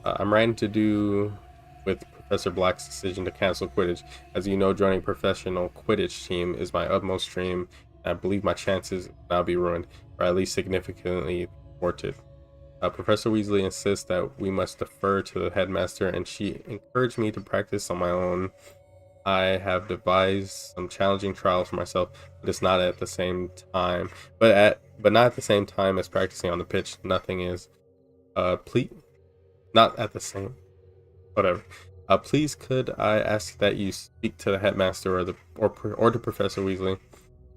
I'm writing to do with Professor Black's decision to cancel Quidditch. As you know, joining a professional Quidditch team is my utmost dream, and I believe my chances will now be ruined, or at least significantly thwarted. Professor Weasley insists that we must defer to the headmaster, and she encouraged me to practice on my own. I have devised some challenging trials for myself, but it's not at the same time. But not at the same time as practicing on the pitch. Nothing is. Please, not at the same. Whatever. Please, could I ask that you speak to the headmaster or to Professor Weasley?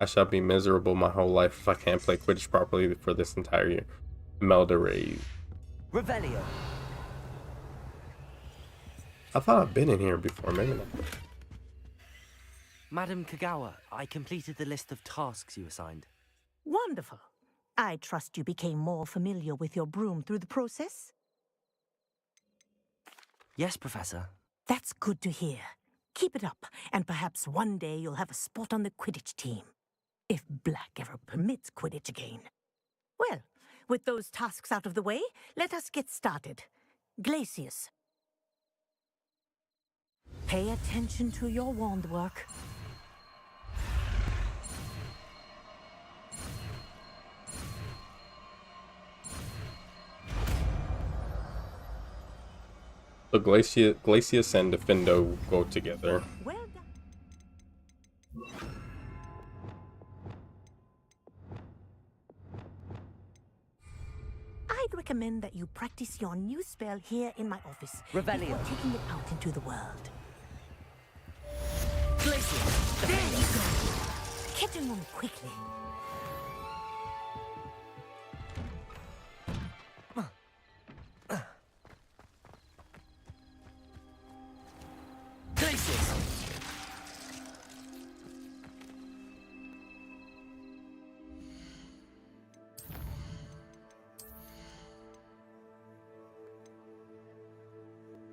I shall be miserable my whole life if I can't play Quidditch properly for this entire year. Imelda Reyes. Revelio. I thought I've been in here before, maybe not. Madam Kagawa, I completed the list of tasks you assigned. Wonderful. I trust you became more familiar with your broom through the process? Yes, Professor. That's good to hear. Keep it up, and perhaps one day you'll have a spot on the Quidditch team. If Black ever permits Quidditch again. Well, with those tasks out of the way, let us get started. Glacius. Pay attention to your wand work. So Glacius and Defendo go together. Well done. I'd recommend that you practice your new spell here in my office Revelio. before taking it out into the world. Glacius. There you go. Get him on quickly.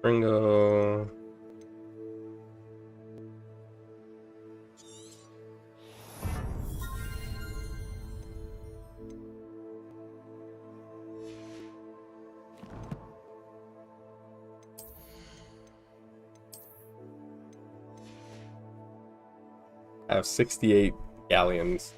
Ringo. I have 68 galleons.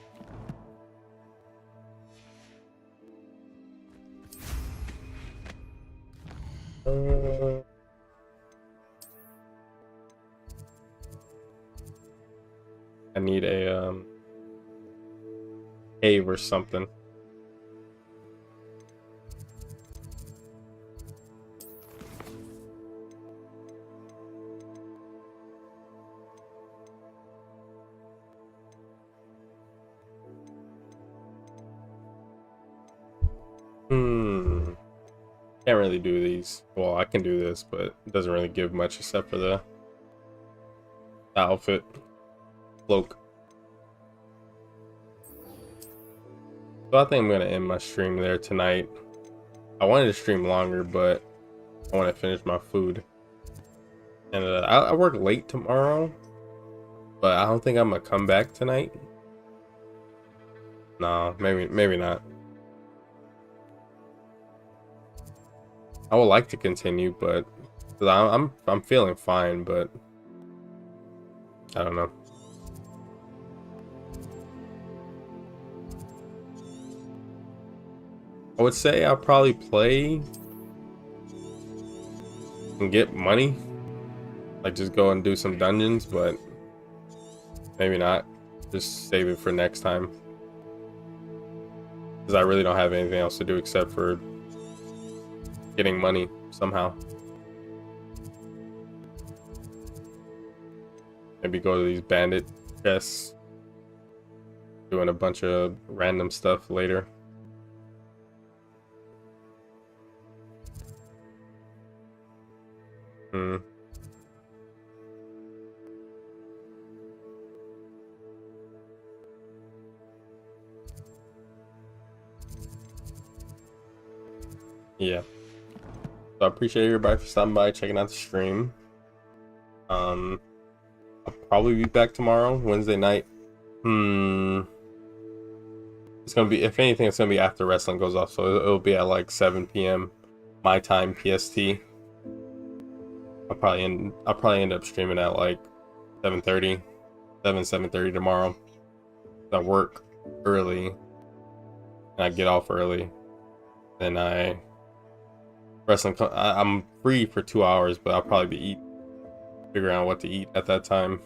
I need a cave or something. Can't really do these. Well, I can do this, but it doesn't really give much except for the outfit. Cloak. So I think I'm gonna end my stream there tonight. I wanted to stream longer, but I want to finish my food. And I work late tomorrow, but I don't think I'm gonna come back tonight. No, maybe not. I would like to continue, but I'm feeling fine, but I don't know. I would say I'll probably play and get money, like just go and do some dungeons, but maybe not. Just save it for next time, because I really don't have anything else to do except for getting money somehow. Maybe go to these bandit chests, doing a bunch of random stuff later. Yeah. So I appreciate everybody for stopping by, checking out the stream. I'll probably be back tomorrow, Wednesday night. It's gonna be, if anything, it's gonna be after wrestling goes off, so it'll be at like 7 p.m. my time, PST. I'll probably end up streaming at like 7:30 tomorrow. I work early and I get off early. Then I'm free for 2 hours, but I'll probably be figuring out what to eat at that time.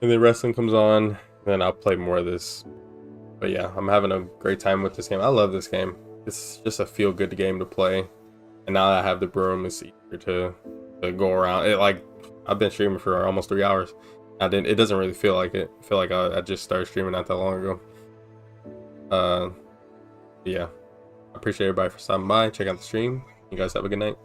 And then wrestling comes on, then I'll play more of this. But yeah, I'm having a great time with this game. I love this game. It's just a feel-good game to play. And now that I have the broom, it's easier to go around. I've been streaming for almost 3 hours. It doesn't really feel like it. I feel like I just started streaming not that long ago. Yeah. I appreciate everybody for stopping by. Check out the stream. You guys have a good night.